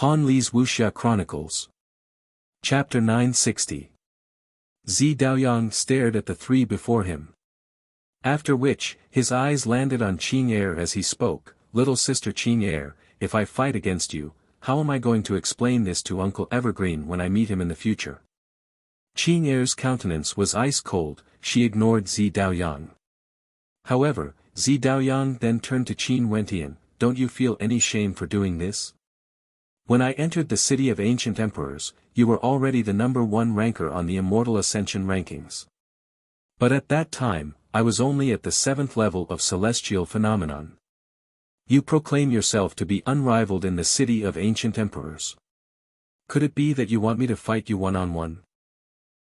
Han Li's Wuxia Chronicles. Chapter 960. Zi Daoyang stared at the three before him. After which, his eyes landed on Qing as he spoke. Little sister Qing, if I fight against you, how am I going to explain this to Uncle Evergreen when I meet him in the future? Qing countenance was ice cold. She ignored Zi Daoyang. However, Zi Daoyang then turned to Qin Wentian. Don't you feel any shame for doing this? When I entered the city of ancient emperors, you were already the #1 ranker on the Immortal Ascension rankings. But at that time, I was only at the 7th level of celestial phenomenon. You proclaim yourself to be unrivaled in the city of ancient emperors. Could it be that you want me to fight you one-on-one?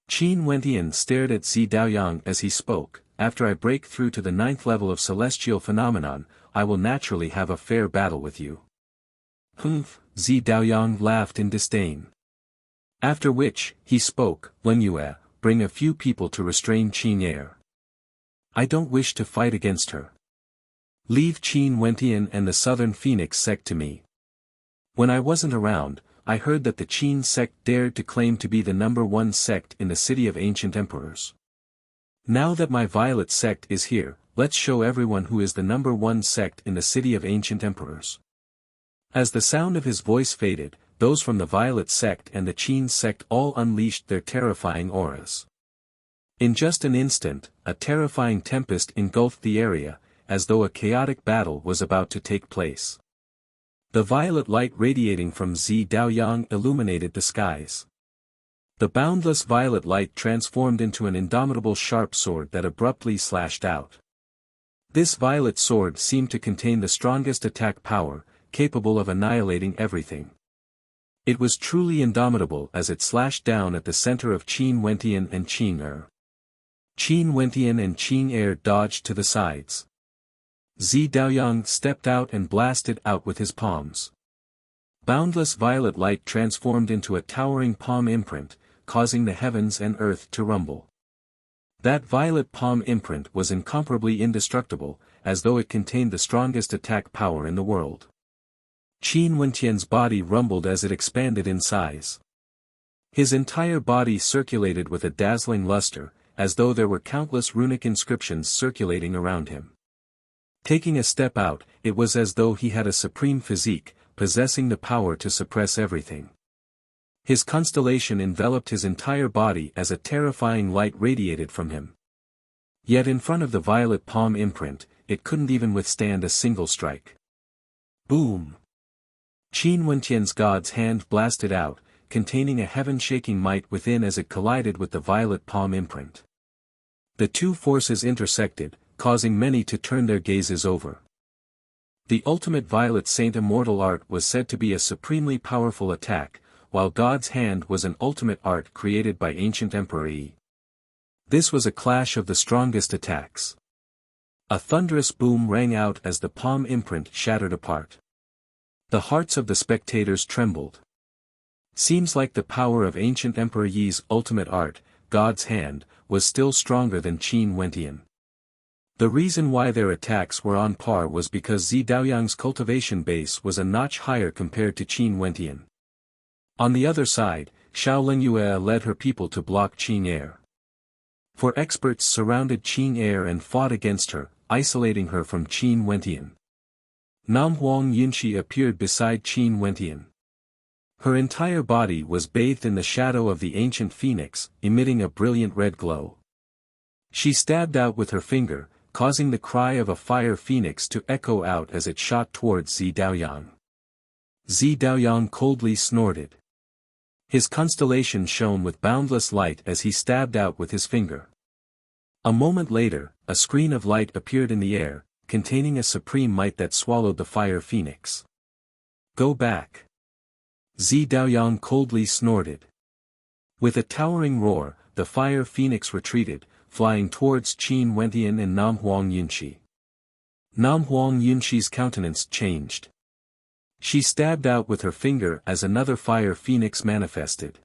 Qin Wentian stared at Zi Daoyang as he spoke. After I break through to the 9th level of celestial phenomenon, I will naturally have a fair battle with you. Humph, Zi Daoyang laughed in disdain. After which, he spoke, Len Yue, bring a few people to restrain Qing. I don't wish to fight against her. Leave Qin Wentian and the Southern Phoenix sect to me. When I wasn't around, I heard that the Qin sect dared to claim to be the #1 sect in the city of ancient emperors. Now that my Violet sect is here, let's show everyone who is the #1 sect in the city of ancient emperors. As the sound of his voice faded, those from the Violet sect and the Qin sect all unleashed their terrifying auras. In just an instant, a terrifying tempest engulfed the area, as though a chaotic battle was about to take place. The violet light radiating from Zi Daoyang illuminated the skies. The boundless violet light transformed into an indomitable sharp sword that abruptly slashed out. This violet sword seemed to contain the strongest attack power, capable of annihilating everything. It was truly indomitable as it slashed down at the center of Qin Wentian and Qing. Qin Wentian and Qing dodged to the sides. Zi Daoyang stepped out and blasted out with his palms. Boundless violet light transformed into a towering palm imprint, causing the heavens and earth to rumble. That violet palm imprint was incomparably indestructible, as though it contained the strongest attack power in the world. Qin Wentian's body rumbled as it expanded in size. His entire body circulated with a dazzling luster, as though there were countless runic inscriptions circulating around him. Taking a step out, it was as though he had a supreme physique, possessing the power to suppress everything. His constellation enveloped his entire body as a terrifying light radiated from him. Yet in front of the violet palm imprint, it couldn't even withstand a single strike. Boom! Qin Wentian's god's hand blasted out, containing a heaven-shaking might within as it collided with the violet palm imprint. The two forces intersected, causing many to turn their gazes over. The ultimate Violet Saint Immortal art was said to be a supremely powerful attack, while God's hand was an ultimate art created by ancient Emperor Yi. This was a clash of the strongest attacks. A thunderous boom rang out as the palm imprint shattered apart. The hearts of the spectators trembled. Seems like the power of ancient Emperor Yi's ultimate art, God's hand, was still stronger than Qin Wentian. The reason why their attacks were on par was because Zi Daoyang's cultivation base was a notch higher compared to Qin Wentian. On the other side, Xiaolin Yue led her people to block Qing. For experts surrounded Qing and fought against her, isolating her from Qin Wentian. Nam Huang Yunxi appeared beside Qin Wentian. Her entire body was bathed in the shadow of the ancient phoenix, emitting a brilliant red glow. She stabbed out with her finger, causing the cry of a fire phoenix to echo out as it shot towards Zi Daoyang. Zi Daoyang coldly snorted. His constellation shone with boundless light as he stabbed out with his finger. A moment later, a screen of light appeared in the air, containing a supreme might that swallowed the fire phoenix. Go back. Zi Daoyang coldly snorted. With a towering roar, the fire phoenix retreated, flying towards Qin Wentian and Nam Huang Yunxi. Nam Huang Yunxi's countenance changed. She stabbed out with her finger as another fire phoenix manifested.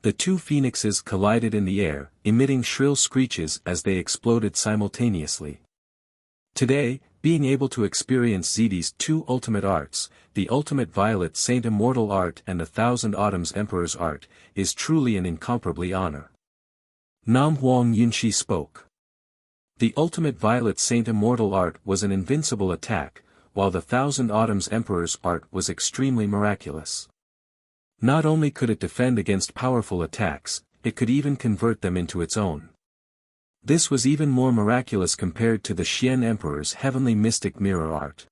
The two phoenixes collided in the air, emitting shrill screeches as they exploded simultaneously. Today, being able to experience Zidi's two ultimate arts, the ultimate Violet Saint Immortal art and the Thousand Autumns Emperor's art, is truly an incomparably honor. Nam Huang Yunshi spoke. The ultimate Violet Saint Immortal art was an invincible attack, while the Thousand Autumns Emperor's art was extremely miraculous. Not only could it defend against powerful attacks, it could even convert them into its own. This was even more miraculous compared to the Xian Emperor's heavenly mystic mirror art.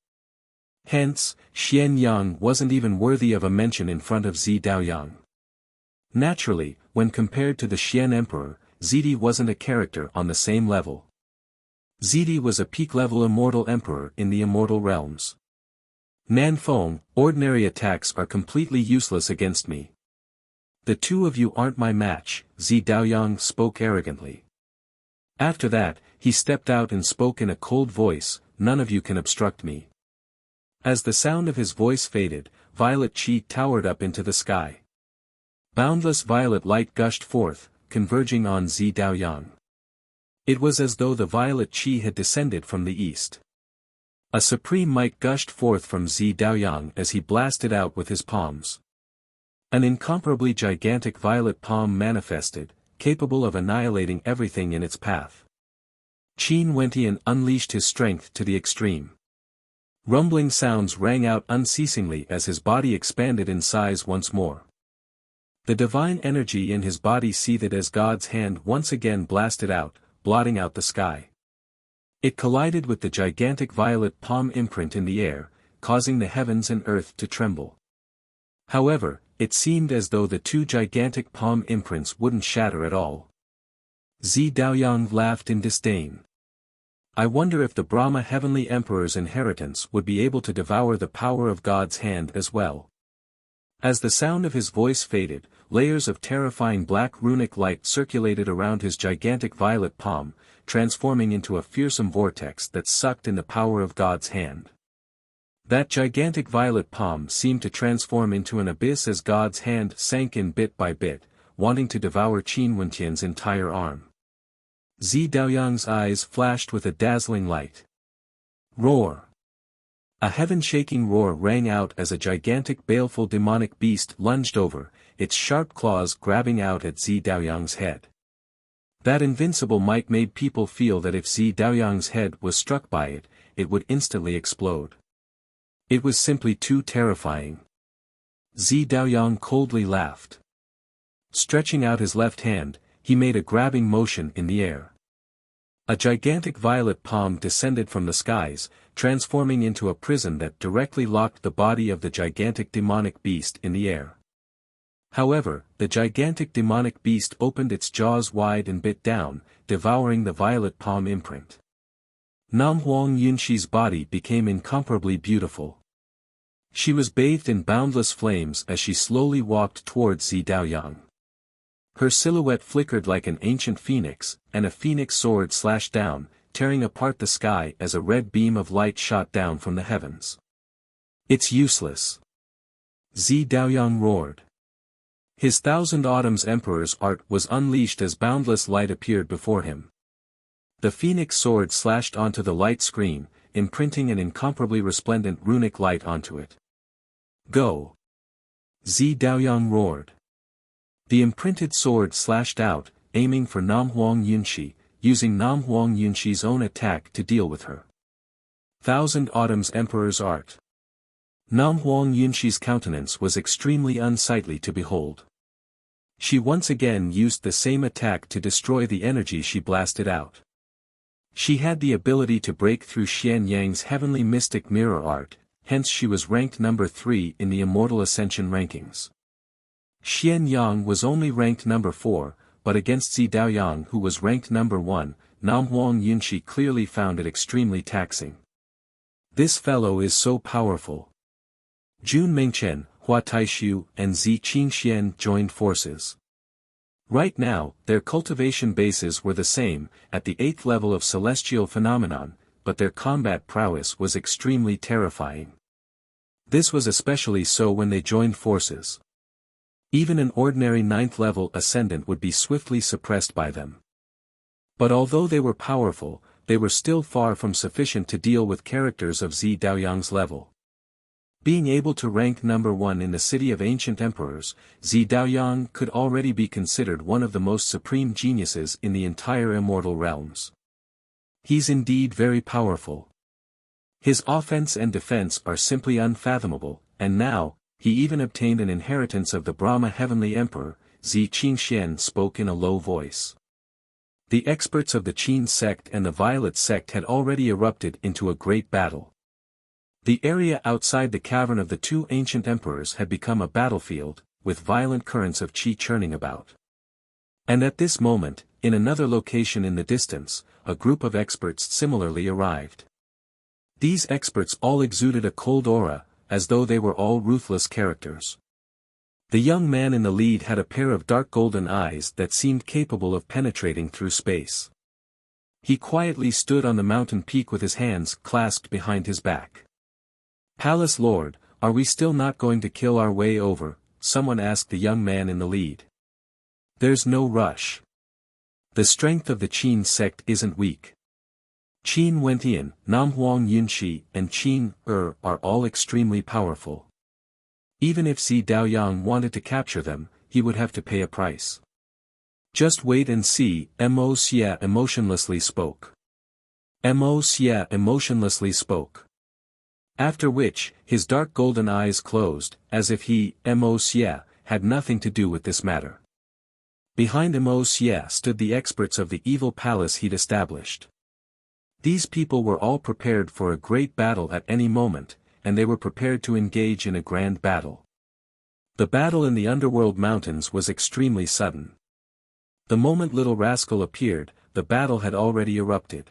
Hence, Xian Yang wasn't even worthy of a mention in front of Zi Daoyang. Naturally, when compared to the Xian Emperor, Zidi wasn't a character on the same level. Zidi was a peak-level immortal emperor in the immortal realms. Nanfeng, ordinary attacks are completely useless against me. The two of you aren't my match, Zi Daoyang spoke arrogantly. After that, he stepped out and spoke in a cold voice, none of you can obstruct me. As the sound of his voice faded, violet chi towered up into the sky. Boundless violet light gushed forth, converging on Zi Daoyang. It was as though the violet chi had descended from the east. A supreme might gushed forth from Zi Daoyang as he blasted out with his palms. An incomparably gigantic violet palm manifested, capable of annihilating everything in its path. Qin Wentian unleashed his strength to the extreme. Rumbling sounds rang out unceasingly as his body expanded in size once more. The divine energy in his body seethed as God's hand once again blasted out, blotting out the sky. It collided with the gigantic violet palm imprint in the air, causing the heavens and earth to tremble. However, it seemed as though the two gigantic palm imprints wouldn't shatter at all. Zi Daoyang laughed in disdain. I wonder if the Brahma Heavenly Emperor's inheritance would be able to devour the power of God's hand as well. As the sound of his voice faded, layers of terrifying black runic light circulated around his gigantic violet palm, transforming into a fearsome vortex that sucked in the power of God's hand. That gigantic violet palm seemed to transform into an abyss as God's hand sank in bit by bit, wanting to devour Qin Wentian's entire arm. Zi Daoyang's eyes flashed with a dazzling light. Roar! A heaven-shaking roar rang out as a gigantic baleful demonic beast lunged over, its sharp claws grabbing out at Zi Daoyang's head. That invincible might made people feel that if Zi Daoyang's head was struck by it, it would instantly explode. It was simply too terrifying. Zi Daoyang coldly laughed. Stretching out his left hand, he made a grabbing motion in the air. A gigantic violet palm descended from the skies, transforming into a prison that directly locked the body of the gigantic demonic beast in the air. However, the gigantic demonic beast opened its jaws wide and bit down, devouring the violet palm imprint. Nam Huang Yunshi's body became incomparably beautiful. She was bathed in boundless flames as she slowly walked towards Zi Daoyang. Her silhouette flickered like an ancient phoenix, and a phoenix sword slashed down, tearing apart the sky as a red beam of light shot down from the heavens. It's useless. Zi Daoyang roared. His Thousand Autumns Emperor's art was unleashed as boundless light appeared before him. The phoenix sword slashed onto the light screen, imprinting an incomparably resplendent runic light onto it. Go! Zi Daoyang roared. The imprinted sword slashed out, aiming for Nam Huang Yunshi, using Nam Huang Yunshi's own attack to deal with her. Thousand Autumns Emperor's art. Nam Huang Yunshi's countenance was extremely unsightly to behold. She once again used the same attack to destroy the energy she blasted out. She had the ability to break through Xian Yang's heavenly mystic mirror art, hence she was ranked number 3 in the Immortal Ascension rankings. Xian Yang was only ranked number 4, but against Zi Daoyang who was ranked number 1, Nam Huang Yunshi clearly found it extremely taxing. This fellow is so powerful. Jun Mingchen, Hua Taishu, and Zi Qingxian joined forces. Right now, their cultivation bases were the same, at the 8th level of celestial phenomenon, but their combat prowess was extremely terrifying. This was especially so when they joined forces. Even an ordinary 9th level ascendant would be swiftly suppressed by them. But although they were powerful, they were still far from sufficient to deal with characters of Zi Daoyang's level. Being able to rank number 1 in the city of ancient emperors, Zi Daoyang could already be considered one of the most supreme geniuses in the entire immortal realms. He's indeed very powerful. His offense and defense are simply unfathomable, and now, he even obtained an inheritance of the Brahma Heavenly Emperor. Zi Qingxian spoke in a low voice. The experts of the Qin sect and the Violet sect had already erupted into a great battle. The area outside the cavern of the two ancient emperors had become a battlefield, with violent currents of qi churning about. And at this moment, in another location in the distance, a group of experts similarly arrived. These experts all exuded a cold aura, as though they were all ruthless characters. The young man in the lead had a pair of dark golden eyes that seemed capable of penetrating through space. He quietly stood on the mountain peak with his hands clasped behind his back. "Palace Lord, are we still not going to kill our way over?" someone asked the young man in the lead. "There's no rush. The strength of the Qin sect isn't weak. Qin Wentian, Namhuang Yunshi, and Qin are all extremely powerful. Even if Zi Daoyang wanted to capture them, he would have to pay a price. Just wait and see." Mo Xia emotionlessly spoke. After which, his dark golden eyes closed, as if he, Mo Xia, had nothing to do with this matter. Behind Mo Xia stood the experts of the evil palace he'd established. These people were all prepared for a great battle at any moment, and they were prepared to engage in a grand battle. The battle in the underworld mountains was extremely sudden. The moment Little Rascal appeared, the battle had already erupted.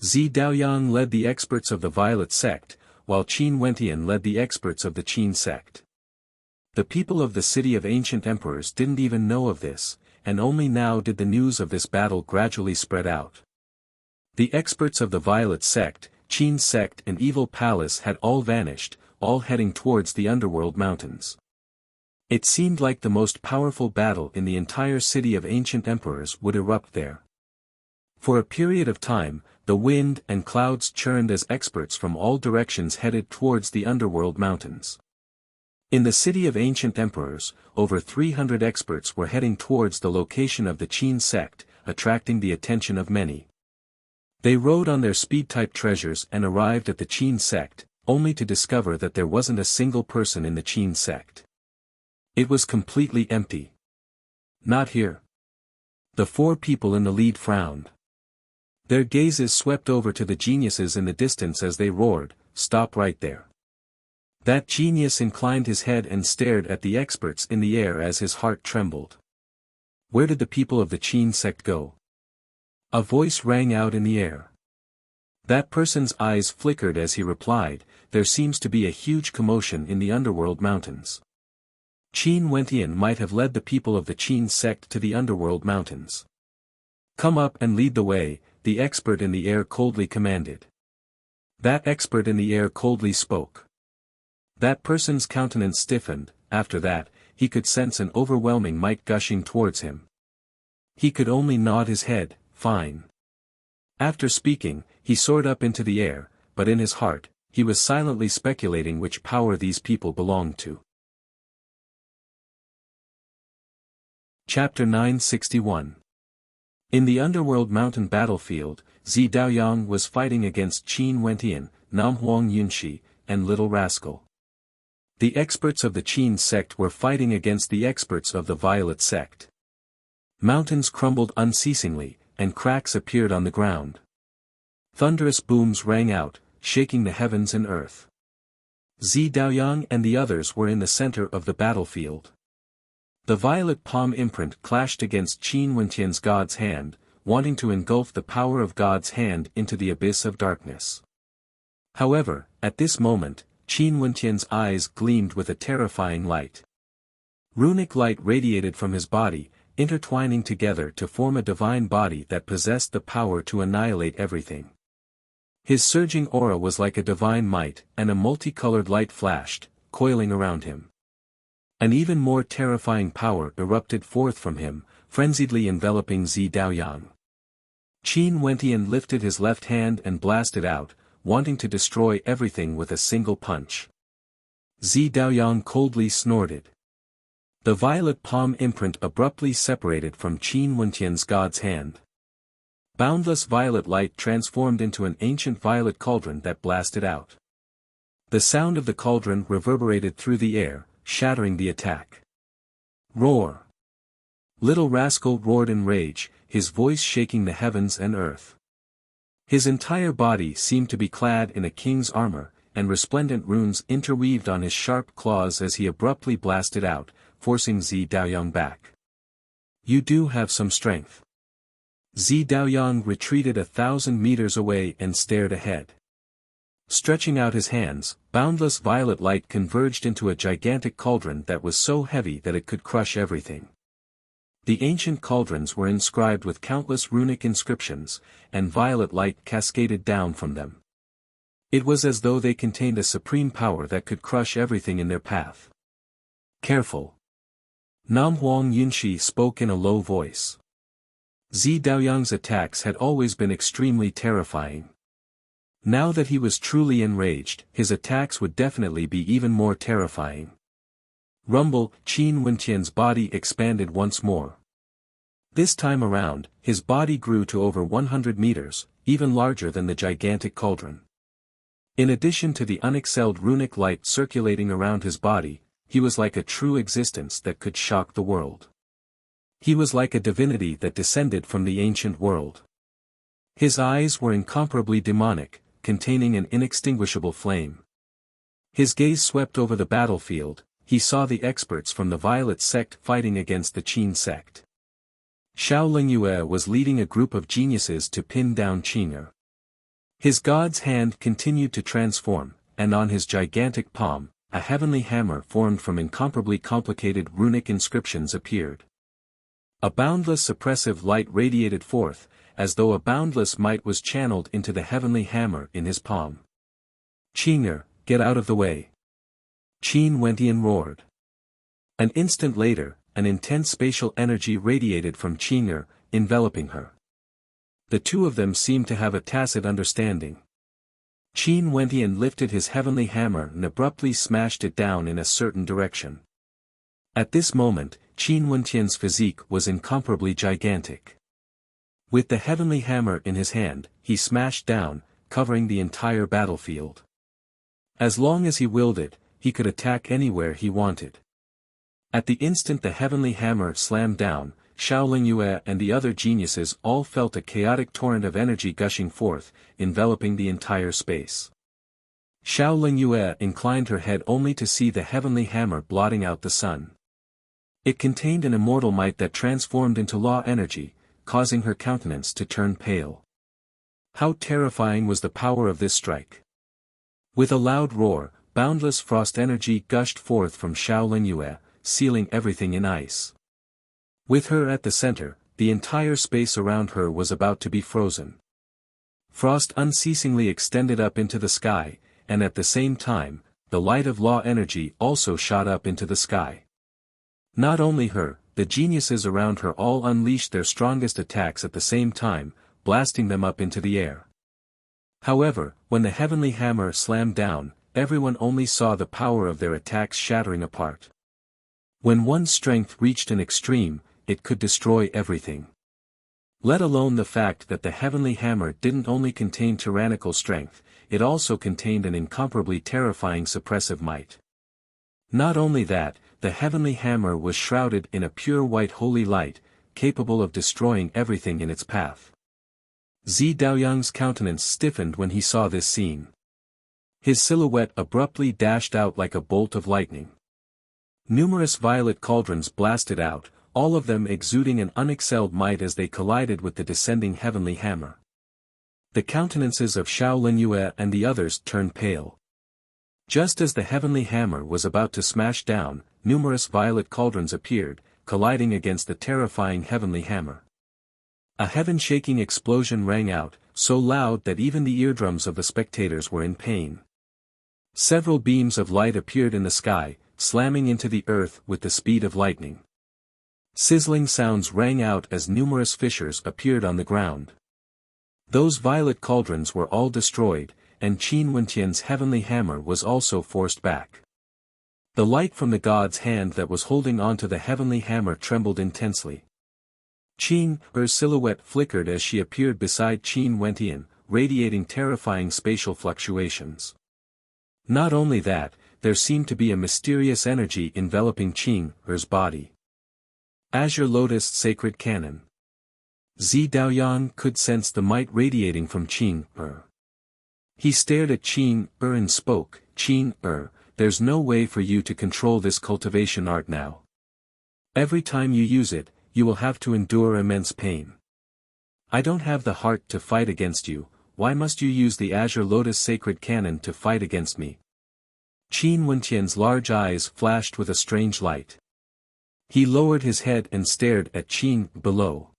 Zi Daoyang led the experts of the Violet sect, while Qin Wentian led the experts of the Qin sect. The people of the city of ancient emperors didn't even know of this, and only now did the news of this battle gradually spread out. The experts of the Violet sect, Qin sect and Evil Palace had all vanished, all heading towards the underworld mountains. It seemed like the most powerful battle in the entire city of ancient emperors would erupt there. For a period of time, the wind and clouds churned as experts from all directions headed towards the underworld mountains. In the city of ancient emperors, over 300 experts were heading towards the location of the Qin sect, attracting the attention of many. They rode on their speed-type treasures and arrived at the Qin sect, only to discover that there wasn't a single person in the Qin sect. It was completely empty. "Not here." The 4 people in the lead frowned. Their gazes swept over to the geniuses in the distance as they roared, "Stop right there." That genius inclined his head and stared at the experts in the air as his heart trembled. Where did the people of the Qin sect go? A voice rang out in the air. That person's eyes flickered as he replied, "There seems to be a huge commotion in the underworld mountains. Qin Wentian might have led the people of the Qin sect to the underworld mountains. Come up and lead the way," the expert in the air coldly commanded. That expert in the air coldly spoke. That person's countenance stiffened. After that, he could sense an overwhelming might gushing towards him. He could only nod his head, "Fine." After speaking, he soared up into the air, but in his heart, he was silently speculating which power these people belonged to. Chapter 961. In the underworld mountain battlefield, Zi Daoyang was fighting against Qin Wentian, Namhuang Yunshi, and Little Rascal. The experts of the Qin sect were fighting against the experts of the Violet sect. Mountains crumbled unceasingly, and cracks appeared on the ground. Thunderous booms rang out, shaking the heavens and earth. Zi Daoyang and the others were in the center of the battlefield. The violet palm imprint clashed against Qin Wentian's God's hand, wanting to engulf the power of God's hand into the abyss of darkness. However, at this moment, Qin Wentian's eyes gleamed with a terrifying light. Runic light radiated from his body, intertwining together to form a divine body that possessed the power to annihilate everything. His surging aura was like a divine might, and a multicolored light flashed, coiling around him. An even more terrifying power erupted forth from him, frenziedly enveloping Zi Daoyang. Qin Wentian lifted his left hand and blasted out, wanting to destroy everything with a single punch. Zi Daoyang coldly snorted. The violet palm imprint abruptly separated from Qin Wentian's god's hand. Boundless violet light transformed into an ancient violet cauldron that blasted out. The sound of the cauldron reverberated through the air, shattering the attack. Roar! Little rascal roared in rage, his voice shaking the heavens and earth. His entire body seemed to be clad in a king's armor, and resplendent runes interweaved on his sharp claws as he abruptly blasted out, forcing Zi Daoyang back. You do have some strength. Zi Daoyang retreated 1,000 meters away and stared ahead. Stretching out his hands, boundless violet light converged into a gigantic cauldron that was so heavy that it could crush everything. The ancient cauldrons were inscribed with countless runic inscriptions, and violet light cascaded down from them. It was as though they contained a supreme power that could crush everything in their path. Careful. Nam Huang Yunshi spoke in a low voice. Zi Daoyang's attacks had always been extremely terrifying. Now that he was truly enraged, his attacks would definitely be even more terrifying. Rumble, Qin Wentian's body expanded once more. This time around, his body grew to over 100 meters, even larger than the gigantic cauldron. In addition to the unexcelled runic light circulating around his body, he was like a true existence that could shock the world. He was like a divinity that descended from the ancient world. His eyes were incomparably demonic, containing an inextinguishable flame. His gaze swept over the battlefield. He saw the experts from the Violet sect fighting against the Qin sect. Xiao Lingyue was leading a group of geniuses to pin down Qing'er. His god's hand continued to transform, and on his gigantic palm, a heavenly hammer formed from incomparably complicated runic inscriptions appeared. A boundless suppressive light radiated forth, as though a boundless might was channeled into the heavenly hammer in his palm. Qing'er, get out of the way. Qin Wentian roared. An instant later, an intense spatial energy radiated from Qing'er, enveloping her. The two of them seemed to have a tacit understanding. Qin Wentian lifted his heavenly hammer and abruptly smashed it down in a certain direction. At this moment, Qin Wentian's physique was incomparably gigantic. With the heavenly hammer in his hand, he smashed down, covering the entire battlefield. As long as he willed it, he could attack anywhere he wanted. At the instant the heavenly hammer slammed down, Xiao Lingyue and the other geniuses all felt a chaotic torrent of energy gushing forth, enveloping the entire space. Xiao Lingyue inclined her head only to see the heavenly hammer blotting out the sun. It contained an immortal might that transformed into law energy, causing her countenance to turn pale. How terrifying was the power of this strike! With a loud roar, boundless frost energy gushed forth from Xiao Lingyue, sealing everything in ice. With her at the center, the entire space around her was about to be frozen. Frost unceasingly extended up into the sky, and at the same time, the light of law energy also shot up into the sky. Not only her, the geniuses around her all unleashed their strongest attacks at the same time, blasting them up into the air. However, when the heavenly hammer slammed down, everyone only saw the power of their attacks shattering apart. When one's strength reached an extreme, it could destroy everything. Let alone the fact that the heavenly hammer didn't only contain tyrannical strength, it also contained an incomparably terrifying suppressive might. Not only that, the heavenly hammer was shrouded in a pure white holy light, capable of destroying everything in its path. Zi Daoyang's countenance stiffened when he saw this scene. His silhouette abruptly dashed out like a bolt of lightning. Numerous violet cauldrons blasted out, all of them exuding an unexcelled might as they collided with the descending heavenly hammer. The countenances of Xiao Lingyue and the others turned pale. Just as the heavenly hammer was about to smash down, numerous violet cauldrons appeared, colliding against the terrifying heavenly hammer. A heaven-shaking explosion rang out, so loud that even the eardrums of the spectators were in pain. Several beams of light appeared in the sky, slamming into the earth with the speed of lightning. Sizzling sounds rang out as numerous fissures appeared on the ground. Those violet cauldrons were all destroyed, and Qin Wentian's heavenly hammer was also forced back. The light from the god's hand that was holding onto the heavenly hammer trembled intensely. Qing's silhouette flickered as she appeared beside Qin Wentian, radiating terrifying spatial fluctuations. Not only that, there seemed to be a mysterious energy enveloping Qing's body. Azure Lotus Sacred Cannon. Zi Daoyang could sense the might radiating from Qing. He stared at Qing and spoke, Qing, there's no way for you to control this cultivation art now. Every time you use it, you will have to endure immense pain. I don't have the heart to fight against you, why must you use the Azure Lotus Sacred Cannon to fight against me? Qin Wentian's large eyes flashed with a strange light. He lowered his head and stared at Qing below.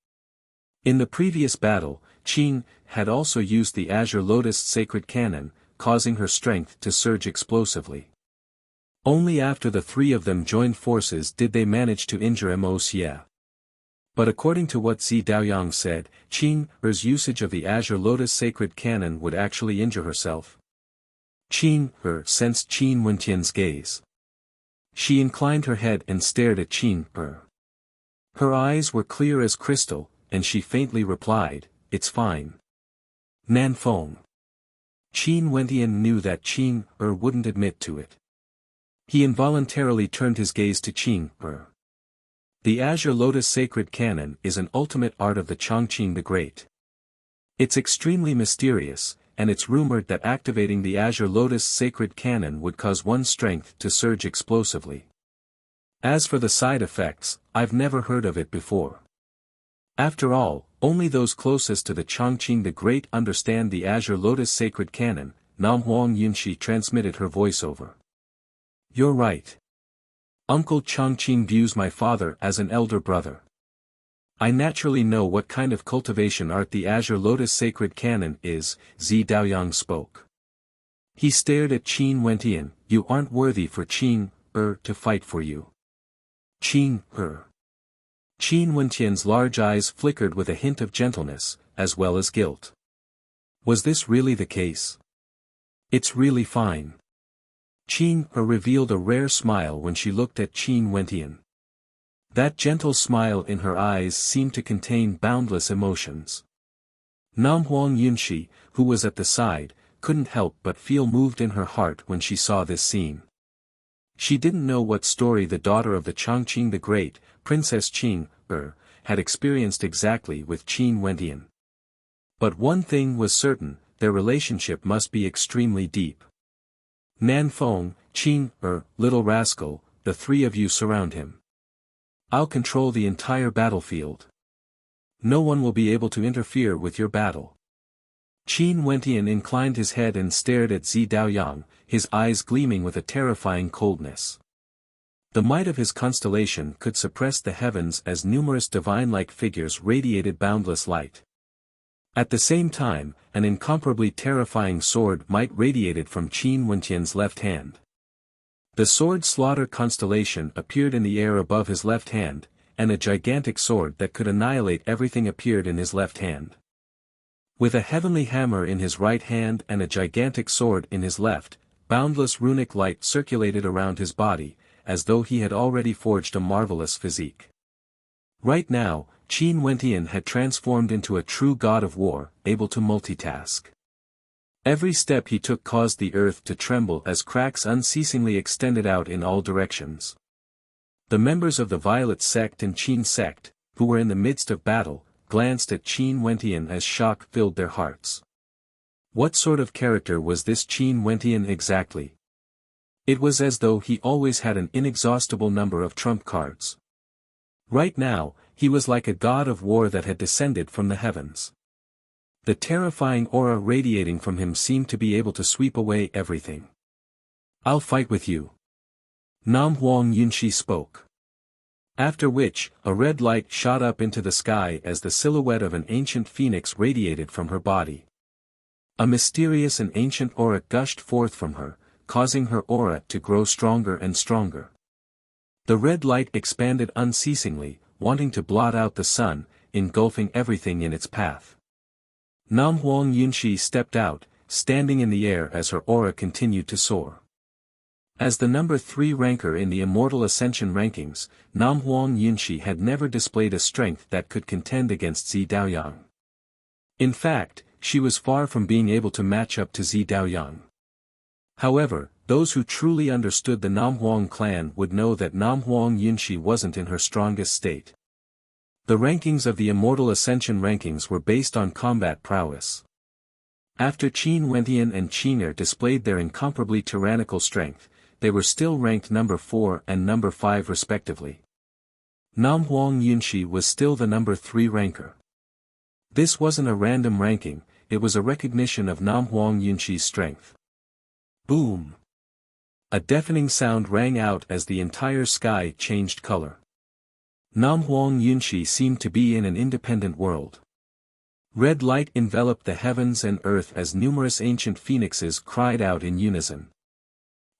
In the previous battle, Qing had also used the Azure Lotus Sacred Cannon, causing her strength to surge explosively. Only after the three of them joined forces did they manage to injure Mo Xie. But according to what Zi Daoyang said, Qing's usage of the Azure Lotus Sacred Cannon would actually injure herself. Qing sensed Qin Wentian's gaze. She inclined her head and stared at Qing. Her eyes were clear as crystal, and she faintly replied, it's fine. Nanfeng. Qin Wentian knew that Qing wouldn't admit to it. He involuntarily turned his gaze to Qing. The Azure Lotus Sacred Cannon is an ultimate art of the Chongqing the Great. It's extremely mysterious, and it's rumored that activating the Azure Lotus Sacred Cannon would cause one's strength to surge explosively. As for the side effects, I've never heard of it before. After all, only those closest to the Chongqing the Great understand the Azure Lotus Sacred Cannon, Nam Huang Yunshi transmitted her voiceover. You're right. Uncle Chongqing views my father as an elder brother. I naturally know what kind of cultivation art the Azure Lotus Sacred Cannon is, Zi Daoyang spoke. He stared at Qin Wentian, you aren't worthy for Qing to fight for you. Qing Qin Wentian's large eyes flickered with a hint of gentleness, as well as guilt. Was this really the case? It's really fine. Qing revealed a rare smile when she looked at Qin Wentian. That gentle smile in her eyes seemed to contain boundless emotions. Nam Huang Yunshi, who was at the side, couldn't help but feel moved in her heart when she saw this scene. She didn't know what story the daughter of the Chongqing the Great, Princess Qing, had experienced exactly with Qin Wentian. But one thing was certain, their relationship must be extremely deep. Nanfeng, Qing, little rascal, the three of you surround him. I'll control the entire battlefield. No one will be able to interfere with your battle. Qin Wentian inclined his head and stared at Zi Daoyang, his eyes gleaming with a terrifying coldness. The might of his constellation could suppress the heavens as numerous divine-like figures radiated boundless light. At the same time, an incomparably terrifying sword might radiated from Qin Wentian's left hand. The sword Slaughter constellation appeared in the air above his left hand, and a gigantic sword that could annihilate everything appeared in his left hand. With a heavenly hammer in his right hand and a gigantic sword in his left, boundless runic light circulated around his body, as though he had already forged a marvelous physique. Right now, Qin Wentian had transformed into a true god of war, able to multitask. Every step he took caused the earth to tremble as cracks unceasingly extended out in all directions. The members of the Violet sect and Qin sect, who were in the midst of battle, glanced at Qin Wentian as shock filled their hearts. What sort of character was this Qin Wentian exactly? It was as though he always had an inexhaustible number of trump cards. Right now, he was like a god of war that had descended from the heavens. The terrifying aura radiating from him seemed to be able to sweep away everything. I'll fight with you. Nam Huang Yunshi spoke. After which, a red light shot up into the sky as the silhouette of an ancient phoenix radiated from her body. A mysterious and ancient aura gushed forth from her, causing her aura to grow stronger and stronger. The red light expanded unceasingly, wanting to blot out the sun, engulfing everything in its path. Nam Huang Yunshi stepped out, standing in the air as her aura continued to soar. As the number 3 ranker in the Immortal Ascension rankings, Nam Huang Yunxi had never displayed a strength that could contend against Zi Daoyang. In fact, she was far from being able to match up to Zi Daoyang. However, those who truly understood the Nam Huang clan would know that Nam Huang Yunxi wasn't in her strongest state. The rankings of the Immortal Ascension rankings were based on combat prowess. After Qin Wentian and Qing'er displayed their incomparably tyrannical strength, they were still ranked number 4 and number 5 respectively. Nam Huang Yunxi was still the number 3 ranker. This wasn't a random ranking, it was a recognition of Nam Huang Yunxi's strength. Boom! A deafening sound rang out as the entire sky changed color. Nam Huang Yunxi seemed to be in an independent world. Red light enveloped the heavens and earth as numerous ancient phoenixes cried out in unison.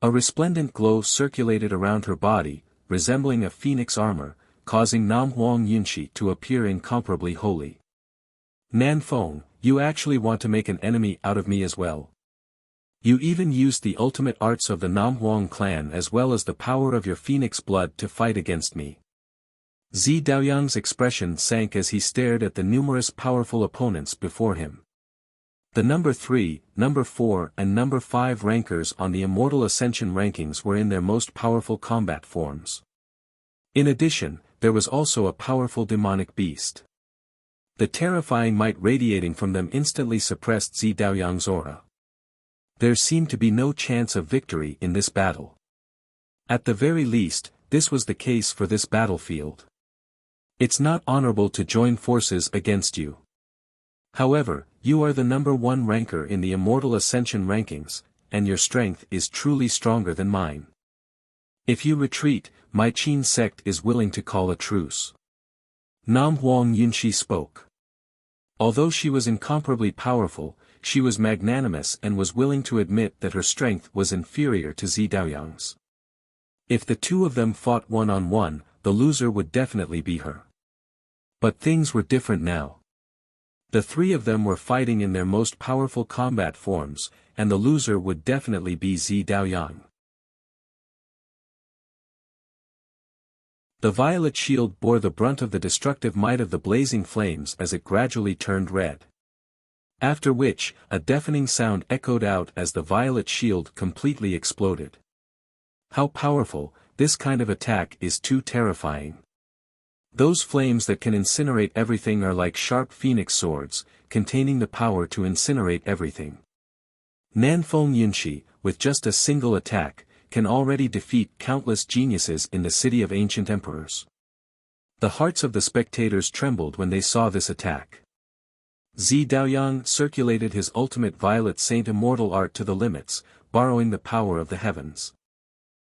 A resplendent glow circulated around her body, resembling a phoenix armor, causing Nam Huang Yunxi to appear incomparably holy. Nan Feng, you actually want to make an enemy out of me as well. You even used the ultimate arts of the Nam Huang clan as well as the power of your phoenix blood to fight against me. Zi Daoyang's expression sank as he stared at the numerous powerful opponents before him. The number 3, number 4 and number 5 rankers on the Immortal Ascension rankings were in their most powerful combat forms. In addition, there was also a powerful demonic beast. The terrifying might radiating from them instantly suppressed Zi Daoyang's aura. There seemed to be no chance of victory in this battle. At the very least, this was the case for this battlefield. It's not honorable to join forces against you. However, you are the number 1 ranker in the Immortal Ascension rankings, and your strength is truly stronger than mine. If you retreat, my Qin sect is willing to call a truce. Nam Huang Yunxi spoke. Although she was incomparably powerful, she was magnanimous and was willing to admit that her strength was inferior to Zi Daoyang's. If the two of them fought one-on-one, the loser would definitely be her. But things were different now. The 3 of them were fighting in their most powerful combat forms, and the loser would definitely be Zi Daoyang. The violet shield bore the brunt of the destructive might of the blazing flames as it gradually turned red. After which, a deafening sound echoed out as the violet shield completely exploded. How powerful, this kind of attack is too terrifying. Those flames that can incinerate everything are like sharp phoenix swords, containing the power to incinerate everything. Nan Feng Yunxi, with just a single attack, can already defeat countless geniuses in the city of ancient emperors. The hearts of the spectators trembled when they saw this attack. Zi Daoyang circulated his ultimate Violet Saint Immortal art to the limits, borrowing the power of the heavens.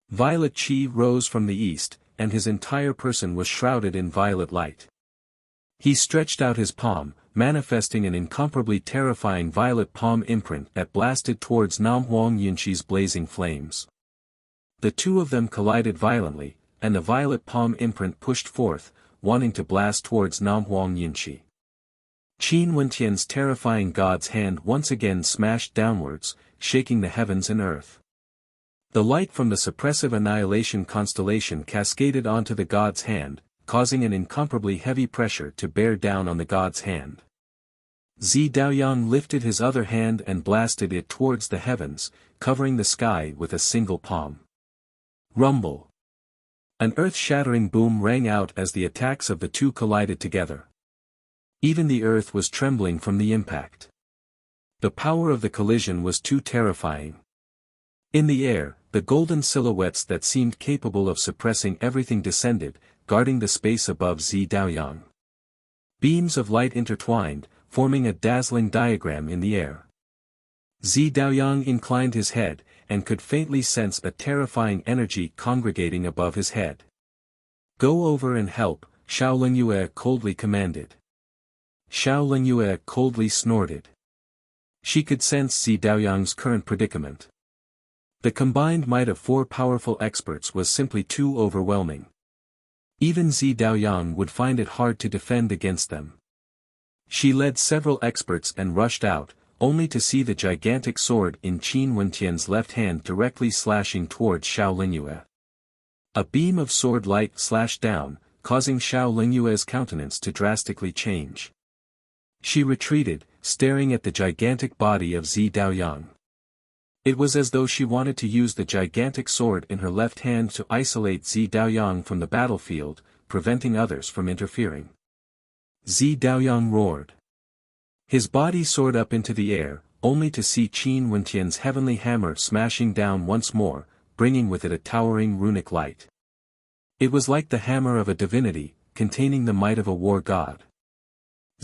Violet Qi rose from the east, and his entire person was shrouded in violet light. He stretched out his palm, manifesting an incomparably terrifying violet palm imprint that blasted towards Nam Huang Yunxi's blazing flames. The two of them collided violently, and the violet palm imprint pushed forth, wanting to blast towards Nam Huang Yunxi. Qin Wentian's terrifying god's hand once again smashed downwards, shaking the heavens and earth. The light from the suppressive annihilation constellation cascaded onto the god's hand, causing an incomparably heavy pressure to bear down on the god's hand. Zi Daoyang lifted his other hand and blasted it towards the heavens, covering the sky with a single palm. Rumble! An earth-shattering boom rang out as the attacks of the two collided together. Even the earth was trembling from the impact. The power of the collision was too terrifying. In the air, the golden silhouettes that seemed capable of suppressing everything descended, guarding the space above Zi Daoyang. Beams of light intertwined, forming a dazzling diagram in the air. Zi Daoyang inclined his head, and could faintly sense a terrifying energy congregating above his head. "Go over and help," Xiao Lingyue coldly commanded. Xiao Lingyue coldly snorted. She could sense Zi Daoyang's current predicament. The combined might of 4 powerful experts was simply too overwhelming. Even Zi Daoyang would find it hard to defend against them. She led several experts and rushed out, only to see the gigantic sword in Qin Wenqian's left hand directly slashing towards Xiao Lingyue. A beam of sword light slashed down, causing Xiao Lingyue's countenance to drastically change. She retreated, staring at the gigantic body of Zi Daoyang. It was as though she wanted to use the gigantic sword in her left hand to isolate Zi Daoyang from the battlefield, preventing others from interfering. Zi Daoyang roared. His body soared up into the air, only to see Qin Wenqian's heavenly hammer smashing down once more, bringing with it a towering runic light. It was like the hammer of a divinity, containing the might of a war god.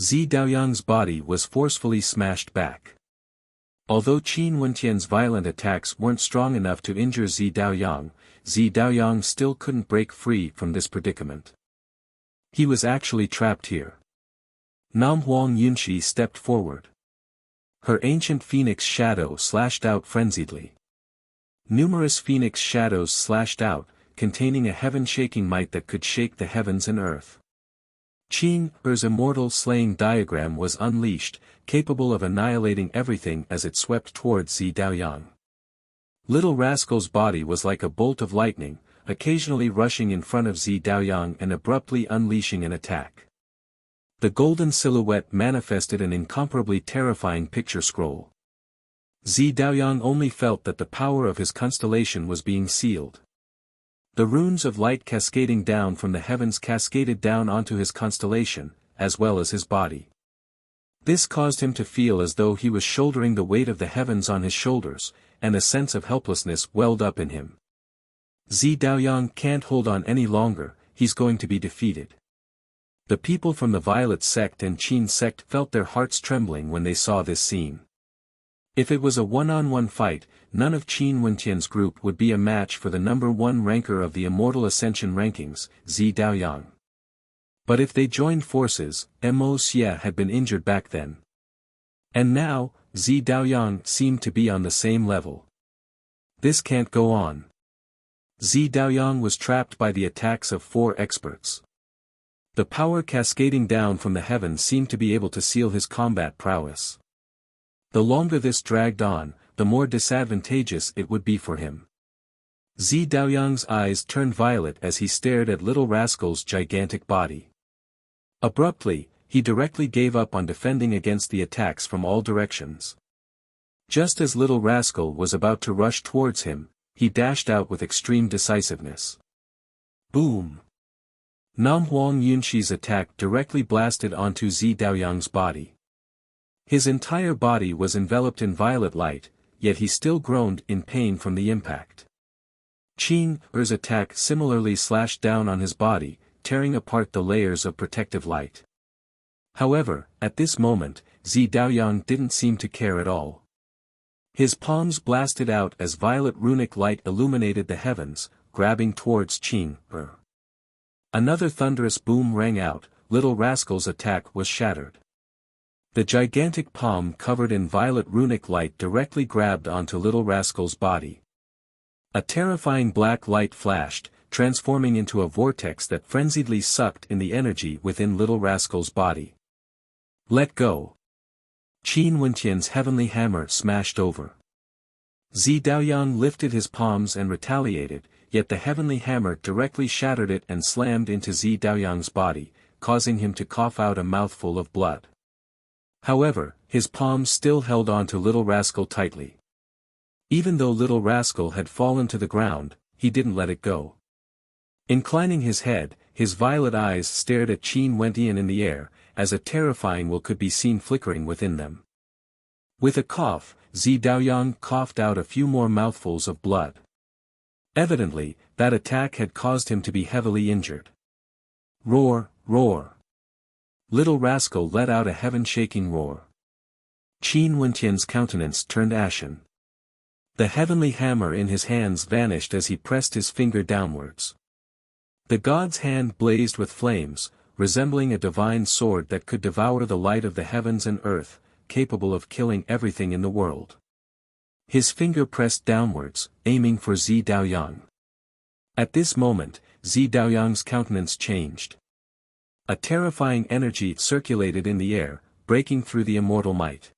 Zi Daoyang's body was forcefully smashed back. Although Qin Wenqian's violent attacks weren't strong enough to injure Zi Daoyang still couldn't break free from this predicament. He was actually trapped here. Nam Huang Yunshi stepped forward. Her ancient phoenix shadow slashed out frenziedly. Numerous phoenix shadows slashed out, containing a heaven-shaking might that could shake the heavens and earth. Qin Er's immortal slaying diagram was unleashed, capable of annihilating everything as it swept towards Zi Daoyang. Little Rascal's body was like a bolt of lightning, occasionally rushing in front of Zi Daoyang and abruptly unleashing an attack. The golden silhouette manifested an incomparably terrifying picture scroll. Zi Daoyang only felt that the power of his constellation was being sealed. The runes of light cascading down from the heavens cascaded down onto his constellation, as well as his body. This caused him to feel as though he was shouldering the weight of the heavens on his shoulders, and a sense of helplessness welled up in him. Zi Daoyang can't hold on any longer, he's going to be defeated. The people from the Violet sect and Qin sect felt their hearts trembling when they saw this scene. If it was a one-on-one fight, none of Qin Wenqian's group would be a match for the number 1 ranker of the Immortal Ascension rankings, Zi Daoyang. But if they joined forces, Mo Xie had been injured back then. And now, Zi Daoyang seemed to be on the same level. This can't go on. Zi Daoyang was trapped by the attacks of 4 experts. The power cascading down from the heavens seemed to be able to seal his combat prowess. The longer this dragged on, the more disadvantageous it would be for him. Zi Daoyang's eyes turned violet as he stared at Little Rascal's gigantic body. Abruptly, he directly gave up on defending against the attacks from all directions. Just as Little Rascal was about to rush towards him, he dashed out with extreme decisiveness. Boom! Nam Huang Yunshi's attack directly blasted onto Zi Daoyang's body. His entire body was enveloped in violet light, yet he still groaned in pain from the impact. Qin Er's attack similarly slashed down on his body, tearing apart the layers of protective light. However, at this moment, Zi Daoyang didn't seem to care at all. His palms blasted out as violet runic light illuminated the heavens, grabbing towards Qin Er. Another thunderous boom rang out, Little Rascal's attack was shattered. The gigantic palm covered in violet runic light directly grabbed onto Little Rascal's body. A terrifying black light flashed, transforming into a vortex that frenziedly sucked in the energy within Little Rascal's body. Let go! Qin Wenqian's heavenly hammer smashed over. Zi Daoyang lifted his palms and retaliated, yet the heavenly hammer directly shattered it and slammed into Zi Daoyang's body, causing him to cough out a mouthful of blood. However, his palms still held on to Little Rascal tightly. Even though Little Rascal had fallen to the ground, he didn't let it go. Inclining his head, his violet eyes stared at Qin Wenqian in the air, as a terrifying will could be seen flickering within them. With a cough, Zi Daoyang coughed out a few more mouthfuls of blood. Evidently, that attack had caused him to be heavily injured. Roar, roar! Little Rascal let out a heaven-shaking roar. Qin Wenqian's countenance turned ashen. The heavenly hammer in his hands vanished as he pressed his finger downwards. The god's hand blazed with flames, resembling a divine sword that could devour the light of the heavens and earth, capable of killing everything in the world. His finger pressed downwards, aiming for Zi Daoyang. At this moment, Zi Daoyang's countenance changed. A terrifying energy circulated in the air, breaking through the immortal might.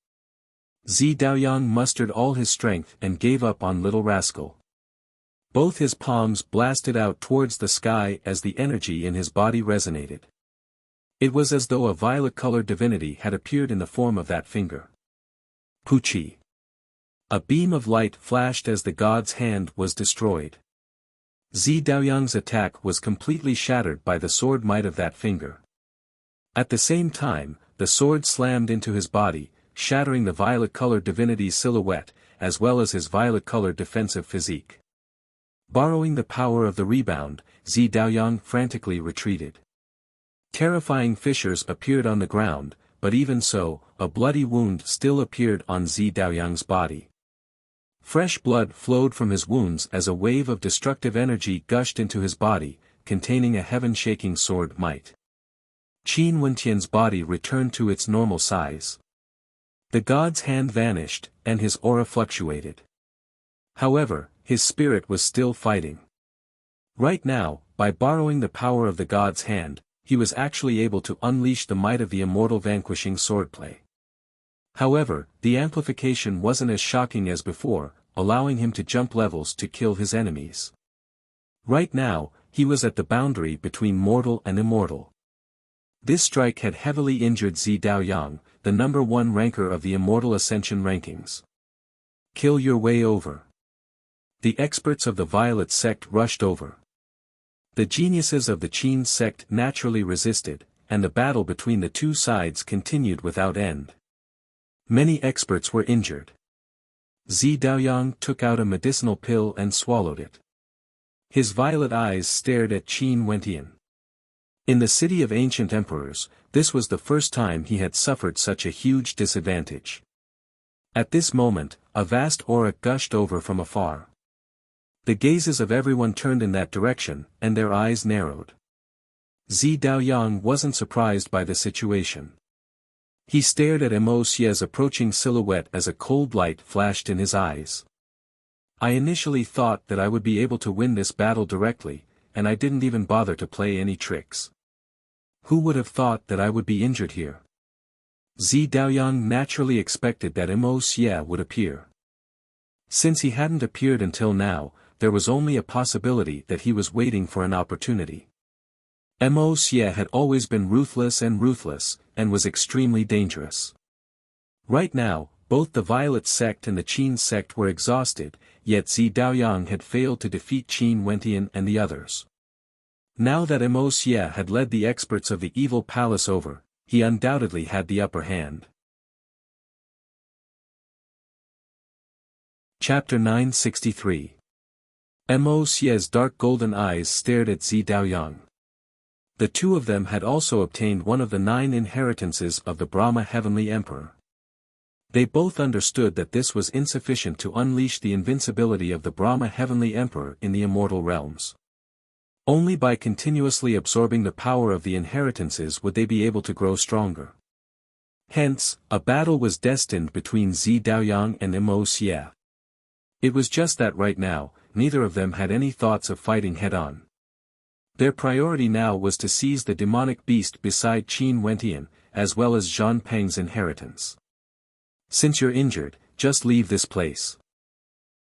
Zi Daoyang mustered all his strength and gave up on little rascal. Both his palms blasted out towards the sky as the energy in his body resonated. It was as though a violet-colored divinity had appeared in the form of that finger. Puchi. A beam of light flashed as the god's hand was destroyed. Zi Daoyang's attack was completely shattered by the sword might of that finger. At the same time, the sword slammed into his body, shattering the violet-colored divinity's silhouette, as well as his violet-colored defensive physique. Borrowing the power of the rebound, Zi Daoyang frantically retreated. Terrifying fissures appeared on the ground, but even so, a bloody wound still appeared on Zi Daoyang's body. Fresh blood flowed from his wounds as a wave of destructive energy gushed into his body, containing a heaven-shaking sword might. Qin Wentian's body returned to its normal size. The god's hand vanished, and his aura fluctuated. However, his spirit was still fighting. Right now, by borrowing the power of the god's hand, he was actually able to unleash the might of the immortal vanquishing swordplay. However, the amplification wasn't as shocking as before, allowing him to jump levels to kill his enemies. Right now, he was at the boundary between mortal and immortal. This strike had heavily injured Zi Daoyang, the number 1 ranker of the Immortal Ascension rankings. Kill your way over. The experts of the Violet sect rushed over. The geniuses of the Qin sect naturally resisted, and the battle between the two sides continued without end. Many experts were injured. Zi Daoyang took out a medicinal pill and swallowed it. His violet eyes stared at Qin Wentian. In the city of ancient emperors, this was the first time he had suffered such a huge disadvantage. At this moment, a vast aura gushed over from afar. The gazes of everyone turned in that direction, and their eyes narrowed. Zi Daoyang wasn't surprised by the situation. He stared at Mo Xie's approaching silhouette as a cold light flashed in his eyes. I initially thought that I would be able to win this battle directly, and I didn't even bother to play any tricks. Who would have thought that I would be injured here? Zi Daoyang naturally expected that Mo Xie would appear. Since he hadn't appeared until now, there was only a possibility that he was waiting for an opportunity. Mo Xie had always been ruthless and was extremely dangerous. Right now, both the Violet sect and the Qin sect were exhausted, yet Zi Daoyang had failed to defeat Qin Wentian and the others. Now that Mo Xie had led the experts of the Evil Palace over, he undoubtedly had the upper hand. Chapter 963. Mo Xie's dark golden eyes stared at Zi Daoyang. The two of them had also obtained one of the 9 inheritances of the Brahma Heavenly Emperor. They both understood that this was insufficient to unleash the invincibility of the Brahma Heavenly Emperor in the immortal realms. Only by continuously absorbing the power of the inheritances would they be able to grow stronger. Hence, a battle was destined between Zi Daoyang and Mo Xie. It was just that right now, neither of them had any thoughts of fighting head-on. Their priority now was to seize the demonic beast beside Qin Wentian, as well as Zhan Peng's inheritance. Since you're injured, just leave this place.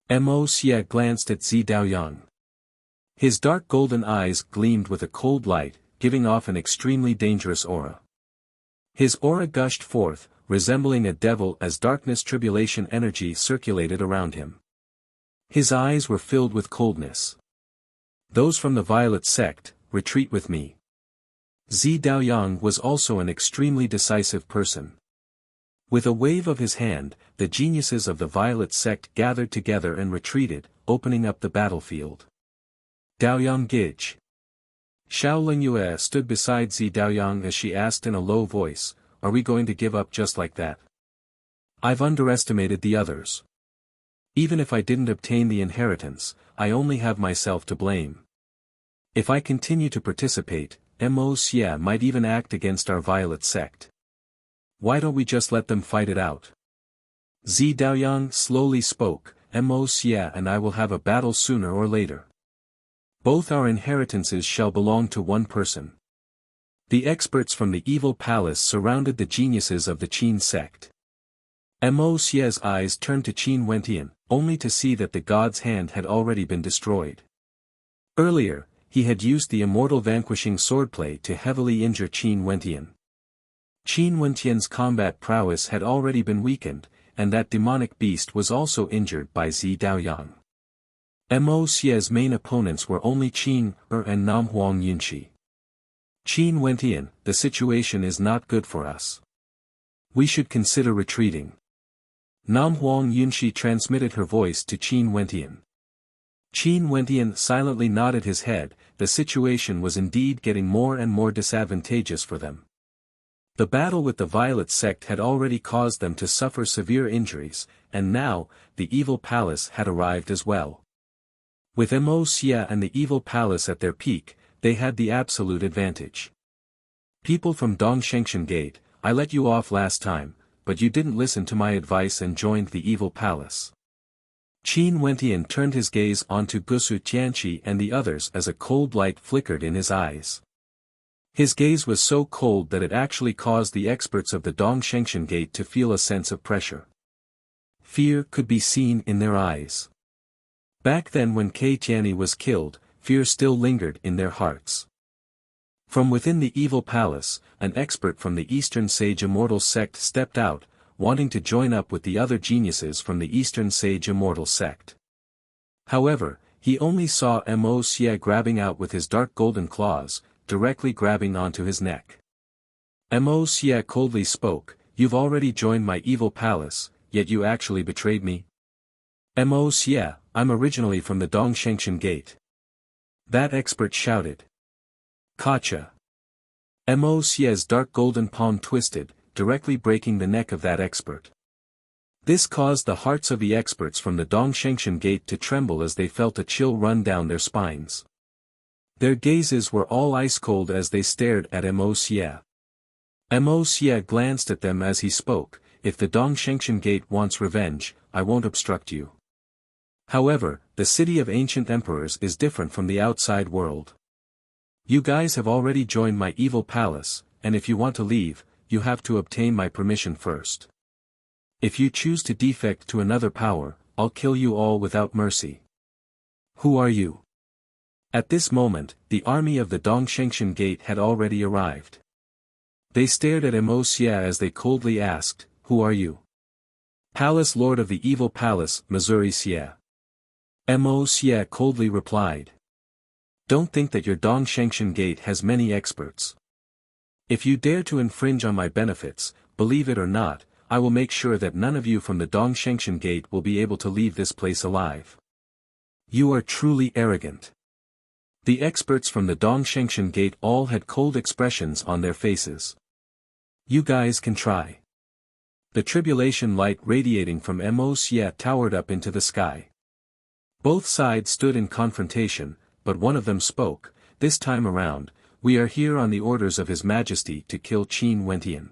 Mo Xie glanced at Zi Daoyang. His dark golden eyes gleamed with a cold light, giving off an extremely dangerous aura. His aura gushed forth, resembling a devil as darkness tribulation energy circulated around him. His eyes were filled with coldness. Those from the Violet sect, retreat with me. Zi Daoyang was also an extremely decisive person. With a wave of his hand, the geniuses of the Violet sect gathered together and retreated, opening up the battlefield. Daoyang Gij. Xiao Lingyue stood beside Zi Daoyang as she asked in a low voice, "Are we going to give up just like that? I've underestimated the others. Even if I didn't obtain the inheritance, I only have myself to blame. If I continue to participate, Mo Xie might even act against our Violet sect. Why don't we just let them fight it out?" Zi Daoyang slowly spoke, "Mo Xie and I will have a battle sooner or later. Both our inheritances shall belong to one person." The experts from the Evil Palace surrounded the geniuses of the Qin sect. Mo Xie's eyes turned to Qin Wentian, only to see that the god's hand had already been destroyed. Earlier, he had used the immortal vanquishing swordplay to heavily injure Qin Wentian. Qin Wentian's combat prowess had already been weakened, and that demonic beast was also injured by Zi Daoyang. Mo Xie's main opponents were only Qin and Nam Huang Yunshi. Qin Wentian, the situation is not good for us. We should consider retreating. Nam Huang Yunshi transmitted her voice to Qin Wentian. Qin Wentian silently nodded his head. The situation was indeed getting more and more disadvantageous for them. The battle with the Violet sect had already caused them to suffer severe injuries, and now, the Evil Palace had arrived as well. With Mo Xie and the Evil Palace at their peak, they had the absolute advantage. People from Dongshengshan Gate, I let you off last time, but you didn't listen to my advice and joined the Evil Palace. Qin Wentian turned his gaze onto Gusu Tianqi and the others as a cold light flickered in his eyes. His gaze was so cold that it actually caused the experts of the Dongshengshan Gate to feel a sense of pressure. Fear could be seen in their eyes. Back then when Kei Tianyi was killed, fear still lingered in their hearts. From within the Evil Palace, an expert from the Eastern Sage Immortal sect stepped out, wanting to join up with the other geniuses from the Eastern Sage Immortal sect. However, he only saw Mo Xie grabbing out with his dark golden claws, directly grabbing onto his neck. Mo Xie coldly spoke, "You've already joined my Evil Palace, yet you actually betrayed me." Mo Xie, I'm originally from the Dongshengshan Gate. That expert shouted. Gotcha. Mo Xie's dark golden palm twisted, directly breaking the neck of that expert. This caused the hearts of the experts from the Dongshengshan Gate to tremble as they felt a chill run down their spines. Their gazes were all ice cold as they stared at Mo Xie. Mo Xie glanced at them as he spoke, "If the Dongshengshan Gate wants revenge, I won't obstruct you. However, the city of ancient emperors is different from the outside world. You guys have already joined my Evil Palace, and if you want to leave, you have to obtain my permission first. If you choose to defect to another power, I'll kill you all without mercy. Who are you?" At this moment, the army of the Dongshengshan Gate had already arrived. They stared at Mo Xie as they coldly asked, "Who are you?" "Palace Lord of the Evil Palace, Missouri Xie." Mo Xie coldly replied. "Don't think that your Dongshengshan Gate has many experts. If you dare to infringe on my benefits, believe it or not, I will make sure that none of you from the Dongshengshan Gate will be able to leave this place alive. You are truly arrogant." The experts from the Dongshengshan Gate all had cold expressions on their faces. "You guys can try." The tribulation light radiating from Mo Xie towered up into the sky. Both sides stood in confrontation, but one of them spoke, "This time around, we are here on the orders of His Majesty to kill Qin Wentian.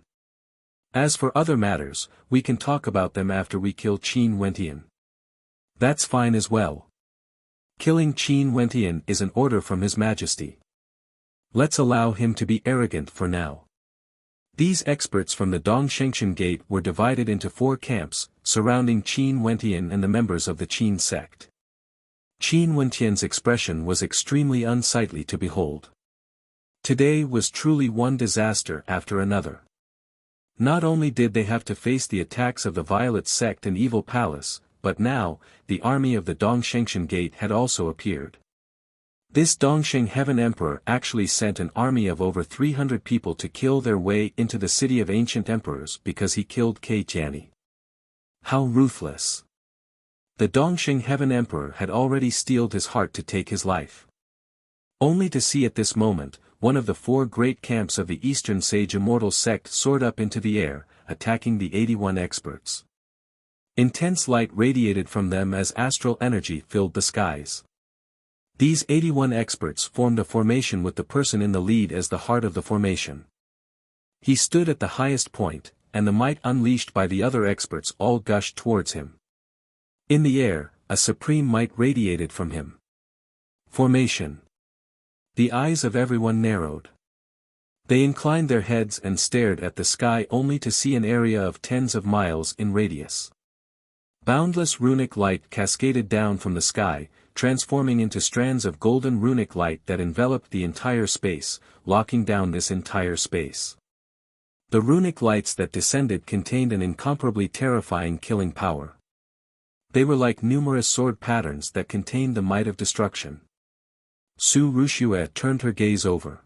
As for other matters, we can talk about them after we kill Qin Wentian." "That's fine as well. Killing Qin Wentian is an order from His Majesty. Let's allow him to be arrogant for now." These experts from the Dongshengshan Gate were divided into 4 camps, surrounding Qin Wentian and the members of the Qin sect. Qin Wentian's expression was extremely unsightly to behold. Today was truly one disaster after another. Not only did they have to face the attacks of the Violet sect and Evil Palace, but now, the army of the Dongshengshan Gate had also appeared. This Dongsheng Heaven Emperor actually sent an army of over 300 people to kill their way into the city of ancient emperors because he killed Kei Tianyi. How ruthless! The Dongsheng Heaven Emperor had already steeled his heart to take his life. Only to see at this moment, one of the 4 great camps of the Eastern Sage Immortal sect soared up into the air, attacking the 81 experts. Intense light radiated from them as astral energy filled the skies. These 81 experts formed a formation with the person in the lead as the heart of the formation. He stood at the highest point, and the might unleashed by the other experts all gushed towards him. In the air, a supreme might radiated from him. Formation. The eyes of everyone narrowed. They inclined their heads and stared at the sky only to see an area of tens of miles in radius. Boundless runic light cascaded down from the sky, transforming into strands of golden runic light that enveloped the entire space, locking down this entire space. The runic lights that descended contained an incomparably terrifying killing power. They were like numerous sword patterns that contained the might of destruction. Su Rushue turned her gaze over.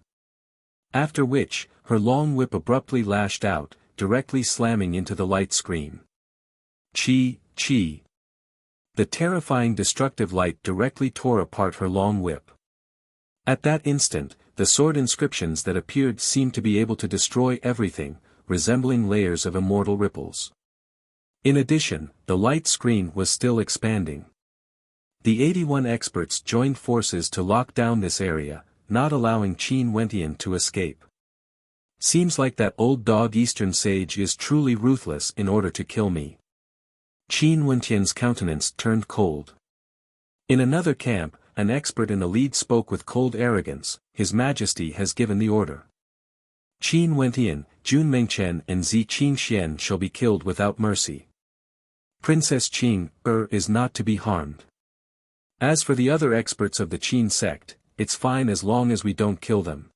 After which, her long whip abruptly lashed out, directly slamming into the light screen. Chi, chi. The terrifying destructive light directly tore apart her long whip. At that instant, the sword inscriptions that appeared seemed to be able to destroy everything, resembling layers of immortal ripples. In addition, the light screen was still expanding. The 81 experts joined forces to lock down this area, not allowing Qin Wentian to escape. Seems like that old dog Eastern sage is truly ruthless in order to kill me. Qin Wentian's countenance turned cold. In another camp, an expert in the lead spoke with cold arrogance, His Majesty has given the order. Qin Wentian, Jun Mengchen and Zi Qingxian shall be killed without mercy. Princess Qing is not to be harmed. As for the other experts of the Qin sect, it's fine as long as we don't kill them.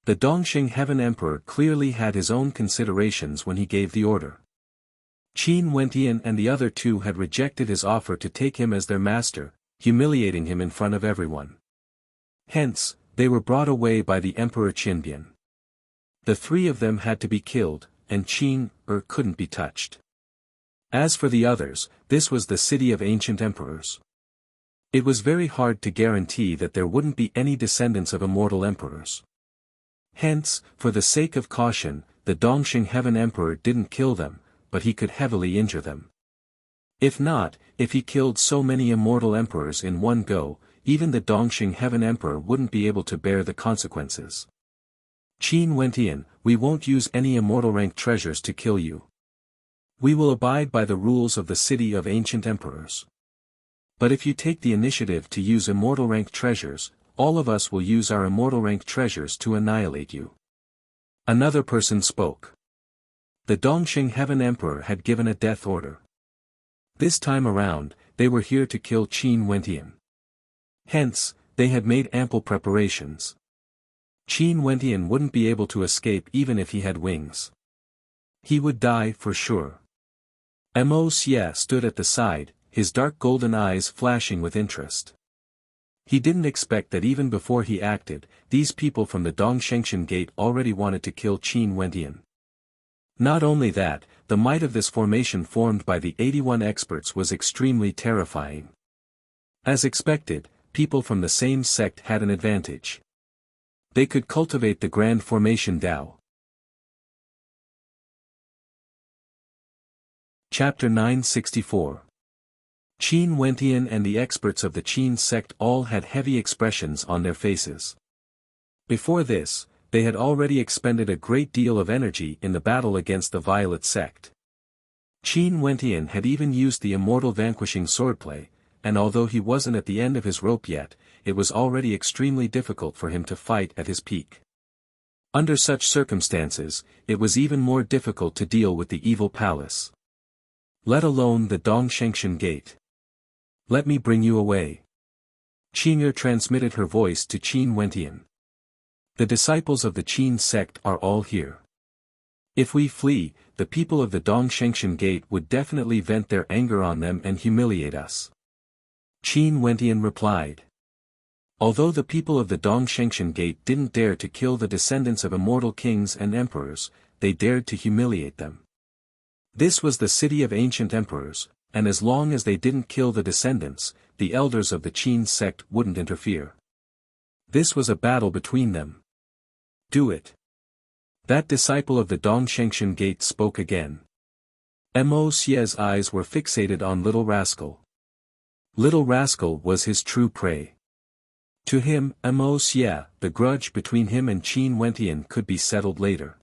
The Dongxing Heaven Emperor clearly had his own considerations when he gave the order. Qin Wentian and the other two had rejected his offer to take him as their master, humiliating him in front of everyone. Hence, they were brought away by the Emperor Qinbian. The three of them had to be killed, and Qin couldn't be touched. As for the others, this was the city of ancient emperors. It was very hard to guarantee that there wouldn't be any descendants of immortal emperors. Hence, for the sake of caution, the Dongxing Heaven Emperor didn't kill them, but he could heavily injure them. If he killed so many immortal emperors in one go, even the Dongxing Heaven Emperor wouldn't be able to bear the consequences. Qin Wentian, we won't use any immortal rank treasures to kill you. We will abide by the rules of the city of ancient emperors. But if you take the initiative to use immortal rank treasures, all of us will use our immortal rank treasures to annihilate you. Another person spoke. The Dongxing Heaven Emperor had given a death order. This time around, they were here to kill Qin Wentian. Hence, they had made ample preparations. Qin Wentian wouldn't be able to escape even if he had wings. He would die for sure. Mo Xie stood at the side, his dark golden eyes flashing with interest. He didn't expect that even before he acted, these people from the Dongshengshan Gate already wanted to kill Qin Wentian. Not only that, the might of this formation formed by the 81 experts was extremely terrifying. As expected, people from the same sect had an advantage. They could cultivate the Grand Formation Dao. Chapter 964. Qin Wentian and the experts of the Qin sect all had heavy expressions on their faces. Before this, they had already expended a great deal of energy in the battle against the Violet sect. Qin Wentian had even used the immortal vanquishing swordplay, and although he wasn't at the end of his rope yet, it was already extremely difficult for him to fight at his peak. Under such circumstances, it was even more difficult to deal with the evil palace. Let alone the Dongshengshan Gate. Let me bring you away. Qing'er transmitted her voice to Qin Wentian. The disciples of the Qin sect are all here. If we flee, the people of the Dongshengshan Gate would definitely vent their anger on them and humiliate us. Qin Wentian replied. Although the people of the Dongshengshan Gate didn't dare to kill the descendants of immortal kings and emperors, they dared to humiliate them. This was the city of ancient emperors, and as long as they didn't kill the descendants, the elders of the Qin sect wouldn't interfere. This was a battle between them. Do it. That disciple of the Dongshengshan Gate spoke again. Mo Xie's eyes were fixated on Little Rascal. Little Rascal was his true prey. To him, Mo Xie, the grudge between him and Qin Wentian could be settled later.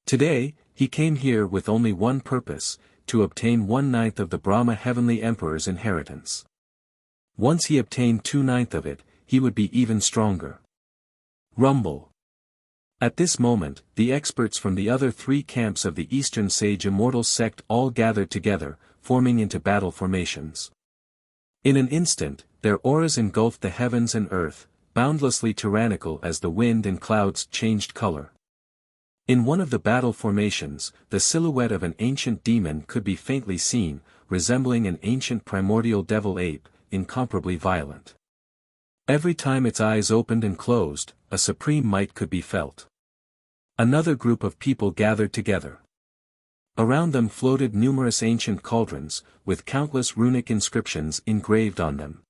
Today, he came here with only one purpose, to obtain 1/9 of the Brahma Heavenly Emperor's inheritance. Once he obtained 2/9 of it, he would be even stronger. Rumble. At this moment, the experts from the other three camps of the Eastern Sage Immortal sect all gathered together, forming into battle formations. In an instant, their auras engulfed the heavens and earth, boundlessly tyrannical as the wind and clouds changed color. In one of the battle formations, the silhouette of an ancient demon could be faintly seen, resembling an ancient primordial devil ape, incomparably violent. Every time its eyes opened and closed, a supreme might could be felt. Another group of people gathered together. Around them floated numerous ancient cauldrons, with countless runic inscriptions engraved on them.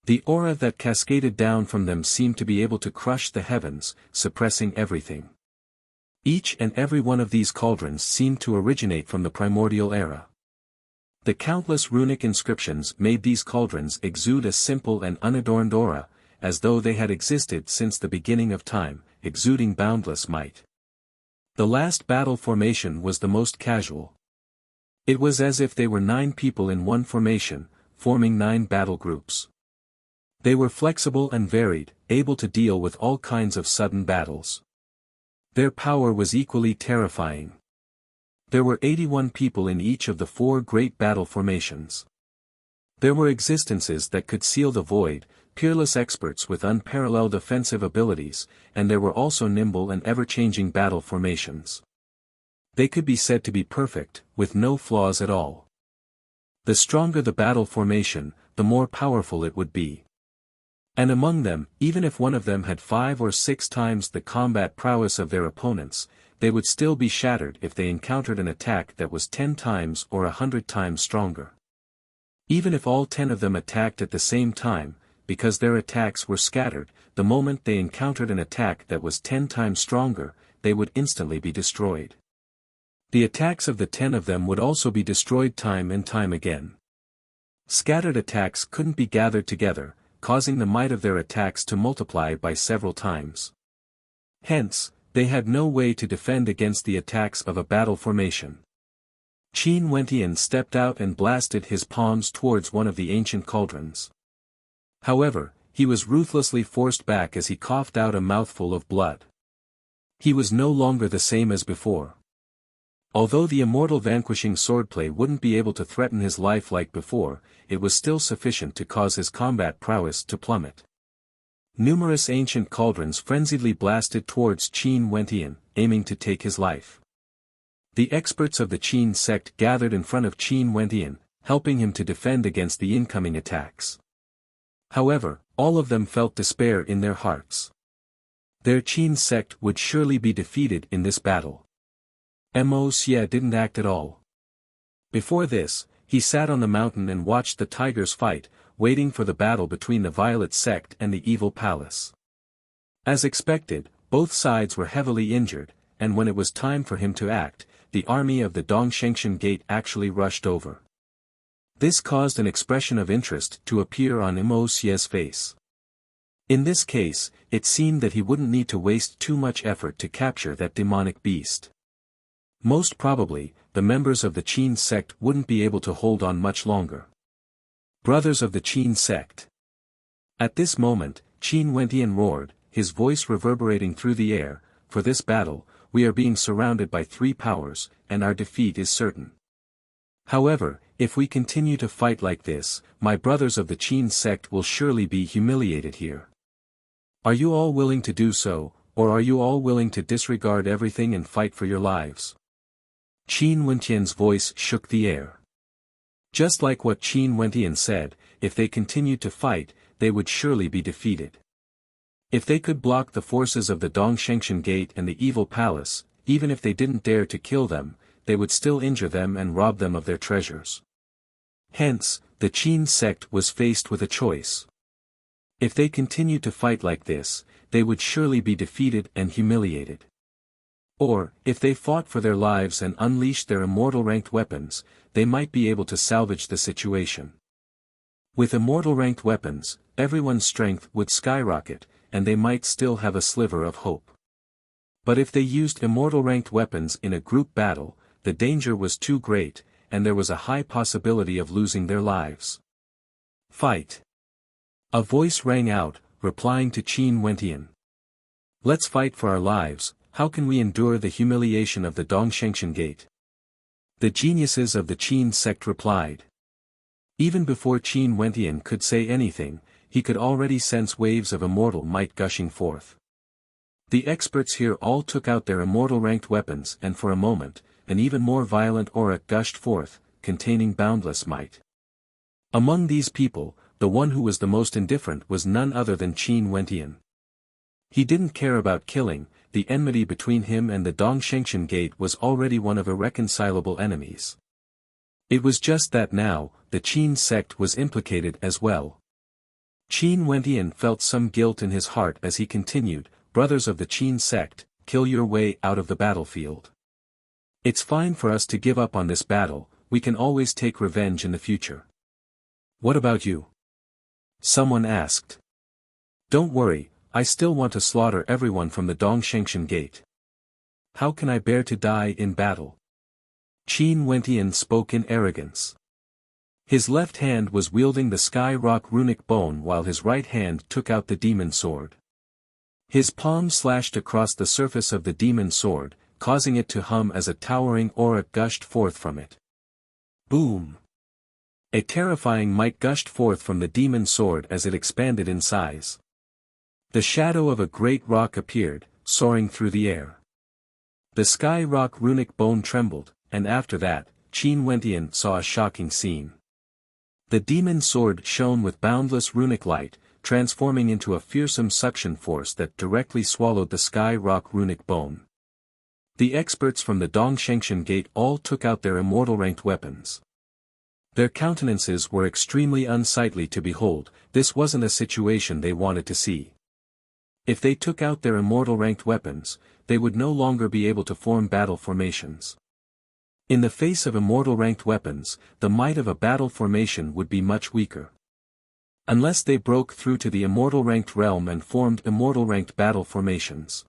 The aura that cascaded down from them seemed to be able to crush the heavens, suppressing everything. Each and every one of these cauldrons seemed to originate from the primordial era. The countless runic inscriptions made these cauldrons exude a simple and unadorned aura, as though they had existed since the beginning of time, exuding boundless might. The last battle formation was the most casual. It was as if they were 9 people in one formation, forming 9 battle groups. They were flexible and varied, able to deal with all kinds of sudden battles. Their power was equally terrifying. There were 81 people in each of the 4 great battle formations. There were existences that could seal the void, peerless experts with unparalleled offensive abilities, and there were also nimble and ever-changing battle formations. They could be said to be perfect, with no flaws at all. The stronger the battle formation, the more powerful it would be. And among them, even if one of them had 5 or 6 times the combat prowess of their opponents, they would still be shattered if they encountered an attack that was 10 times or 100 times stronger. Even if all 10 of them attacked at the same time, because their attacks were scattered, the moment they encountered an attack that was 10 times stronger, they would instantly be destroyed. The attacks of the 10 of them would also be destroyed time and time again. Scattered attacks couldn't be gathered together, causing the might of their attacks to multiply by several times. Hence, they had no way to defend against the attacks of a battle formation. Qin Wentian stepped out and blasted his palms towards one of the ancient cauldrons. However, he was ruthlessly forced back as he coughed out a mouthful of blood. He was no longer the same as before. Although the immortal vanquishing swordplay wouldn't be able to threaten his life like before, it was still sufficient to cause his combat prowess to plummet. Numerous ancient cauldrons frenziedly blasted towards Qin Wentian, aiming to take his life. The experts of the Qin sect gathered in front of Qin Wentian, helping him to defend against the incoming attacks. However, all of them felt despair in their hearts. Their Qin sect would surely be defeated in this battle. Mo Xie didn't act at all. Before this, he sat on the mountain and watched the tigers fight, waiting for the battle between the Violet sect and the Evil Palace. As expected, both sides were heavily injured, and when it was time for him to act, the army of the Dongshengshan Gate actually rushed over. This caused an expression of interest to appear on Mo Xie's face. In this case, it seemed that he wouldn't need to waste too much effort to capture that demonic beast. Most probably, the members of the Qin sect wouldn't be able to hold on much longer. Brothers of the Qin sect. At this moment, Qin Wentian roared, his voice reverberating through the air, "For this battle, we are being surrounded by 3 powers, and our defeat is certain. However, if we continue to fight like this, my brothers of the Qin sect will surely be humiliated here. Are you all willing to do so, or are you all willing to disregard everything and fight for your lives?" Qin Wentian's voice shook the air. Just like what Qin Wentian said, if they continued to fight, they would surely be defeated. If they could block the forces of the Dongshengshan Gate and the Evil Palace, even if they didn't dare to kill them, they would still injure them and rob them of their treasures. Hence, the Qin sect was faced with a choice. If they continued to fight like this, they would surely be defeated and humiliated. Or, if they fought for their lives and unleashed their immortal ranked weapons, they might be able to salvage the situation. With immortal ranked weapons, everyone's strength would skyrocket, and they might still have a sliver of hope. But if they used immortal ranked weapons in a group battle, the danger was too great, and there was a high possibility of losing their lives. "Fight!" A voice rang out, replying to Qin Wentian. Let's fight for our lives. How can we endure the humiliation of the Dongshengshan Gate? The geniuses of the Qin sect replied. Even before Qin Wentian could say anything, he could already sense waves of immortal might gushing forth. The experts here all took out their immortal-ranked weapons and for a moment, an even more violent aura gushed forth, containing boundless might. Among these people, the one who was the most indifferent was none other than Qin Wentian. He didn't care about killing. The enmity between him and the Dongshengshan Gate was already one of irreconcilable enemies. It was just that now, the Qin sect was implicated as well. Qin Wentian felt some guilt in his heart as he continued, "Brothers of the Qin sect, kill your way out of the battlefield. It's fine for us to give up on this battle, we can always take revenge in the future." "What about you?" someone asked. "Don't worry, I still want to slaughter everyone from the Dongshengshan Gate. How can I bear to die in battle?" Qin Wentian spoke in arrogance. His left hand was wielding the Sky Rock runic bone while his right hand took out the demon sword. His palm slashed across the surface of the demon sword, causing it to hum as a towering aura gushed forth from it. Boom! A terrifying might gushed forth from the demon sword as it expanded in size. The shadow of a great rock appeared, soaring through the air. The Sky Rock runic bone trembled, and after that, Qin Wentian saw a shocking scene. The demon sword shone with boundless runic light, transforming into a fearsome suction force that directly swallowed the Sky Rock runic bone. The experts from the Dongshengshan Gate all took out their immortal-ranked weapons. Their countenances were extremely unsightly to behold. This wasn't a situation they wanted to see. If they took out their immortal-ranked weapons, they would no longer be able to form battle formations. In the face of immortal-ranked weapons, the might of a battle formation would be much weaker. Unless they broke through to the immortal-ranked realm and formed immortal-ranked battle formations.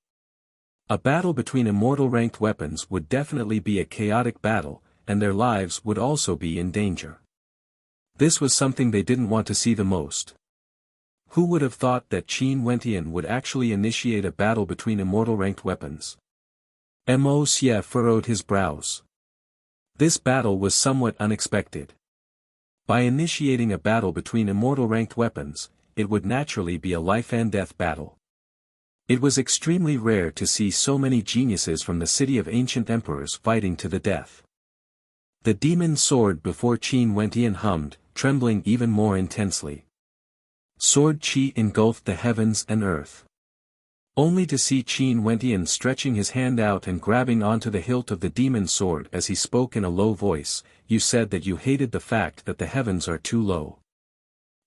A battle between immortal-ranked weapons would definitely be a chaotic battle, and their lives would also be in danger. This was something they didn't want to see the most. Who would have thought that Qin Wentian would actually initiate a battle between immortal-ranked weapons? Mo Xie furrowed his brows. This battle was somewhat unexpected. By initiating a battle between immortal-ranked weapons, it would naturally be a life-and-death battle. It was extremely rare to see so many geniuses from the city of ancient emperors fighting to the death. The demon sword before Qin Wentian hummed, trembling even more intensely. Sword chi engulfed the heavens and earth. Only to see Qin Wentian stretching his hand out and grabbing onto the hilt of the demon sword as he spoke in a low voice, "You said that you hated the fact that the heavens are too low.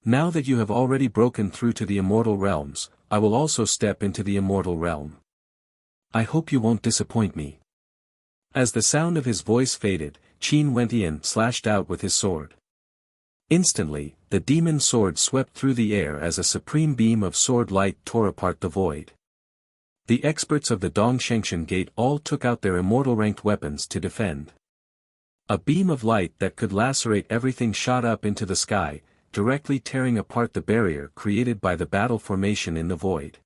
Now that you have already broken through to the immortal realms, I will also step into the immortal realm. I hope you won't disappoint me." As the sound of his voice faded, Qin Wentian slashed out with his sword. Instantly, the demon sword swept through the air as a supreme beam of sword light tore apart the void. The experts of the Dongshengshan Gate all took out their immortal-ranked weapons to defend. A beam of light that could lacerate everything shot up into the sky, directly tearing apart the barrier created by the battle formation in the void.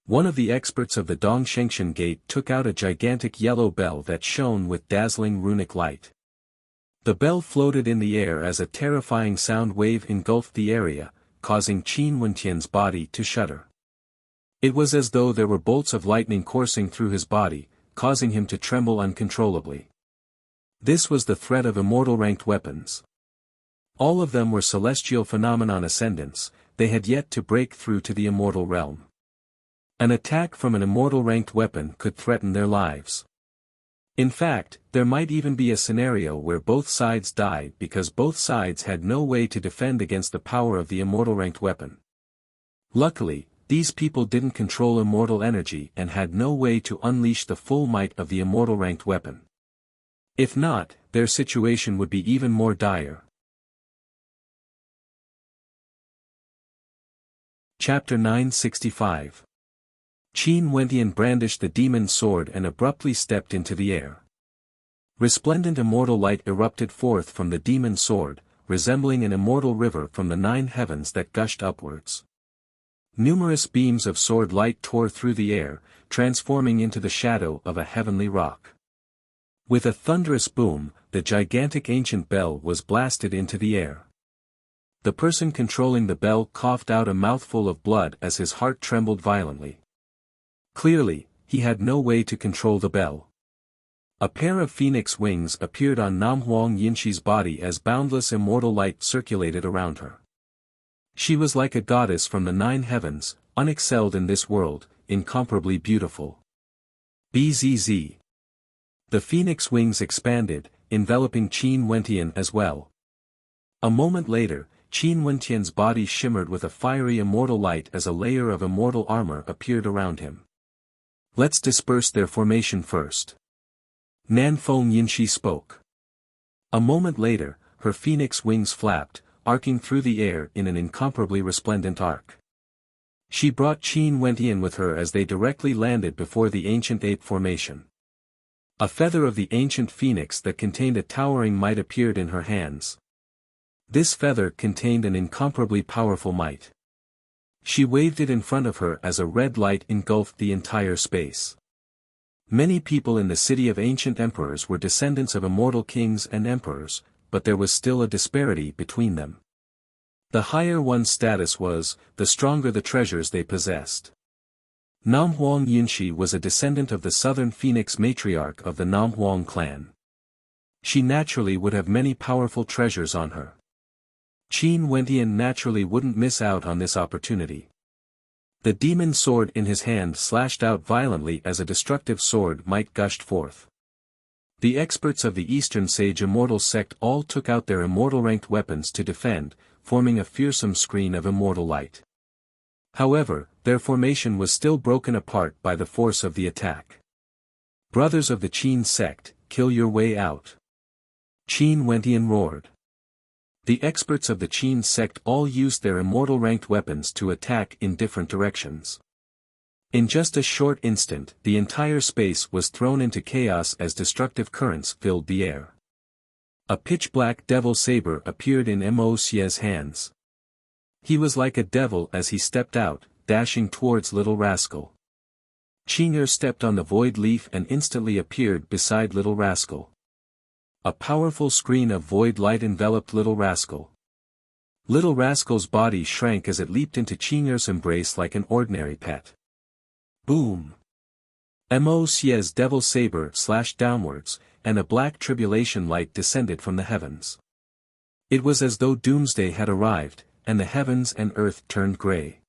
One of the experts of the Dongshengshan Gate took out a gigantic yellow bell that shone with dazzling runic light. The bell floated in the air as a terrifying sound wave engulfed the area, causing Qin Wentian's body to shudder. It was as though there were bolts of lightning coursing through his body, causing him to tremble uncontrollably. This was the threat of immortal-ranked weapons. All of them were celestial phenomenon ascendants, they had yet to break through to the immortal realm. An attack from an immortal-ranked weapon could threaten their lives. In fact, there might even be a scenario where both sides died because both sides had no way to defend against the power of the immortal-ranked weapon. Luckily, these people didn't control immortal energy and had no way to unleash the full might of the immortal-ranked weapon. If not, their situation would be even more dire. Chapter 965. Qin Wentian brandished the demon sword and abruptly stepped into the air. Resplendent immortal light erupted forth from the demon sword, resembling an immortal river from the 9 heavens that gushed upwards. Numerous beams of sword light tore through the air, transforming into the shadow of a heavenly rock. With a thunderous boom, the gigantic ancient bell was blasted into the air. The person controlling the bell coughed out a mouthful of blood as his heart trembled violently. Clearly, he had no way to control the bell. A pair of phoenix wings appeared on Nam Huang Yinshi's body as boundless immortal light circulated around her. She was like a goddess from the 9 heavens, unexcelled in this world, incomparably beautiful. Bzz. The phoenix wings expanded, enveloping Qin Wentian as well. A moment later, Qin Wentian's body shimmered with a fiery immortal light as a layer of immortal armor appeared around him. Let's disperse their formation first. Nanfeng Yinshi spoke. A moment later, her phoenix wings flapped, arcing through the air in an incomparably resplendent arc. She brought Qin Wentian with her as they directly landed before the ancient ape formation. A feather of the ancient phoenix that contained a towering might appeared in her hands. This feather contained an incomparably powerful might. She waved it in front of her as a red light engulfed the entire space. Many people in the city of ancient emperors were descendants of immortal kings and emperors, but there was still a disparity between them. The higher one's status was, the stronger the treasures they possessed. Nam Huang Yunshi was a descendant of the southern phoenix matriarch of the Nam Huang clan. She naturally would have many powerful treasures on her. Qin Wentian naturally wouldn't miss out on this opportunity. The demon sword in his hand slashed out violently as a destructive sword might gushed forth. The experts of the Eastern Sage Immortal sect all took out their immortal-ranked weapons to defend, forming a fearsome screen of immortal light. However, their formation was still broken apart by the force of the attack. Brothers of the Qin sect, kill your way out. Qin Wentian roared. The experts of the Qin sect all used their immortal-ranked weapons to attack in different directions. In just a short instant, the entire space was thrown into chaos as destructive currents filled the air. A pitch-black devil saber appeared in Mo Xie's hands. He was like a devil as he stepped out, dashing towards Little Rascal. Qing'er stepped on the void leaf and instantly appeared beside Little Rascal. A powerful screen of void light enveloped Little Rascal. Little Rascal's body shrank as it leaped into Qing'er's embrace like an ordinary pet. Boom! Mo Xie's devil saber slashed downwards, and a black tribulation light descended from the heavens. It was as though doomsday had arrived, and the heavens and earth turned grey.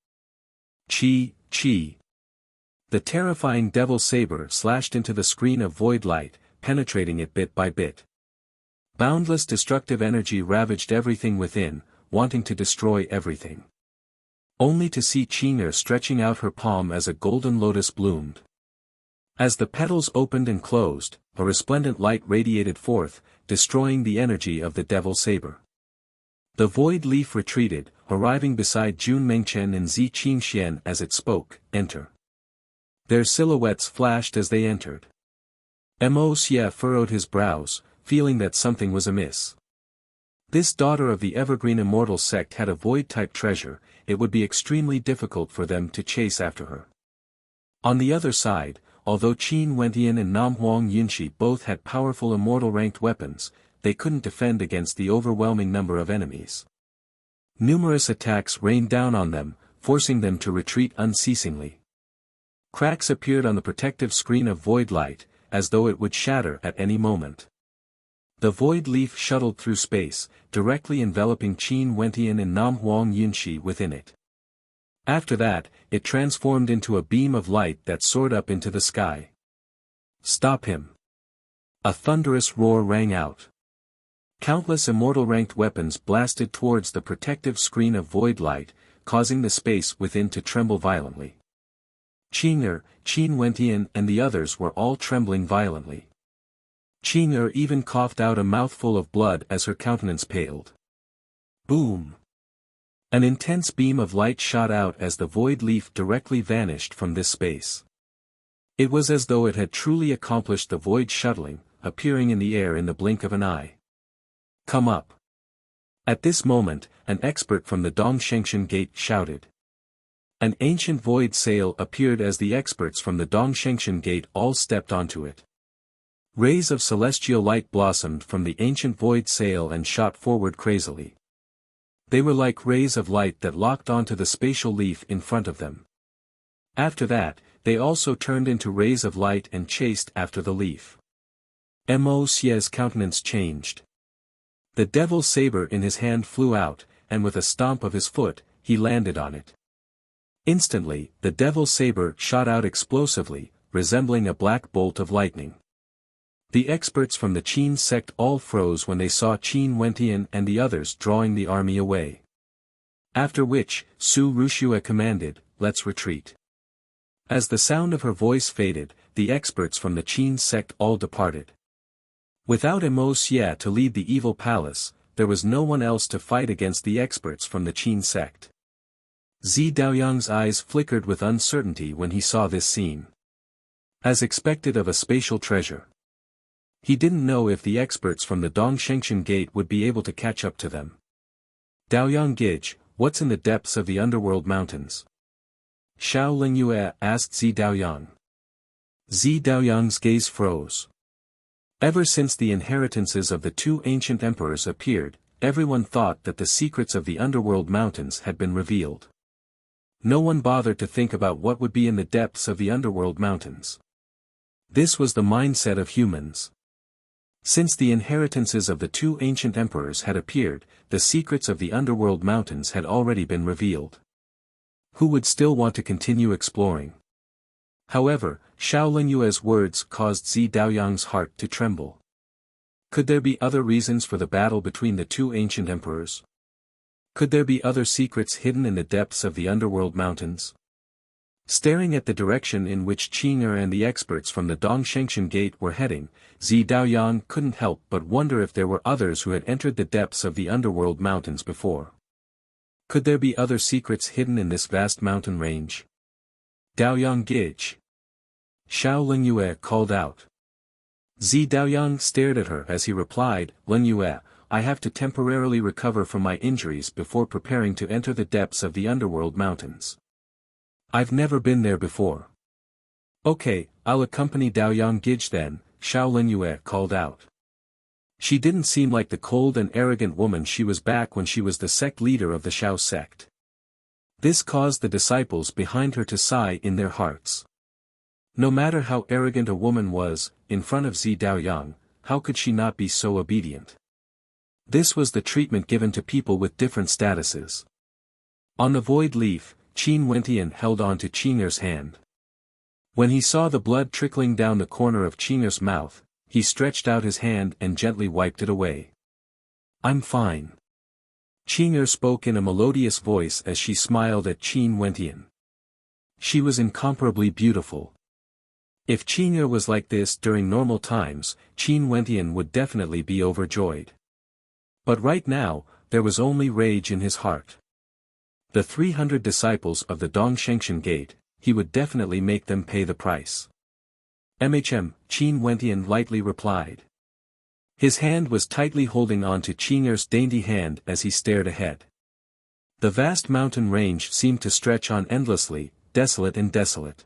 Chi, chi. The terrifying devil saber slashed into the screen of void light, penetrating it bit by bit. Boundless destructive energy ravaged everything within, wanting to destroy everything. Only to see Qing'er stretching out her palm as a golden lotus bloomed. As the petals opened and closed, a resplendent light radiated forth, destroying the energy of the devil saber. The void leaf retreated, arriving beside Jun Mengchen and Zi Qingxian as it spoke, enter. Their silhouettes flashed as they entered. Mo Xie furrowed his brows, feeling that something was amiss. This daughter of the Evergreen Immortal sect had a void-type treasure, it would be extremely difficult for them to chase after her. On the other side, although Qin Wentian and Nam Huang Yunshi both had powerful immortal-ranked weapons, they couldn't defend against the overwhelming number of enemies. Numerous attacks rained down on them, forcing them to retreat unceasingly. Cracks appeared on the protective screen of void light, as though it would shatter at any moment. The void leaf shuttled through space, directly enveloping Qin Wentian and Nam Huang Yunshi within it. After that, it transformed into a beam of light that soared up into the sky. Stop him! A thunderous roar rang out. Countless immortal-ranked weapons blasted towards the protective screen of void light, causing the space within to tremble violently. Qing'er, Qin Wentian and the others were all trembling violently. Qing'er even coughed out a mouthful of blood as her countenance paled. Boom! An intense beam of light shot out as the void leaf directly vanished from this space. It was as though it had truly accomplished the void shuttling, appearing in the air in the blink of an eye. Come up! At this moment, an expert from the Dongshengshan gate shouted. An ancient void sail appeared as the experts from the Dongshengshan Gate all stepped onto it. Rays of celestial light blossomed from the ancient void sail and shot forward crazily. They were like rays of light that locked onto the spatial leaf in front of them. After that, they also turned into rays of light and chased after the leaf. Mo Xie's countenance changed. The devil's saber in his hand flew out, and with a stomp of his foot, he landed on it. Instantly, the devil's saber shot out explosively, resembling a black bolt of lightning. The experts from the Qin sect all froze when they saw Qin Wentian and the others drawing the army away. After which, Su Rushue commanded, "Let's retreat." As the sound of her voice faded, the experts from the Qin sect all departed. Without Mo Xie to lead the evil palace, there was no one else to fight against the experts from the Qin sect. Zi Daoyang's eyes flickered with uncertainty when he saw this scene. As expected of a spatial treasure. He didn't know if the experts from the Dongshengshan Gate would be able to catch up to them. "Daoyang Gij, what's in the depths of the underworld mountains?" Xiao Lingyue asked Zi Daoyang. Zi Daoyang's gaze froze. Ever since the inheritances of the two ancient emperors appeared, everyone thought that the secrets of the underworld mountains had been revealed. No one bothered to think about what would be in the depths of the underworld mountains. This was the mindset of humans. Since the inheritances of the two ancient emperors had appeared, the secrets of the underworld mountains had already been revealed. Who would still want to continue exploring? However, Xiao Linyue's words caused Zi Daoyang's heart to tremble. Could there be other reasons for the battle between the two ancient emperors? Could there be other secrets hidden in the depths of the underworld mountains? Staring at the direction in which Qing'er and the experts from the Dongshengshan Gate were heading, Zi Daoyang couldn't help but wonder if there were others who had entered the depths of the underworld mountains before. Could there be other secrets hidden in this vast mountain range? "Daoyang Gij." Xiao Lingyue called out. Zi Daoyang stared at her as he replied, "Lingyue, I have to temporarily recover from my injuries before preparing to enter the depths of the underworld mountains. I've never been there before." "Okay, I'll accompany Daoyang Gij then," Xiao Linyue called out. She didn't seem like the cold and arrogant woman she was back when she was the sect leader of the Xiao sect. This caused the disciples behind her to sigh in their hearts. No matter how arrogant a woman was, in front of Zi Daoyang, how could she not be so obedient? This was the treatment given to people with different statuses. On the void leaf, Qin Wentian held on to Qing'er's hand. When he saw the blood trickling down the corner of Qing'er's mouth, he stretched out his hand and gently wiped it away. "I'm fine." Qing'er spoke in a melodious voice as she smiled at Qin Wentian. She was incomparably beautiful. If Qing'er was like this during normal times, Qin Wentian would definitely be overjoyed. But right now, there was only rage in his heart. The 300 disciples of the Dongshengshan Gate, he would definitely make them pay the price. "Qin Wentian lightly replied. His hand was tightly holding on to Qing'er's dainty hand as he stared ahead. The vast mountain range seemed to stretch on endlessly, desolate and desolate.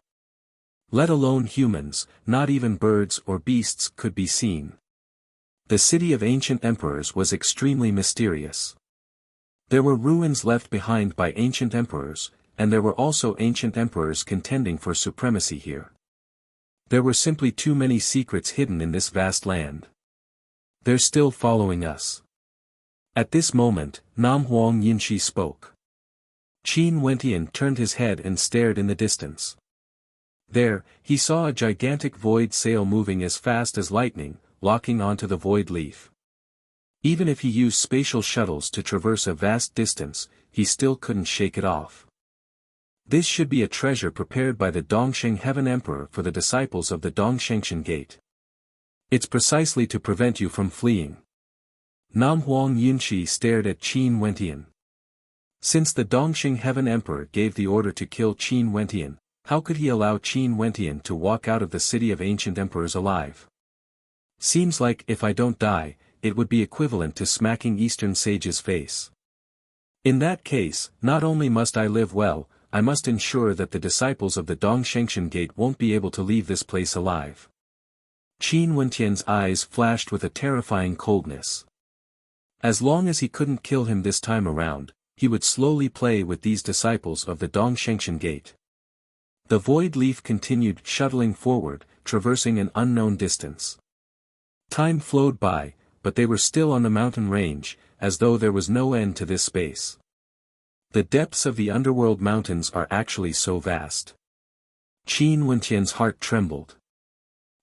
Let alone humans, not even birds or beasts could be seen. The city of ancient emperors was extremely mysterious. There were ruins left behind by ancient emperors, and there were also ancient emperors contending for supremacy here. There were simply too many secrets hidden in this vast land. They're still following us. At this moment, Nam Huang Yinshi spoke. Qin Wentian turned his head and stared in the distance. There, he saw a gigantic void sail moving as fast as lightning, locking onto the void leaf. Even if he used spatial shuttles to traverse a vast distance, he still couldn't shake it off. This should be a treasure prepared by the Dongsheng Heaven Emperor for the disciples of the Dongshengshan Gate. It's precisely to prevent you from fleeing. Nam Huang Yinshi stared at Qin Wentian. Since the Dongsheng Heaven Emperor gave the order to kill Qin Wentian, how could he allow Qin Wentian to walk out of the city of ancient emperors alive? Seems like if I don't die, it would be equivalent to smacking Eastern sage's face. In that case, not only must I live well, I must ensure that the disciples of the Dongshengshan Gate won't be able to leave this place alive. Qin Wentian's eyes flashed with a terrifying coldness. As long as he couldn't kill him this time around, he would slowly play with these disciples of the Dongshengshan Gate. The void leaf continued shuttling forward, traversing an unknown distance. Time flowed by, but they were still on the mountain range, as though there was no end to this space. The depths of the underworld mountains are actually so vast. Qin Wentian's heart trembled.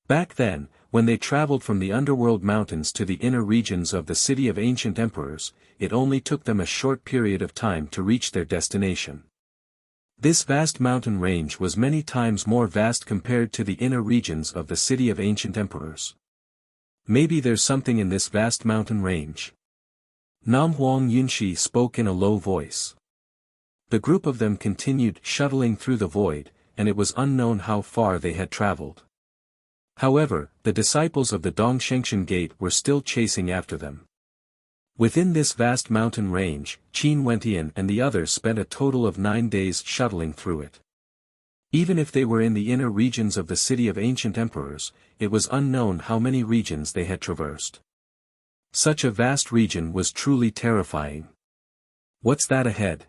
Back then, when they traveled from the underworld mountains to the inner regions of the city of ancient emperors, it only took them a short period of time to reach their destination. This vast mountain range was many times more vast compared to the inner regions of the city of ancient emperors. Maybe there's something in this vast mountain range. Nam Huang Yunshi spoke in a low voice. The group of them continued shuttling through the void, and it was unknown how far they had traveled. However, the disciples of the Dongshengshan Gate were still chasing after them. Within this vast mountain range, Qin Wentian and the others spent a total of 9 days shuttling through it. Even if they were in the inner regions of the city of ancient emperors, it was unknown how many regions they had traversed. Such a vast region was truly terrifying. What's that ahead?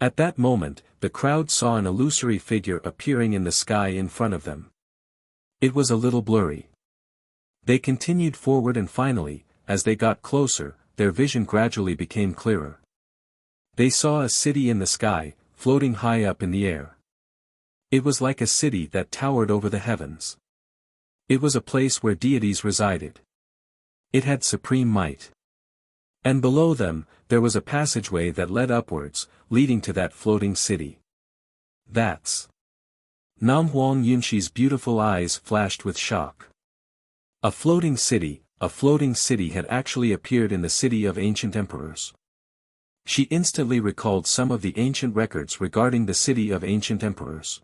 At that moment, the crowd saw an illusory figure appearing in the sky in front of them. It was a little blurry. They continued forward and finally, as they got closer, their vision gradually became clearer. They saw a city in the sky, floating high up in the air. It was like a city that towered over the heavens. It was a place where deities resided. It had supreme might. And below them, there was a passageway that led upwards, leading to that floating city. That's... Nam Huang Yunshi's beautiful eyes flashed with shock. A floating city had actually appeared in the city of ancient emperors. She instantly recalled some of the ancient records regarding the city of ancient emperors.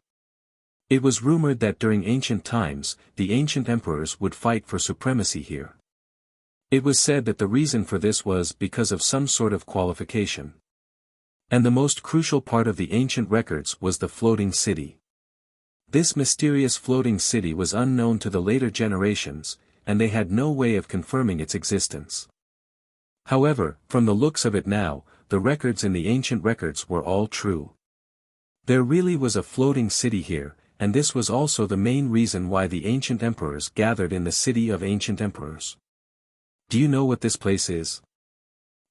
It was rumored that during ancient times, the ancient emperors would fight for supremacy here. It was said that the reason for this was because of some sort of qualification. And the most crucial part of the ancient records was the floating city. This mysterious floating city was unknown to the later generations, and they had no way of confirming its existence. However, from the looks of it now, the records in the ancient records were all true. There really was a floating city here, and this was also the main reason why the ancient emperors gathered in the city of ancient emperors. Do you know what this place is?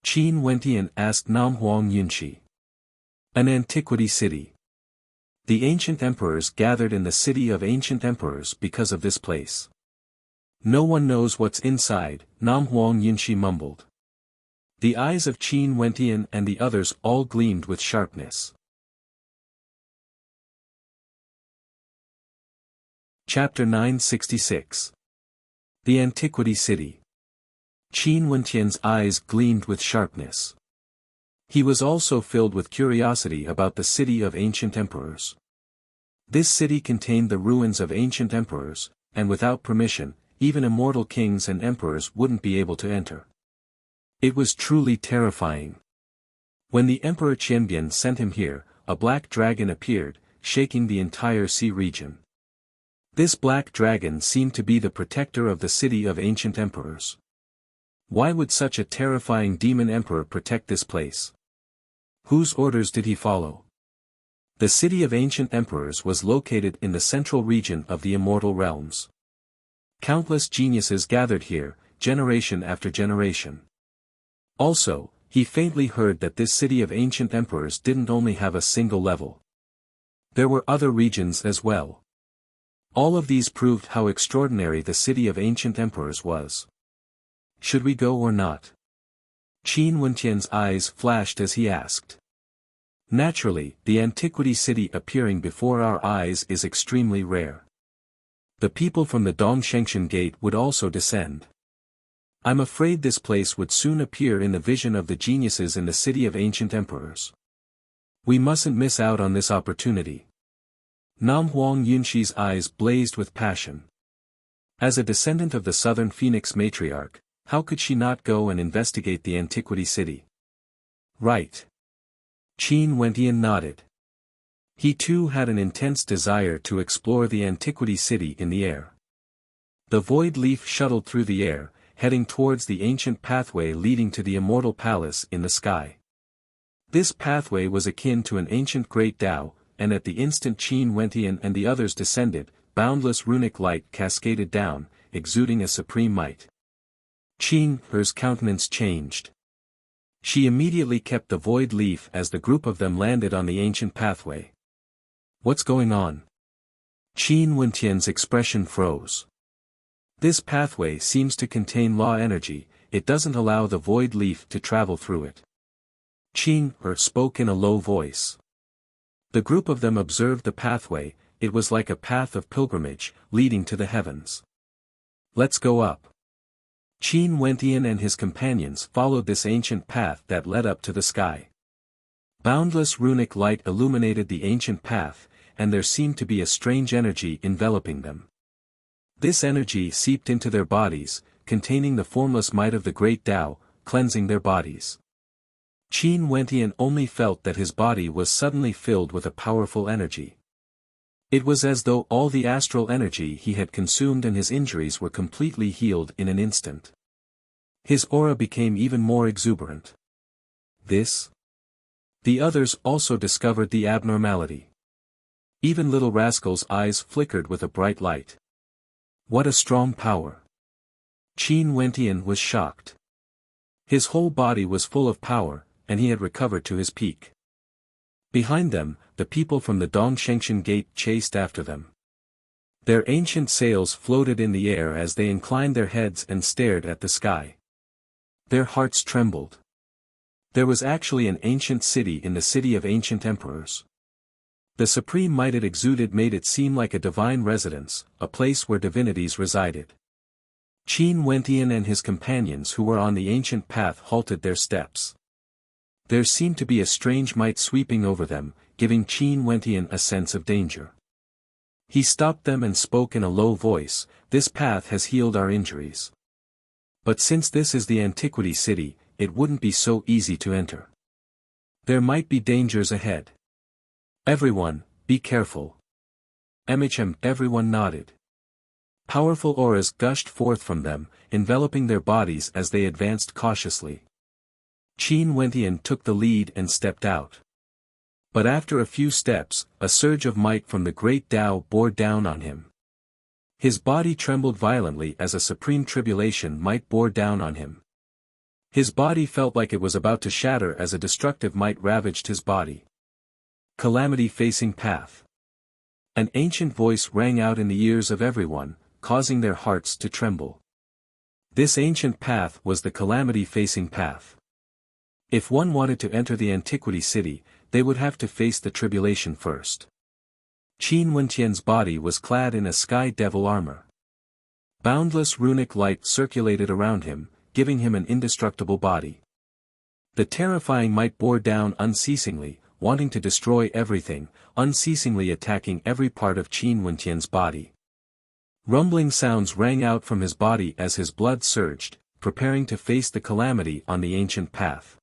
Qin Wentian asked Nam Huang Yunshi. An antiquity city. The ancient emperors gathered in the city of ancient emperors because of this place. No one knows what's inside, Nam Huang Yunshi mumbled. The eyes of Qin Wentian and the others all gleamed with sharpness. Chapter 966. The Antiquity City. Qin Wentian's eyes gleamed with sharpness. He was also filled with curiosity about the city of ancient emperors. This city contained the ruins of ancient emperors, and without permission, even immortal kings and emperors wouldn't be able to enter. It was truly terrifying. When the Emperor Qianbian sent him here, a black dragon appeared, shaking the entire sea region. This black dragon seemed to be the protector of the city of ancient emperors. Why would such a terrifying demon emperor protect this place? Whose orders did he follow? The city of ancient emperors was located in the central region of the immortal realms. Countless geniuses gathered here, generation after generation. Also, he faintly heard that this city of ancient emperors didn't only have a single level. There were other regions as well. All of these proved how extraordinary the city of ancient emperors was. Should we go or not? Qin Wentian's eyes flashed as he asked. Naturally, the antiquity city appearing before our eyes is extremely rare. The people from the Dongshengshan Gate would also descend. I'm afraid this place would soon appear in the vision of the geniuses in the city of ancient emperors. We mustn't miss out on this opportunity. Nam Huang Yunshi's eyes blazed with passion. As a descendant of the Southern Phoenix matriarch, how could she not go and investigate the antiquity city? Right. Qin Wentian nodded. He too had an intense desire to explore the antiquity city in the air. The void leaf shuttled through the air, heading towards the ancient pathway leading to the Immortal Palace in the sky. This pathway was akin to an ancient great Tao, and at the instant Qin Wentian and the others descended, boundless runic light cascaded down, exuding a supreme might. Qin's countenance changed. She immediately kept the void leaf as the group of them landed on the ancient pathway. What's going on? Qin Wentian's expression froze. This pathway seems to contain law energy, it doesn't allow the void leaf to travel through it. Qin spoke in a low voice. The group of them observed the pathway, it was like a path of pilgrimage, leading to the heavens. Let's go up. Qin Wentian and his companions followed this ancient path that led up to the sky. Boundless runic light illuminated the ancient path, and there seemed to be a strange energy enveloping them. This energy seeped into their bodies, containing the formless might of the great Tao, cleansing their bodies. Qin Wentian only felt that his body was suddenly filled with a powerful energy. It was as though all the astral energy he had consumed and his injuries were completely healed in an instant. His aura became even more exuberant. This? The others also discovered the abnormality. Even little rascal's eyes flickered with a bright light. What a strong power! Qin Wentian was shocked. His whole body was full of power, and he had recovered to his peak. Behind them, the people from the Dongshengshan Gate chased after them. Their ancient sails floated in the air as they inclined their heads and stared at the sky. Their hearts trembled. There was actually an ancient city in the city of ancient emperors. The supreme might it exuded made it seem like a divine residence, a place where divinities resided. Qin Wentian and his companions who were on the ancient path halted their steps. There seemed to be a strange might sweeping over them, giving Qin Wentian a sense of danger. He stopped them and spoke in a low voice, "This path has healed our injuries. But since this is the antiquity city, it wouldn't be so easy to enter. There might be dangers ahead. Everyone, be careful." Everyone nodded. Powerful auras gushed forth from them, enveloping their bodies as they advanced cautiously. Qin Wentian took the lead and stepped out. But after a few steps, a surge of might from the great Tao bore down on him. His body trembled violently as a supreme tribulation might bore down on him. His body felt like it was about to shatter as a destructive might ravaged his body. Calamity-facing path. An ancient voice rang out in the ears of everyone, causing their hearts to tremble. This ancient path was the calamity-facing path. If one wanted to enter the antiquity city, they would have to face the tribulation first. Qin Wentian's body was clad in a sky devil armor. Boundless runic light circulated around him, giving him an indestructible body. The terrifying might bore down unceasingly, wanting to destroy everything, unceasingly attacking every part of Qin Wentian's body. Rumbling sounds rang out from his body as his blood surged, preparing to face the calamity on the ancient path.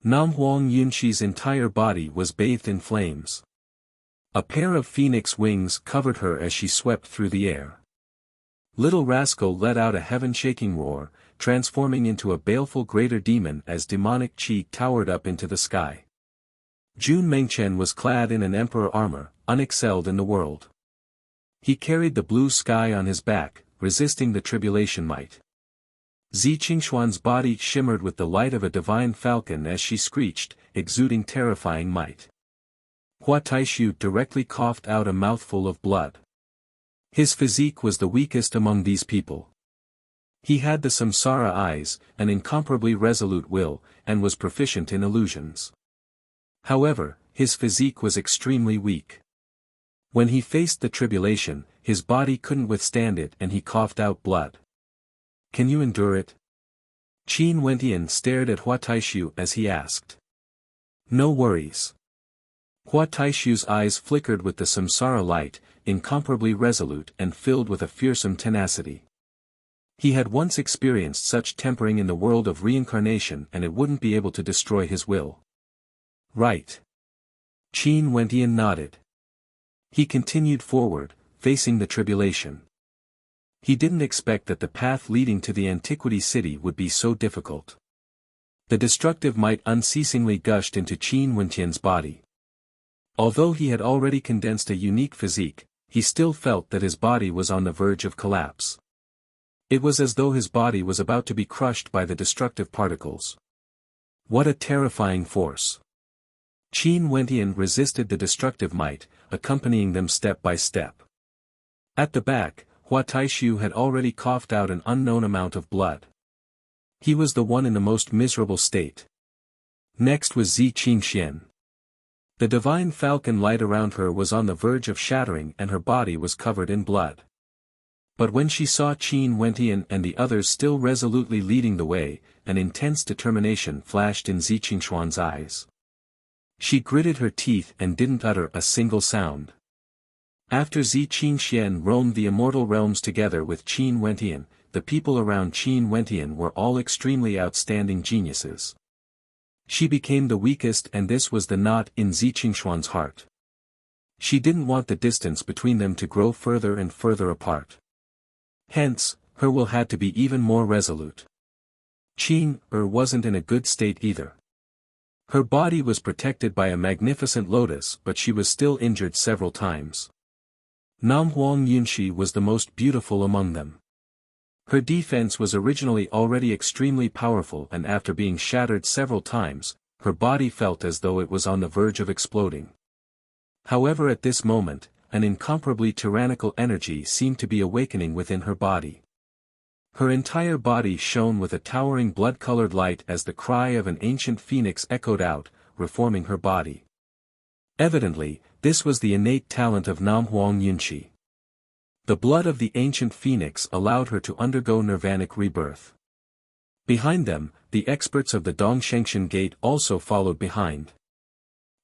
Nam Huang Yunxi's entire body was bathed in flames. A pair of phoenix wings covered her as she swept through the air. Little Rascal let out a heaven-shaking roar, transforming into a baleful greater demon as demonic qi towered up into the sky. Jun Mengchen was clad in an emperor armor, unexcelled in the world. He carried the blue sky on his back, resisting the tribulation might. Zi Qingxuan's body shimmered with the light of a divine falcon as she screeched, exuding terrifying might. Hua Taishu directly coughed out a mouthful of blood. His physique was the weakest among these people. He had the samsara eyes, an incomparably resolute will, and was proficient in illusions. However, his physique was extremely weak. When he faced the tribulation, his body couldn't withstand it and he coughed out blood. "Can you endure it?" Qin Wentian stared at Hua Taishu as he asked. "No worries." Hua Taishu's eyes flickered with the samsara light, incomparably resolute and filled with a fearsome tenacity. He had once experienced such tempering in the world of reincarnation and it wouldn't be able to destroy his will. "Right. Qin Wentian nodded. He continued forward, facing the tribulation. He didn't expect that the path leading to the Antiquity City would be so difficult. The destructive might unceasingly gushed into Qin Wentian's body. Although he had already condensed a unique physique, he still felt that his body was on the verge of collapse. It was as though his body was about to be crushed by the destructive particles. What a terrifying force! Qin Wentian resisted the destructive might, accompanying them step by step. At the back, Hua Taishu had already coughed out an unknown amount of blood. He was the one in the most miserable state. Next was Zi Qingxian. The divine falcon light around her was on the verge of shattering and her body was covered in blood. But when she saw Qin Wentian and the others still resolutely leading the way, an intense determination flashed in Zi Qingxuan's eyes. She gritted her teeth and didn't utter a single sound. After Zi Qingxian roamed the immortal realms together with Qin Wentian, the people around Qin Wentian were all extremely outstanding geniuses. She became the weakest and this was the knot in Zi Qingxuan's heart. She didn't want the distance between them to grow further and further apart. Hence, her will had to be even more resolute. Qin wasn't in a good state either. Her body was protected by a magnificent lotus but she was still injured several times. Namhuang Yunshi was the most beautiful among them. Her defense was originally already extremely powerful and after being shattered several times, her body felt as though it was on the verge of exploding. However, at this moment, an incomparably tyrannical energy seemed to be awakening within her body. Her entire body shone with a towering blood-colored light as the cry of an ancient phoenix echoed out, reforming her body. Evidently, this was the innate talent of Namhuang Yunshi. The blood of the ancient phoenix allowed her to undergo nirvanic rebirth. Behind them, the experts of the Dongshengshan Gate also followed behind.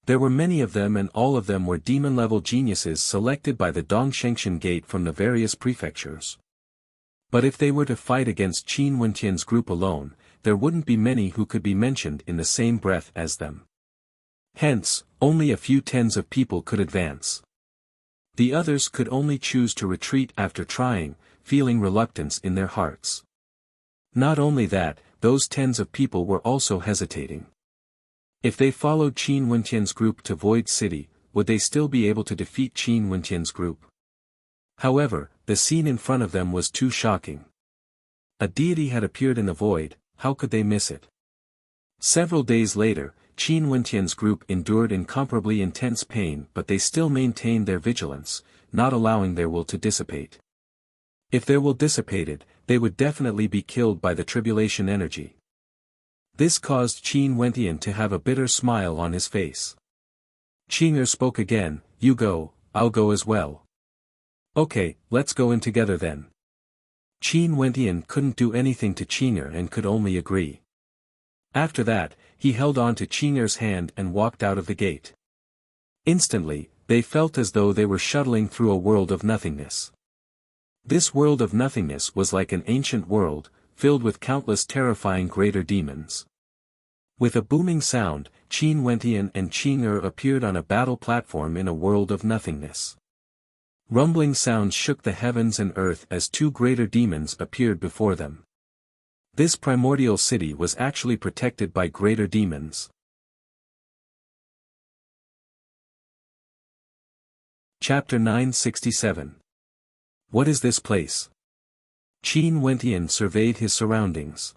There were many of them and all of them were demon-level geniuses selected by the Dongshengshan Gate from the various prefectures. But if they were to fight against Qin Wentian's group alone, there wouldn't be many who could be mentioned in the same breath as them. Hence, only a few tens of people could advance. The others could only choose to retreat after trying, feeling reluctance in their hearts. Not only that, those tens of people were also hesitating. If they followed Qin Wentian's group to Void City, would they still be able to defeat Qin Wentian's group? However, the scene in front of them was too shocking. A deity had appeared in the void, how could they miss it? Several days later, Qin Wentian's group endured incomparably intense pain but they still maintained their vigilance, not allowing their will to dissipate. If their will dissipated, they would definitely be killed by the tribulation energy. This caused Qin Wentian to have a bitter smile on his face. Qing'er spoke again, "You go, I'll go as well." "Okay, let's go in together then." Qin Wentian couldn't do anything to Qing'er and could only agree. After that, he held on to Qing'er's hand and walked out of the gate. Instantly, they felt as though they were shuttling through a world of nothingness. This world of nothingness was like an ancient world, filled with countless terrifying greater demons. With a booming sound, Qin Wentian and Qing'er appeared on a battle platform in a world of nothingness. Rumbling sounds shook the heavens and earth as two greater demons appeared before them. This primordial city was actually protected by greater demons. Chapter 967. What is this place? Qin Wentian surveyed his surroundings.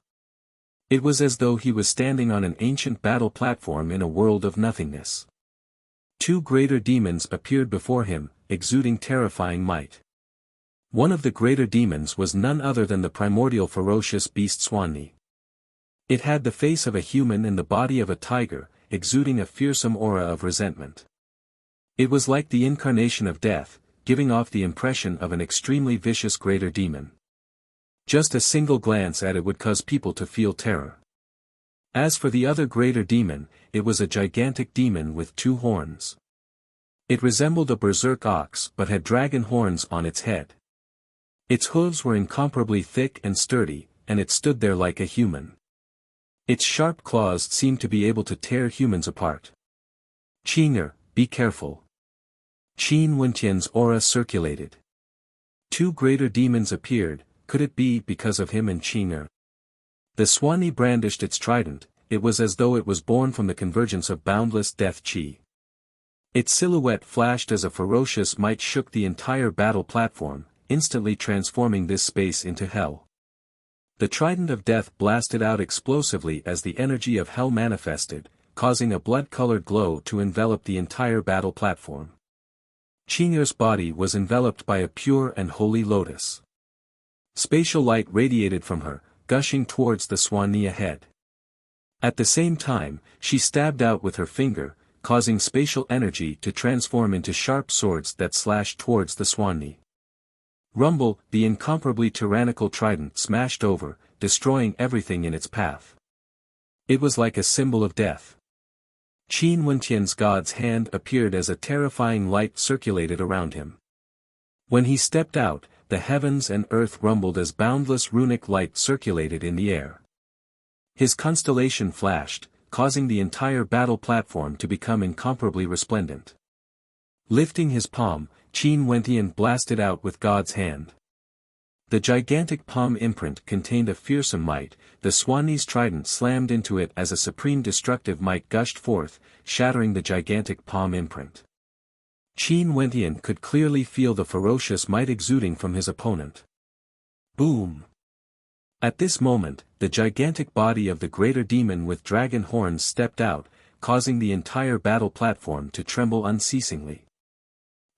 It was as though he was standing on an ancient battle platform in a world of nothingness. Two greater demons appeared before him, exuding terrifying might. One of the greater demons was none other than the primordial ferocious beast Swanni. It had the face of a human and the body of a tiger, exuding a fearsome aura of resentment. It was like the incarnation of death, giving off the impression of an extremely vicious greater demon. Just a single glance at it would cause people to feel terror. As for the other greater demon, it was a gigantic demon with two horns. It resembled a berserk ox but had dragon horns on its head. Its hooves were incomparably thick and sturdy, and it stood there like a human. Its sharp claws seemed to be able to tear humans apart. "Qing'er, be careful. Qin Wentian's aura circulated. Two greater demons appeared, could it be because of him and Qing'er? The Swanee brandished its trident, it was as though it was born from the convergence of boundless death qi. Its silhouette flashed as a ferocious might shook the entire battle platform, instantly transforming this space into hell. The trident of death blasted out explosively as the energy of hell manifested, causing a blood-colored glow to envelop the entire battle platform. Qing'er's body was enveloped by a pure and holy lotus. Spatial light radiated from her, gushing towards the Swanee ahead. At the same time, she stabbed out with her finger, causing spatial energy to transform into sharp swords that slashed towards the Swanee. Rumble, the incomparably tyrannical trident smashed over, destroying everything in its path. It was like a symbol of death. Qin Wentian's god's hand appeared as a terrifying light circulated around him. When he stepped out, the heavens and earth rumbled as boundless runic light circulated in the air. His constellation flashed, causing the entire battle platform to become incomparably resplendent. Lifting his palm, Qin Wentian blasted out with God's hand. The gigantic palm imprint contained a fearsome might, the Swanee's trident slammed into it as a supreme destructive might gushed forth, shattering the gigantic palm imprint. Qin Wentian could clearly feel the ferocious might exuding from his opponent. Boom! At this moment, the gigantic body of the greater demon with dragon horns stepped out, causing the entire battle platform to tremble unceasingly.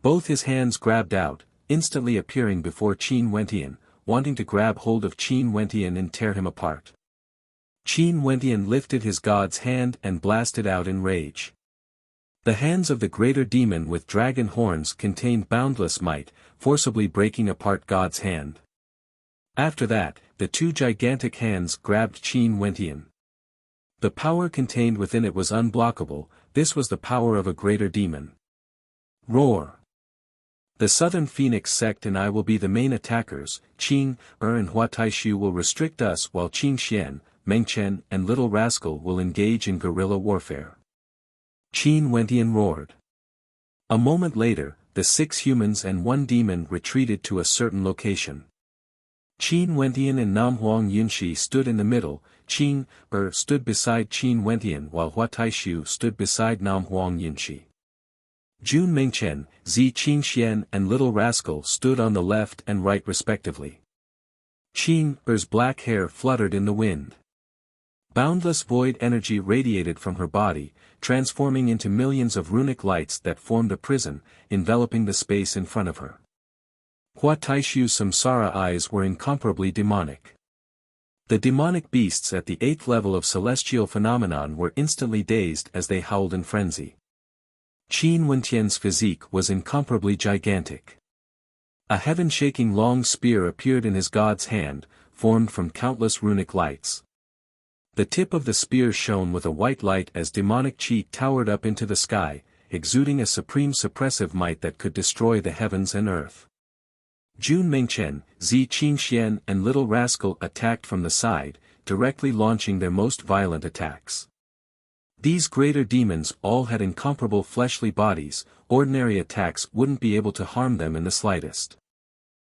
Both his hands grabbed out, instantly appearing before Qin Wentian, wanting to grab hold of Qin Wentian and tear him apart. Qin Wentian lifted his god's hand and blasted out in rage. The hands of the greater demon with dragon horns contained boundless might, forcibly breaking apart God's hand. After that, the two gigantic hands grabbed Qin Wentian. The power contained within it was unblockable, this was the power of a greater demon. Roar! The Southern Phoenix sect and I will be the main attackers, Qing, and Hua Taishu will restrict us while Qing Xian, Meng Chen and Little Rascal will engage in guerrilla warfare. Qin Wentian roared. A moment later, the 6 humans and 1 demon retreated to a certain location. Qin Wentian and Nam Huang Yunshi stood in the middle, Qing, stood beside Qin Wentian while Hua Taishu stood beside Nam Huang Yunshi. Jun Mengchen, Zi Qingxian and Little Rascal stood on the left and right respectively. Qing's black hair fluttered in the wind. Boundless void energy radiated from her body, transforming into millions of runic lights that formed a prison, enveloping the space in front of her. Hua Taishu's samsara eyes were incomparably demonic. The demonic beasts at the 8th level of celestial phenomenon were instantly dazed as they howled in frenzy. Qin Wentian's physique was incomparably gigantic. A heaven-shaking long spear appeared in his god's hand, formed from countless runic lights. The tip of the spear shone with a white light as demonic qi towered up into the sky, exuding a supreme suppressive might that could destroy the heavens and earth. Jun Mengchen, Zi Qingxian and Little Rascal attacked from the side, directly launching their most violent attacks. These greater demons all had incomparable fleshly bodies, ordinary attacks wouldn't be able to harm them in the slightest.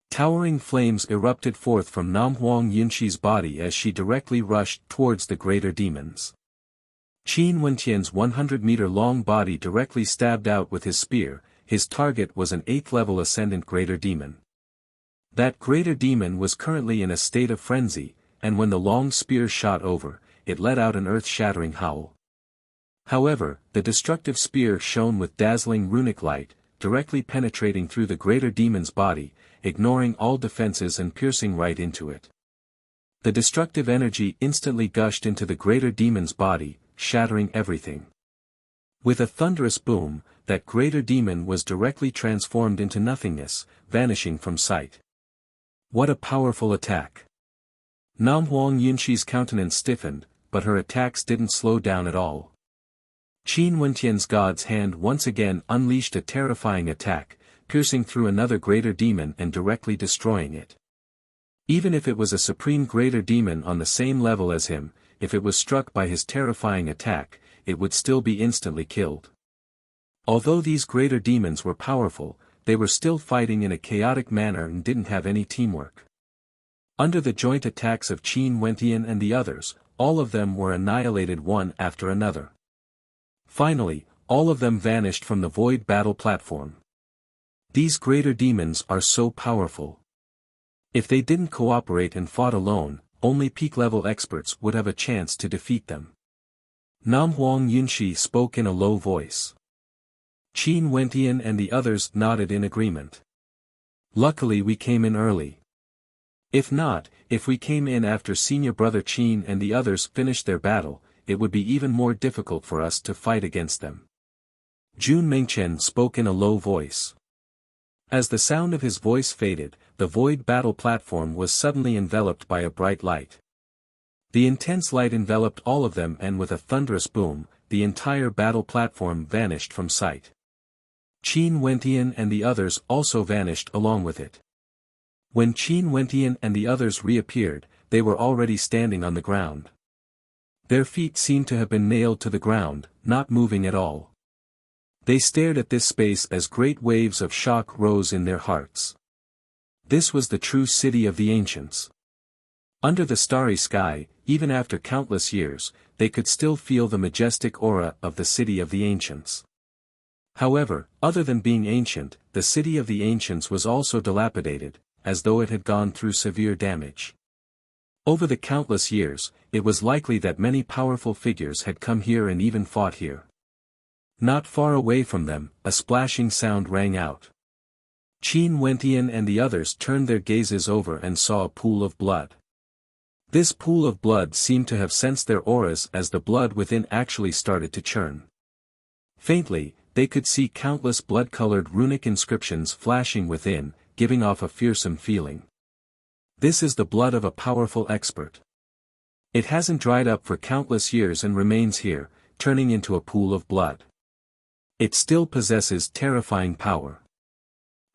Towering flames erupted forth from Nam Huang Yunshi's body as she directly rushed towards the greater demons. Qin Wentian's 100-meter-long body directly stabbed out with his spear, his target was an 8th-level ascendant greater demon. That greater demon was currently in a state of frenzy, and when the long spear shot over, it let out an earth-shattering howl. However, the destructive spear shone with dazzling runic light, directly penetrating through the greater demon's body, ignoring all defenses and piercing right into it. The destructive energy instantly gushed into the greater demon's body, shattering everything. With a thunderous boom, that greater demon was directly transformed into nothingness, vanishing from sight. What a powerful attack! Nam Huang Yunshi's countenance stiffened, but her attacks didn't slow down at all. Qin Wentian's god's hand once again unleashed a terrifying attack, piercing through another greater demon and directly destroying it. Even if it was a supreme greater demon on the same level as him, if it was struck by his terrifying attack, it would still be instantly killed. Although these greater demons were powerful, they were still fighting in a chaotic manner and didn't have any teamwork. Under the joint attacks of Qin Wentian and the others, all of them were annihilated one after another. Finally, all of them vanished from the void battle platform. These greater demons are so powerful. If they didn't cooperate and fought alone, only peak-level experts would have a chance to defeat them. Nam Huang Yunshi spoke in a low voice. Qin Wentian and the others nodded in agreement. Luckily we came in early. If we came in after senior brother Qin and the others finished their battle, it would be even more difficult for us to fight against them. Jun Mengchen spoke in a low voice. As the sound of his voice faded, the void battle platform was suddenly enveloped by a bright light. The intense light enveloped all of them, and with a thunderous boom, the entire battle platform vanished from sight. Qin Wentian and the others also vanished along with it. When Qin Wentian and the others reappeared, they were already standing on the ground. Their feet seemed to have been nailed to the ground, not moving at all. They stared at this space as great waves of shock rose in their hearts. This was the true city of the ancients. Under the starry sky, even after countless years, they could still feel the majestic aura of the city of the ancients. However, other than being ancient, the city of the ancients was also dilapidated, as though it had gone through severe damage. Over the countless years, it was likely that many powerful figures had come here and even fought here. Not far away from them, a splashing sound rang out. Qin Wentian and the others turned their gazes over and saw a pool of blood. This pool of blood seemed to have sensed their auras as the blood within actually started to churn. Faintly, they could see countless blood-colored runic inscriptions flashing within, giving off a fearsome feeling. This is the blood of a powerful expert. It hasn't dried up for countless years and remains here, turning into a pool of blood. It still possesses terrifying power.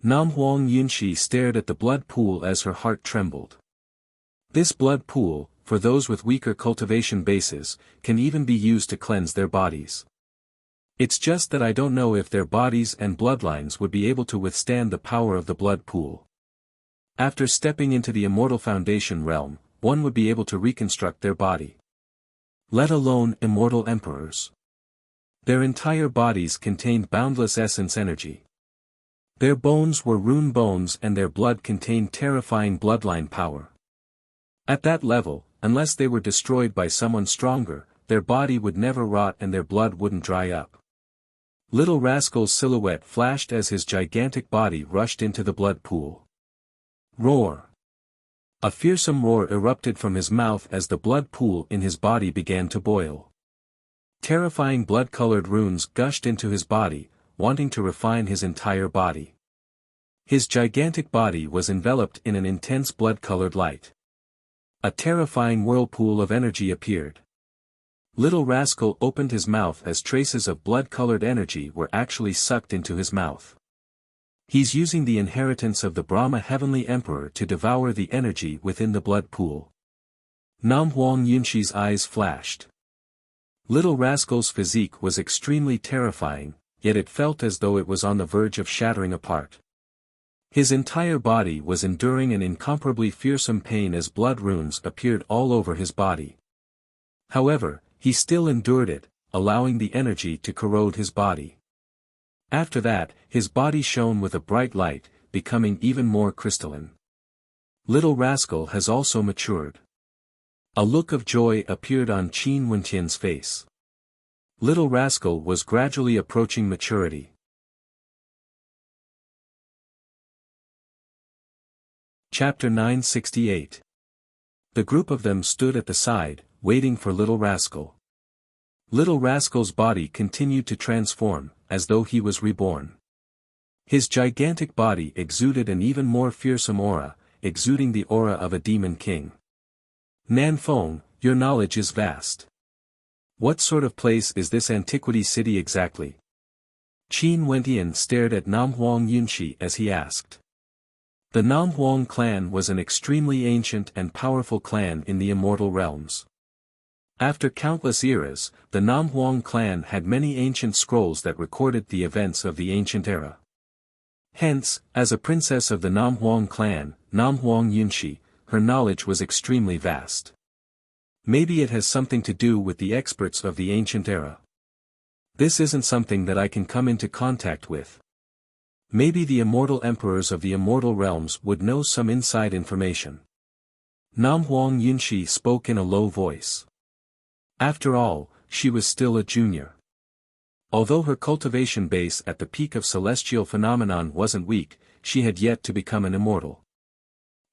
Nam Huang Yunshi stared at the blood pool as her heart trembled. This blood pool, for those with weaker cultivation bases, can even be used to cleanse their bodies. It's just that I don't know if their bodies and bloodlines would be able to withstand the power of the blood pool. After stepping into the Immortal Foundation realm, one would be able to reconstruct their body. Let alone immortal emperors. Their entire bodies contained boundless essence energy. Their bones were rune bones and their blood contained terrifying bloodline power. At that level, unless they were destroyed by someone stronger, their body would never rot and their blood wouldn't dry up. Little Rascal's silhouette flashed as his gigantic body rushed into the blood pool. Roar! A fearsome roar erupted from his mouth as the blood pool in his body began to boil. Terrifying blood-colored runes gushed into his body, wanting to refine his entire body. His gigantic body was enveloped in an intense blood-colored light. A terrifying whirlpool of energy appeared. Little Rascal opened his mouth as traces of blood-colored energy were actually sucked into his mouth. He's using the inheritance of the Brahma Heavenly Emperor to devour the energy within the blood pool. Nam Huang Yunshi's eyes flashed. Little Rascal's physique was extremely terrifying, yet it felt as though it was on the verge of shattering apart. His entire body was enduring an incomparably fearsome pain as blood runes appeared all over his body. However, he still endured it, allowing the energy to corrode his body. After that, his body shone with a bright light, becoming even more crystalline. Little Rascal has also matured. A look of joy appeared on Qin Wentian's face. Little Rascal was gradually approaching maturity. Chapter 968. The group of them stood at the side, waiting for Little Rascal. Little Rascal's body continued to transform, as though he was reborn. His gigantic body exuded an even more fearsome aura, exuding the aura of a demon king. Nanfeng, your knowledge is vast. What sort of place is this antiquity city exactly? Qin Wentian stared at Nam Huang Yunshi as he asked. The Nam Huang clan was an extremely ancient and powerful clan in the immortal realms. After countless eras, the Nam Huang clan had many ancient scrolls that recorded the events of the ancient era. Hence, as a princess of the Nam Huang clan, Nam Huang Yunshi, her knowledge was extremely vast. Maybe it has something to do with the experts of the ancient era. This isn't something that I can come into contact with. Maybe the immortal emperors of the immortal realms would know some inside information. Nam Huang Yunshi spoke in a low voice. After all, she was still a junior. Although her cultivation base at the peak of celestial phenomenon wasn't weak, she had yet to become an immortal.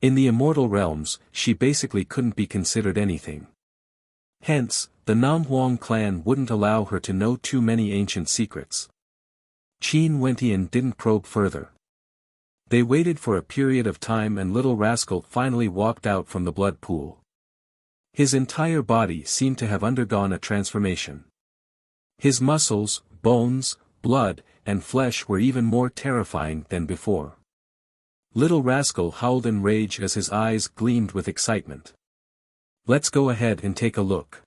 In the immortal realms, she basically couldn't be considered anything. Hence, the Nam Huang clan wouldn't allow her to know too many ancient secrets. Qin Wentian didn't probe further. They waited for a period of time and little rascal finally walked out from the blood pool. His entire body seemed to have undergone a transformation. His muscles, bones, blood, and flesh were even more terrifying than before. Little rascal howled in rage as his eyes gleamed with excitement. "Let's go ahead and take a look."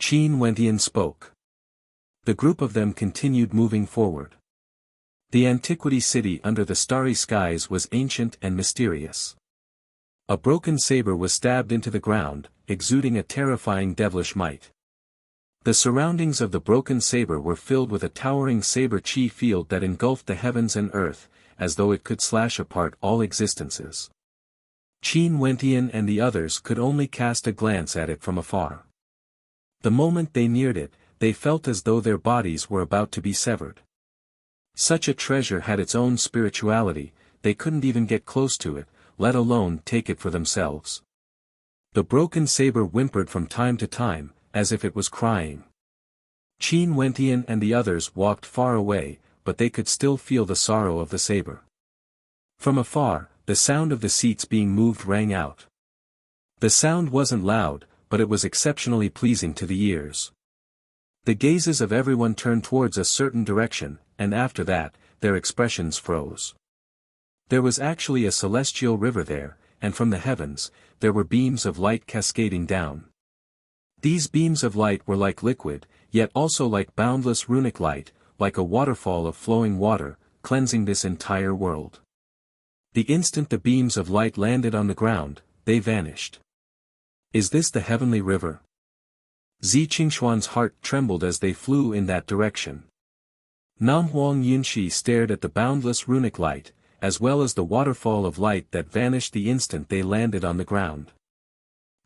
Qin Wentian spoke. The group of them continued moving forward. The antiquity city under the starry skies was ancient and mysterious. A broken saber was stabbed into the ground, exuding a terrifying devilish might. The surroundings of the broken saber were filled with a towering saber chi field that engulfed the heavens and earth, as though it could slash apart all existences. Qin Wentian and the others could only cast a glance at it from afar. The moment they neared it, they felt as though their bodies were about to be severed. Such a treasure had its own spirituality, they couldn't even get close to it, let alone take it for themselves. The broken saber whimpered from time to time, as if it was crying. Qin Wentian and the others walked far away, but they could still feel the sorrow of the saber. From afar, the sound of the seats being moved rang out. The sound wasn't loud, but it was exceptionally pleasing to the ears. The gazes of everyone turned towards a certain direction, and after that, their expressions froze. There was actually a celestial river there, and from the heavens, there were beams of light cascading down. These beams of light were like liquid, yet also like boundless runic light, like a waterfall of flowing water, cleansing this entire world. The instant the beams of light landed on the ground, they vanished. Is this the heavenly river? Zi Qingxuan's heart trembled as they flew in that direction. Nam Huang Yunshi stared at the boundless runic light, as well as the waterfall of light that vanished the instant they landed on the ground.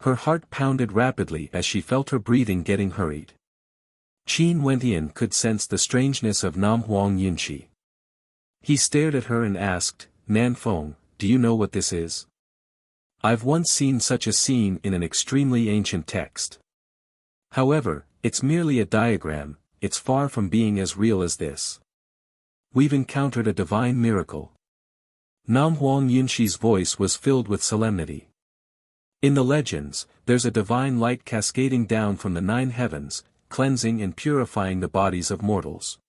Her heart pounded rapidly as she felt her breathing getting hurried. Qin Wentian could sense the strangeness of Nam Huang Yunshi. He stared at her and asked, "Nanfeng, do you know what this is? I've once seen such a scene in an extremely ancient text. However, it's merely a diagram, it's far from being as real as this. We've encountered a divine miracle." Nam Huang Yunshi's voice was filled with solemnity. In the legends, there's a divine light cascading down from the 9 heavens, cleansing and purifying the bodies of mortals.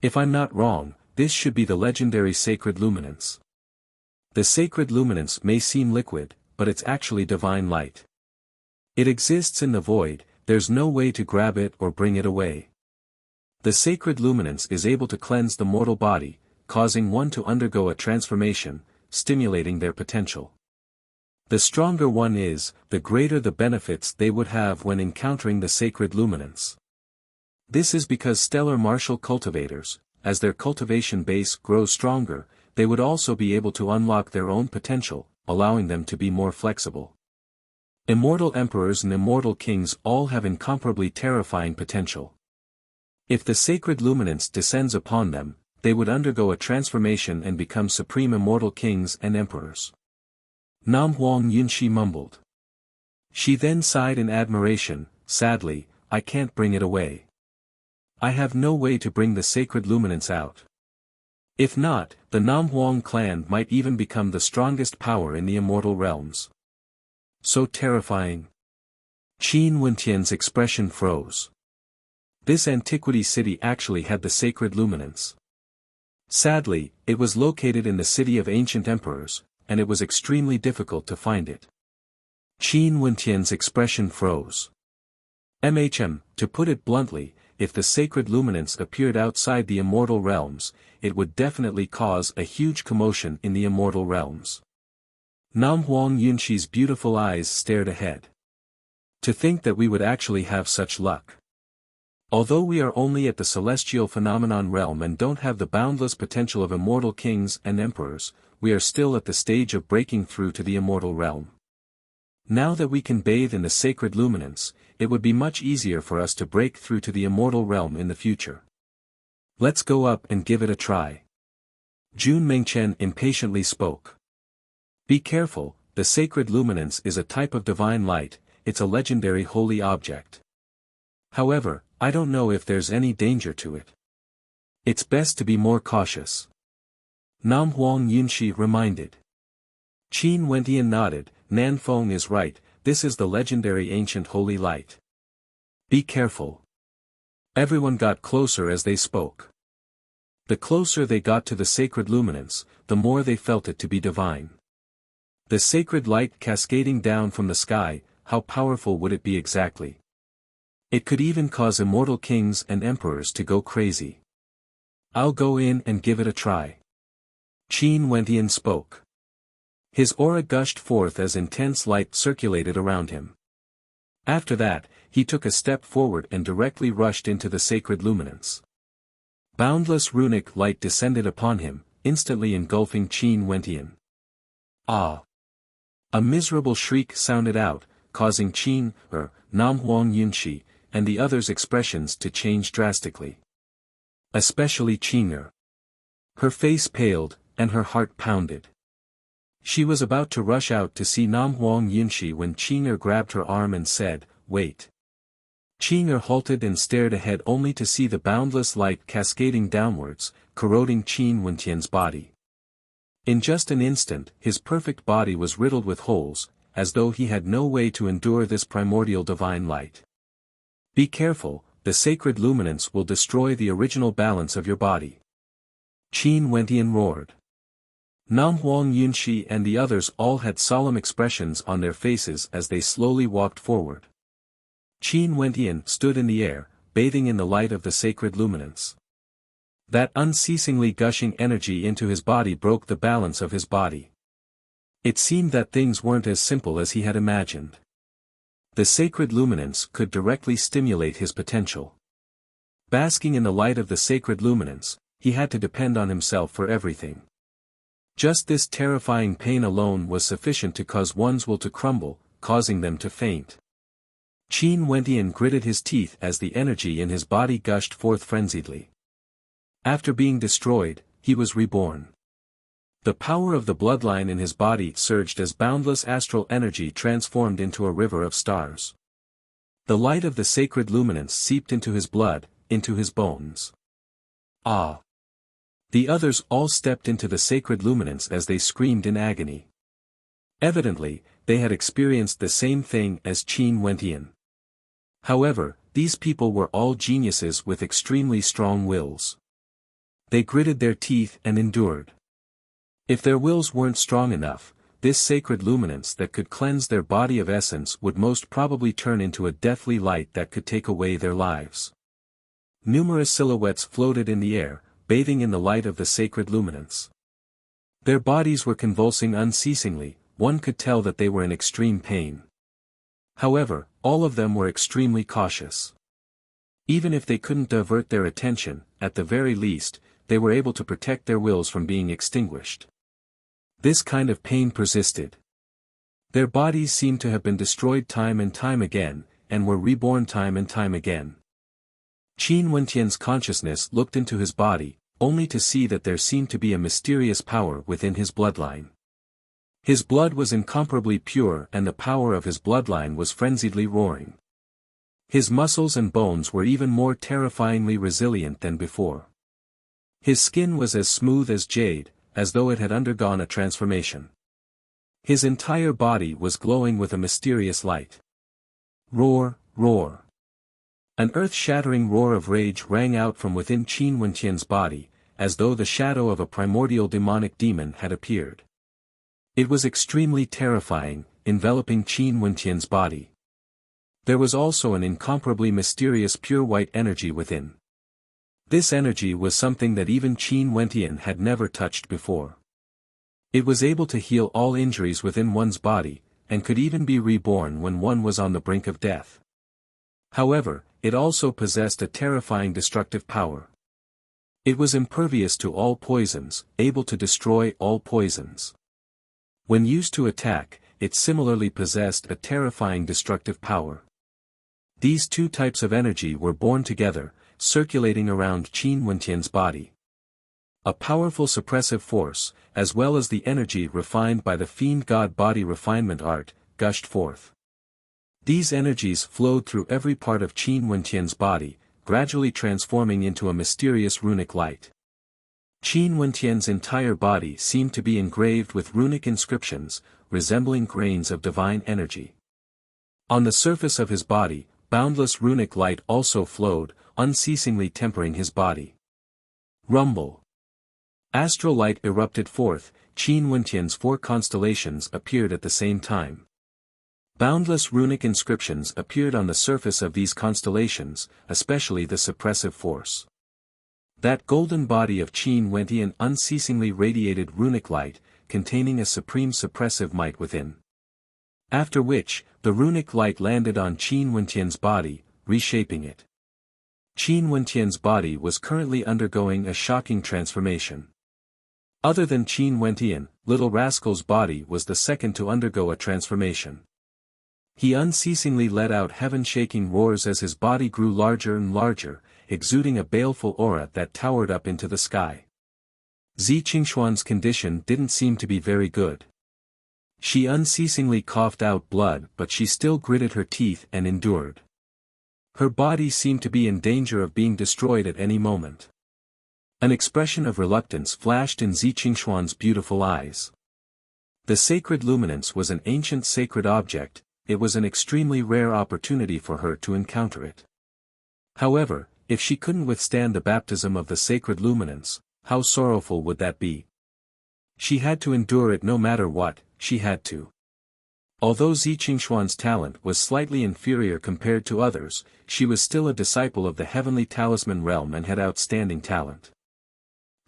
If I'm not wrong, this should be the legendary sacred luminance. The sacred luminance may seem liquid, but it's actually divine light. It exists in the void, there's no way to grab it or bring it away. The sacred luminance is able to cleanse the mortal body, causing one to undergo a transformation, stimulating their potential. The stronger one is, the greater the benefits they would have when encountering the sacred luminance. This is because stellar martial cultivators, as their cultivation base grows stronger, they would also be able to unlock their own potential, allowing them to be more flexible. Immortal emperors and immortal kings all have incomparably terrifying potential. If the sacred luminance descends upon them, they would undergo a transformation and become supreme immortal kings and emperors. Nam Huang Yunshi mumbled. She then sighed in admiration, "Sadly, I can't bring it away. I have no way to bring the sacred luminance out. If not, the Nam Huang clan might even become the strongest power in the immortal realms." So terrifying. Qin Wentian's expression froze. This antiquity city actually had the sacred luminance. Sadly, it was located in the city of ancient emperors, and it was extremely difficult to find it. Qin Wentian's expression froze. To put it bluntly, if the sacred luminance appeared outside the immortal realms, it would definitely cause a huge commotion in the immortal realms. Nam Huang Yunxi's beautiful eyes stared ahead. To think that we would actually have such luck. Although we are only at the celestial phenomenon realm and don't have the boundless potential of immortal kings and emperors, we are still at the stage of breaking through to the immortal realm. Now that we can bathe in the sacred luminance, it would be much easier for us to break through to the immortal realm in the future. Let's go up and give it a try. Jun Mengchen impatiently spoke. Be careful, the sacred luminance is a type of divine light, it's a legendary holy object. However, I don't know if there's any danger to it. It's best to be more cautious. Nam Huang Yunxi reminded. Qin Wentian nodded. Nan Feng is right, this is the legendary ancient holy light. Be careful. Everyone got closer as they spoke. The closer they got to the sacred luminance, the more they felt it to be divine. The sacred light cascading down from the sky, how powerful would it be exactly? It could even cause immortal kings and emperors to go crazy. I'll go in and give it a try. Qin Wentian spoke. His aura gushed forth as intense light circulated around him. After that, he took a step forward and directly rushed into the sacred luminance. Boundless runic light descended upon him, instantly engulfing Qin Wentian. Ah! A miserable shriek sounded out, causing Nam Huang Yunxi, and the others' expressions to change drastically. Especially Qin. Her face paled, and her heart pounded. She was about to rush out to see Nam Huang Yunxi when Qin grabbed her arm and said, "Wait." Qin halted and stared ahead only to see the boundless light cascading downwards, corroding Qin Wentian's body. In just an instant, his perfect body was riddled with holes, as though he had no way to endure this primordial divine light. Be careful, the sacred luminance will destroy the original balance of your body. Qin Wentian roared. Nam Huang Yunxi and the others all had solemn expressions on their faces as they slowly walked forward. Qin Wentian stood in the air, bathing in the light of the sacred luminance. That unceasingly gushing energy into his body broke the balance of his body. It seemed that things weren't as simple as he had imagined. The sacred luminance could directly stimulate his potential. Basking in the light of the sacred luminance, he had to depend on himself for everything. Just this terrifying pain alone was sufficient to cause one's will to crumble, causing them to faint. Qin Wentian gritted his teeth as the energy in his body gushed forth frenziedly. After being destroyed, he was reborn. The power of the bloodline in his body surged as boundless astral energy transformed into a river of stars. The light of the sacred luminance seeped into his blood, into his bones. Ah! The others all stepped into the sacred luminance as they screamed in agony. Evidently, they had experienced the same thing as Qin Wentian. However, these people were all geniuses with extremely strong wills. They gritted their teeth and endured. If their wills weren't strong enough, this sacred luminance that could cleanse their body of essence would most probably turn into a deathly light that could take away their lives. Numerous silhouettes floated in the air, bathing in the light of the sacred luminance. Their bodies were convulsing unceasingly, one could tell that they were in extreme pain. However, all of them were extremely cautious. Even if they couldn't divert their attention, at the very least, they were able to protect their wills from being extinguished. This kind of pain persisted. Their bodies seemed to have been destroyed time and time again, and were reborn time and time again. Qin Wentian's consciousness looked into his body, only to see that there seemed to be a mysterious power within his bloodline. His blood was incomparably pure and the power of his bloodline was frenziedly roaring. His muscles and bones were even more terrifyingly resilient than before. His skin was as smooth as jade, as though it had undergone a transformation. His entire body was glowing with a mysterious light. Roar, roar. An earth-shattering roar of rage rang out from within Qin Wentian's body, as though the shadow of a primordial demonic demon had appeared. It was extremely terrifying, enveloping Qin Wentian's body. There was also an incomparably mysterious pure white energy within. This energy was something that even Qin Wentian had never touched before. It was able to heal all injuries within one's body, and could even be reborn when one was on the brink of death. However, it also possessed a terrifying destructive power. It was impervious to all poisons, able to destroy all poisons. When used to attack, it similarly possessed a terrifying destructive power. These two types of energy were born together, circulating around Qin Wentian's body. A powerful suppressive force, as well as the energy refined by the fiend god body refinement art, gushed forth. These energies flowed through every part of Qin Wentian's body, gradually transforming into a mysterious runic light. Qin Wentian's entire body seemed to be engraved with runic inscriptions, resembling grains of divine energy. On the surface of his body, boundless runic light also flowed, unceasingly tempering his body. Rumble. Astral light erupted forth, Qin Wentian's 4 constellations appeared at the same time. Boundless runic inscriptions appeared on the surface of these constellations, especially the suppressive force. That golden body of Qin Wentian unceasingly radiated runic light, containing a supreme suppressive might within. After which, the runic light landed on Qin Wentian's body, reshaping it. Qin Wentian's body was currently undergoing a shocking transformation. Other than Qin Wentian, Little Rascal's body was the second to undergo a transformation. He unceasingly let out heaven-shaking roars as his body grew larger and larger, exuding a baleful aura that towered up into the sky. Zi Qingxuan's condition didn't seem to be very good. She unceasingly coughed out blood, but she still gritted her teeth and endured. Her body seemed to be in danger of being destroyed at any moment. An expression of reluctance flashed in Zi Qingxuan's beautiful eyes. The sacred luminance was an ancient sacred object, it was an extremely rare opportunity for her to encounter it. However, if she couldn't withstand the baptism of the sacred luminance, how sorrowful would that be? She had to endure it no matter what, she had to. Although Zi Qingxuan's talent was slightly inferior compared to others, she was still a disciple of the heavenly talisman realm and had outstanding talent.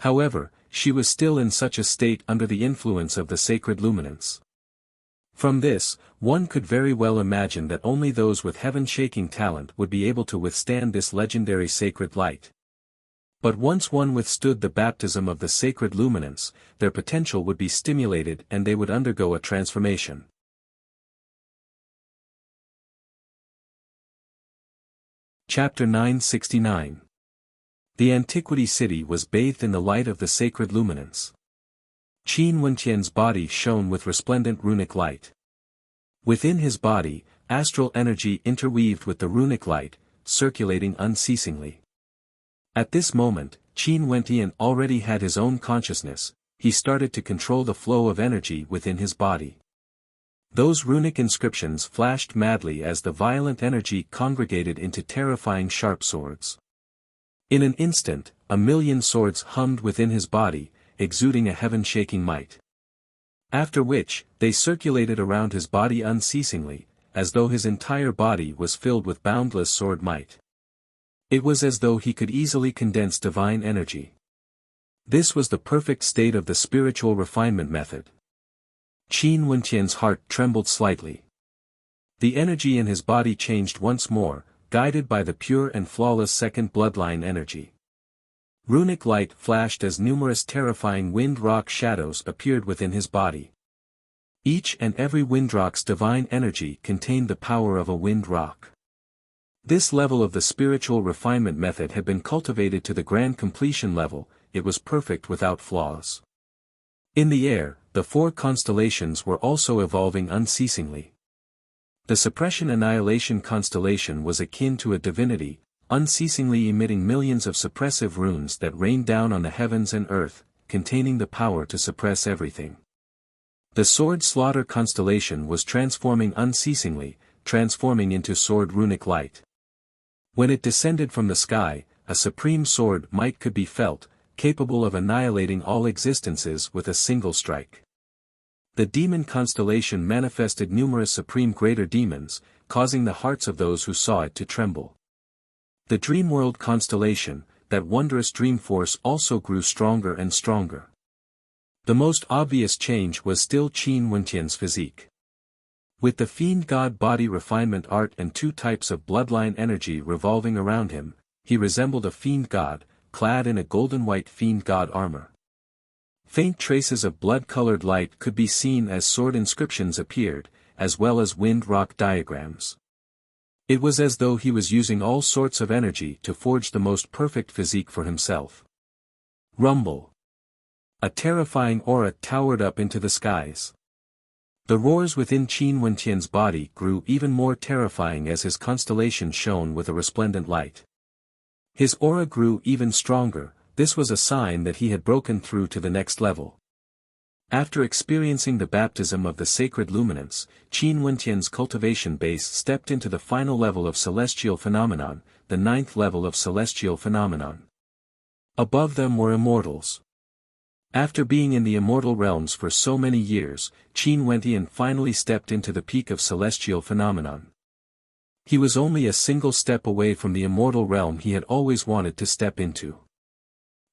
However, she was still in such a state under the influence of the sacred luminance. From this, one could very well imagine that only those with heaven-shaking talent would be able to withstand this legendary sacred light. But once one withstood the baptism of the sacred luminance, their potential would be stimulated and they would undergo a transformation. Chapter 969. The Antiquity City was bathed in the light of the sacred luminance. Qin Wentian's body shone with resplendent runic light. Within his body, astral energy interweaved with the runic light, circulating unceasingly. At this moment, Qin Wentian already had his own consciousness, he started to control the flow of energy within his body. Those runic inscriptions flashed madly as the violent energy congregated into terrifying sharp swords. In an instant, 1,000,000 swords hummed within his body, exuding a heaven-shaking might. After which, they circulated around his body unceasingly, as though his entire body was filled with boundless sword might. It was as though he could easily condense divine energy. This was the perfect state of the spiritual refinement method. Qin Wentian's heart trembled slightly. The energy in his body changed once more, guided by the pure and flawless second bloodline energy. Runic light flashed as numerous terrifying wind-rock shadows appeared within his body. Each and every windrock's divine energy contained the power of a wind rock. This level of the spiritual refinement method had been cultivated to the grand completion level, it was perfect without flaws. In the air, the 4 constellations were also evolving unceasingly. The Suppression Annihilation constellation was akin to a divinity, unceasingly emitting millions of suppressive runes that rained down on the heavens and earth, containing the power to suppress everything. The Sword Slaughter constellation was transforming unceasingly, transforming into sword runic light. When it descended from the sky, a supreme sword might could be felt, capable of annihilating all existences with a single strike. The Demon constellation manifested numerous supreme greater demons, causing the hearts of those who saw it to tremble. The Dreamworld constellation, that wondrous dream force, also grew stronger and stronger. The most obvious change was still Qin Wentian's physique. With the fiend god body refinement art and 2 types of bloodline energy revolving around him, he resembled a fiend god, clad in a golden-white fiend god armor. Faint traces of blood-colored light could be seen as sword inscriptions appeared, as well as wind rock diagrams. It was as though he was using all sorts of energy to forge the most perfect physique for himself. Rumble. A terrifying aura towered up into the skies. The roars within Qin Wentian's body grew even more terrifying as his constellation shone with a resplendent light. His aura grew even stronger. This was a sign that he had broken through to the next level. After experiencing the baptism of the sacred luminance, Qin Wentian's cultivation base stepped into the final level of celestial phenomenon, the 9th level of celestial phenomenon. Above them were immortals. After being in the immortal realms for so many years, Qin Wentian finally stepped into the peak of celestial phenomenon. He was only a single step away from the immortal realm he had always wanted to step into.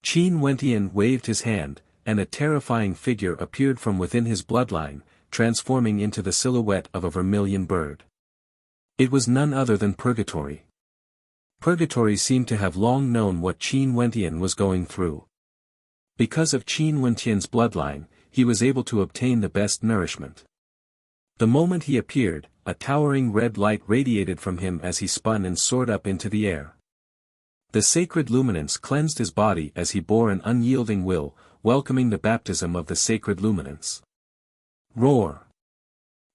Qin Wentian waved his hand, and a terrifying figure appeared from within his bloodline, transforming into the silhouette of a vermilion bird. It was none other than Purgatory. Purgatory seemed to have long known what Qin Wentian was going through. Because of Qin Wentian's bloodline, he was able to obtain the best nourishment. The moment he appeared, a towering red light radiated from him as he spun and soared up into the air. The sacred luminance cleansed his body as he bore an unyielding will, welcoming the baptism of the sacred luminance. Roar!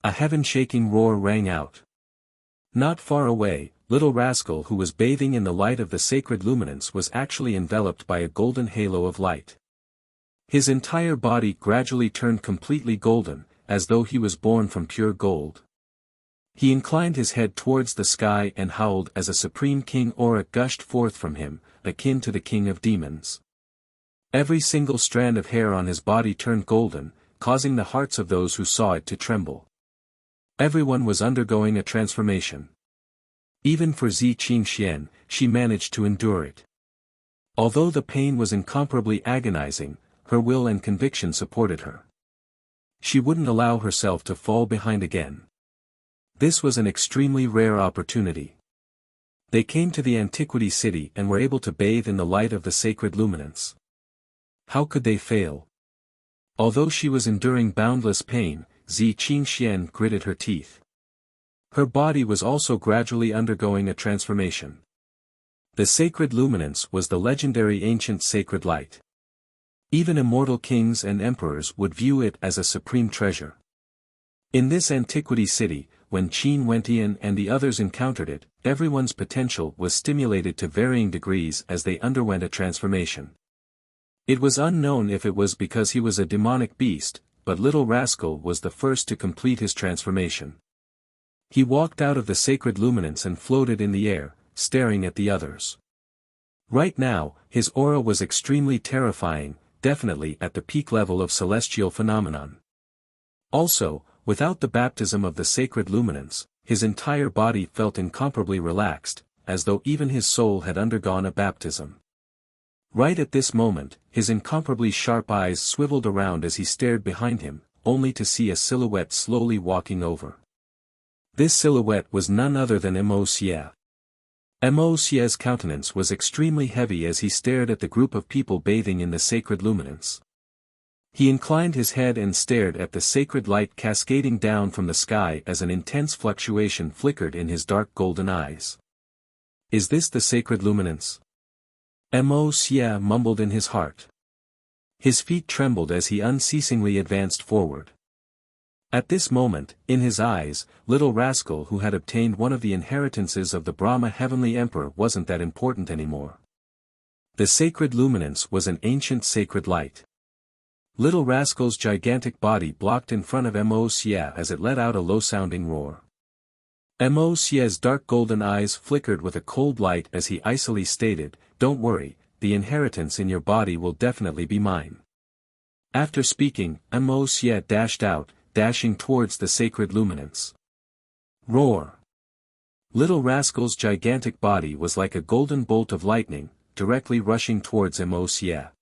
A heaven-shaking roar rang out. Not far away, little Rascal, who was bathing in the light of the sacred luminance, was actually enveloped by a golden halo of light. His entire body gradually turned completely golden, as though he was born from pure gold. He inclined his head towards the sky and howled as a supreme king aura gushed forth from him, akin to the king of demons. Every single strand of hair on his body turned golden, causing the hearts of those who saw it to tremble. Everyone was undergoing a transformation. Even for Zi Qingxian, she managed to endure it. Although the pain was incomparably agonizing, her will and conviction supported her. She wouldn't allow herself to fall behind again. This was an extremely rare opportunity. They came to the antiquity city and were able to bathe in the light of the sacred luminance. How could they fail? Although she was enduring boundless pain, Zi Qingxian gritted her teeth. Her body was also gradually undergoing a transformation. The sacred luminance was the legendary ancient sacred light. Even immortal kings and emperors would view it as a supreme treasure. In this antiquity city, when Qin Wentian and the others encountered it, everyone's potential was stimulated to varying degrees as they underwent a transformation. It was unknown if it was because he was a demonic beast, but little Rascal was the first to complete his transformation. He walked out of the sacred luminance and floated in the air, staring at the others. Right now, his aura was extremely terrifying, definitely at the peak level of celestial phenomenon. Also, without the baptism of the sacred luminance, his entire body felt incomparably relaxed, as though even his soul had undergone a baptism. Right at this moment, his incomparably sharp eyes swiveled around as he stared behind him, only to see a silhouette slowly walking over. This silhouette was none other than Wuxia. Wuxia's countenance was extremely heavy as he stared at the group of people bathing in the sacred luminance. He inclined his head and stared at the sacred light cascading down from the sky as an intense fluctuation flickered in his dark golden eyes. Is this the sacred luminance? Wuxia mumbled in his heart. His feet trembled as he unceasingly advanced forward. At this moment, in his eyes, little Rascal, who had obtained one of the inheritances of the Brahma Heavenly Emperor, wasn't that important anymore. The sacred luminance was an ancient sacred light. Little Rascal's gigantic body blocked in front of Wuxia as it let out a low-sounding roar. Wuxia's dark golden eyes flickered with a cold light as he icily stated, "Don't worry, the inheritance in your body will definitely be mine." After speaking, Wuxia dashed out, dashing towards the sacred luminance. Roar! Little Rascal's gigantic body was like a golden bolt of lightning, directly rushing towards Wuxia.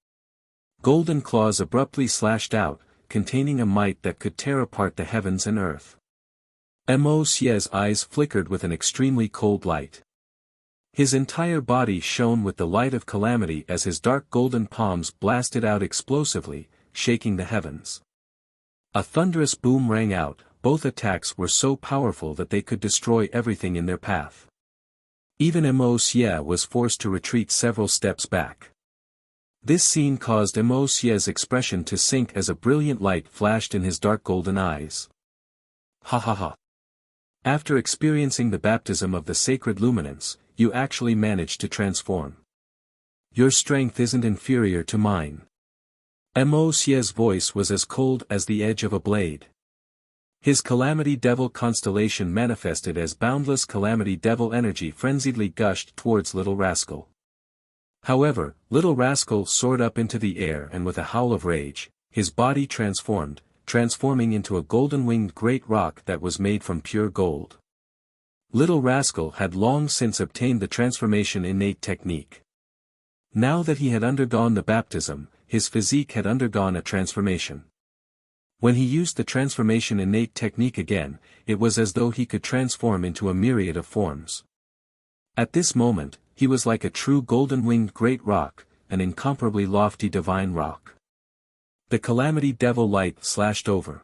Golden claws abruptly slashed out, containing a might that could tear apart the heavens and earth. Wuxia's eyes flickered with an extremely cold light. His entire body shone with the light of calamity as his dark golden palms blasted out explosively, shaking the heavens. A thunderous boom rang out. Both attacks were so powerful that they could destroy everything in their path. Even Wuxia was forced to retreat several steps back. This scene caused Wuxia's expression to sink as a brilliant light flashed in his dark golden eyes. Ha ha ha. After experiencing the baptism of the sacred luminance, you actually managed to transform. Your strength isn't inferior to mine. Wuxia's voice was as cold as the edge of a blade. His Calamity Devil constellation manifested as boundless Calamity Devil energy frenziedly gushed towards Little Rascal. However, Little Rascal soared up into the air and with a howl of rage, his body transforming into a golden-winged great rock that was made from pure gold. Little Rascal had long since obtained the transformation innate technique. Now that he had undergone the baptism, his physique had undergone a transformation. When he used the transformation innate technique again, it was as though he could transform into a myriad of forms. At this moment, he was like a true golden-winged great rock, an incomparably lofty divine rock. The Calamity Devil light slashed over.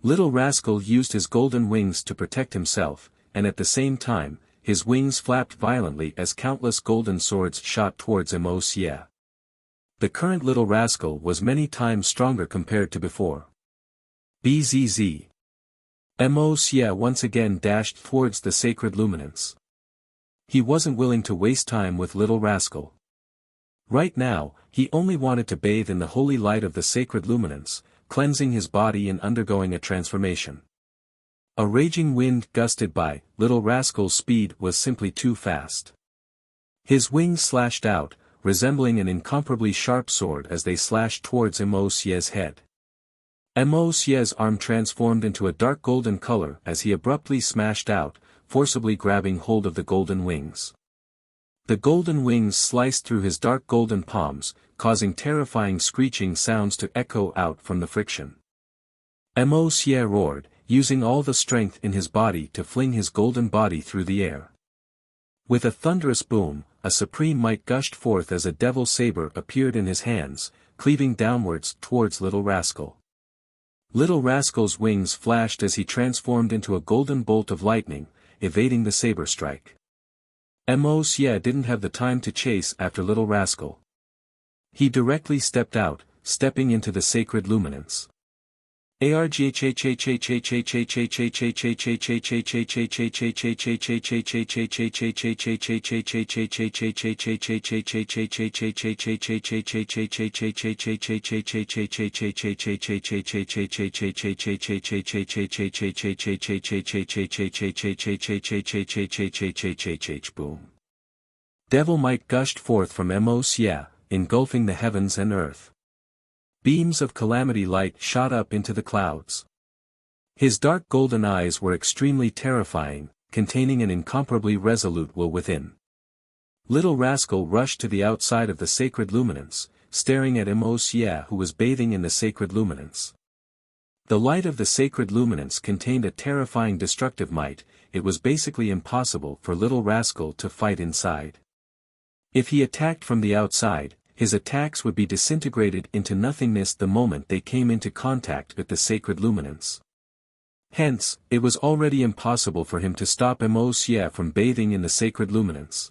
Little Rascal used his golden wings to protect himself, and at the same time, his wings flapped violently as countless golden swords shot towards Wuxia. The current Little Rascal was many times stronger compared to before. Bzz. Wuxia once again dashed towards the sacred luminance. He wasn't willing to waste time with Little Rascal. Right now, he only wanted to bathe in the holy light of the sacred luminance, cleansing his body and undergoing a transformation. A raging wind gusted by. Little Rascal's speed was simply too fast. His wings slashed out, resembling an incomparably sharp sword as they slashed towards Wuxia's head. Wuxia's arm transformed into a dark golden color as he abruptly smashed out, forcibly grabbing hold of the golden wings. The golden wings sliced through his dark golden palms, causing terrifying screeching sounds to echo out from the friction. Wuxia roared, using all the strength in his body to fling his golden body through the air. With a thunderous boom, a supreme might gushed forth as a devil saber appeared in his hands, cleaving downwards towards Little Rascal. Little Rascal's wings flashed as he transformed into a golden bolt of lightning, evading the saber strike. Wuxia didn't have the time to chase after Little Rascal. He directly stepped out, stepping into the sacred luminance. Boom. Devil might gushed forth from Wuxia, engulfing the heavens and earth. Beams of calamity light shot up into the clouds. His dark golden eyes were extremely terrifying, containing an incomparably resolute will within. Little Rascal rushed to the outside of the sacred luminance, staring at Wuxia who was bathing in the sacred luminance. The light of the sacred luminance contained a terrifying destructive might. It was basically impossible for Little Rascal to fight inside. If he attacked from the outside, his attacks would be disintegrated into nothingness the moment they came into contact with the sacred luminance. Hence, it was already impossible for him to stop Wuxia from bathing in the sacred luminance.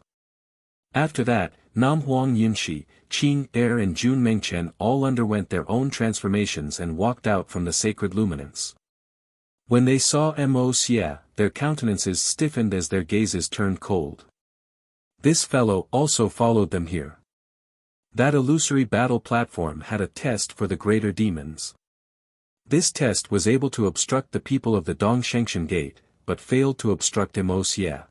After that, Nam Huang Yunshi, Qing Er and Jun Mengchen all underwent their own transformations and walked out from the sacred luminance. When they saw Wuxia, their countenances stiffened as their gazes turned cold. This fellow also followed them here. That illusory battle platform had a test for the greater demons. This test was able to obstruct the people of the Dongshengshan Gate, but failed to obstruct Wuxia.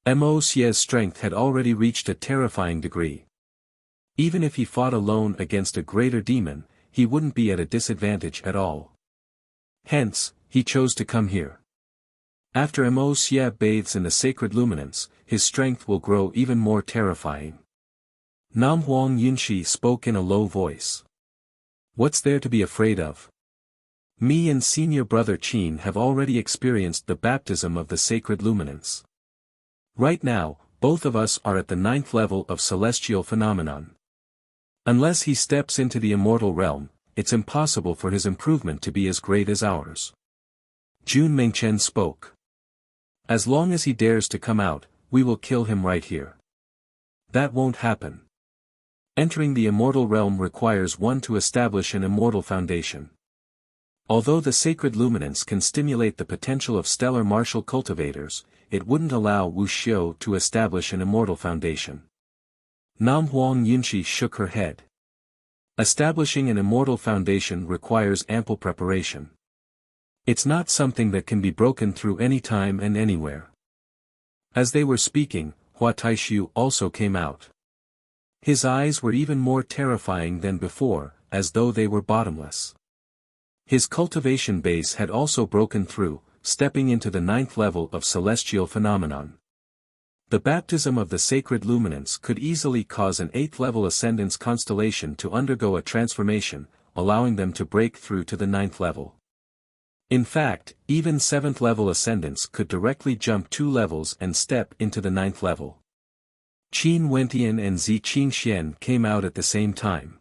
Wuxia's strength had already reached a terrifying degree. Even if he fought alone against a greater demon, he wouldn't be at a disadvantage at all. Hence, he chose to come here. After Mo Xie bathes in the sacred luminance, his strength will grow even more terrifying. Nam Huang Yunshi spoke in a low voice. What's there to be afraid of? Me and senior brother Qin have already experienced the baptism of the sacred luminance. Right now, both of us are at the 9th level of celestial phenomenon. Unless he steps into the immortal realm, it's impossible for his improvement to be as great as ours. Jun Mengchen spoke. As long as he dares to come out, we will kill him right here. That won't happen. Entering the immortal realm requires one to establish an immortal foundation. Although the sacred luminance can stimulate the potential of stellar martial cultivators, it wouldn't allow Wuxia to establish an immortal foundation. Nam Huang Yunshi shook her head. Establishing an immortal foundation requires ample preparation. It's not something that can be broken through any time and anywhere. As they were speaking, Hua Taishu also came out. His eyes were even more terrifying than before, as though they were bottomless. His cultivation base had also broken through, stepping into the 9th level of celestial phenomenon. The baptism of the sacred luminance could easily cause an 8th level ascendance constellation to undergo a transformation, allowing them to break through to the 9th level. In fact, even 7th level ascendants could directly jump 2 levels and step into the 9th level. Qin Wentian and Zi Qingxian came out at the same time.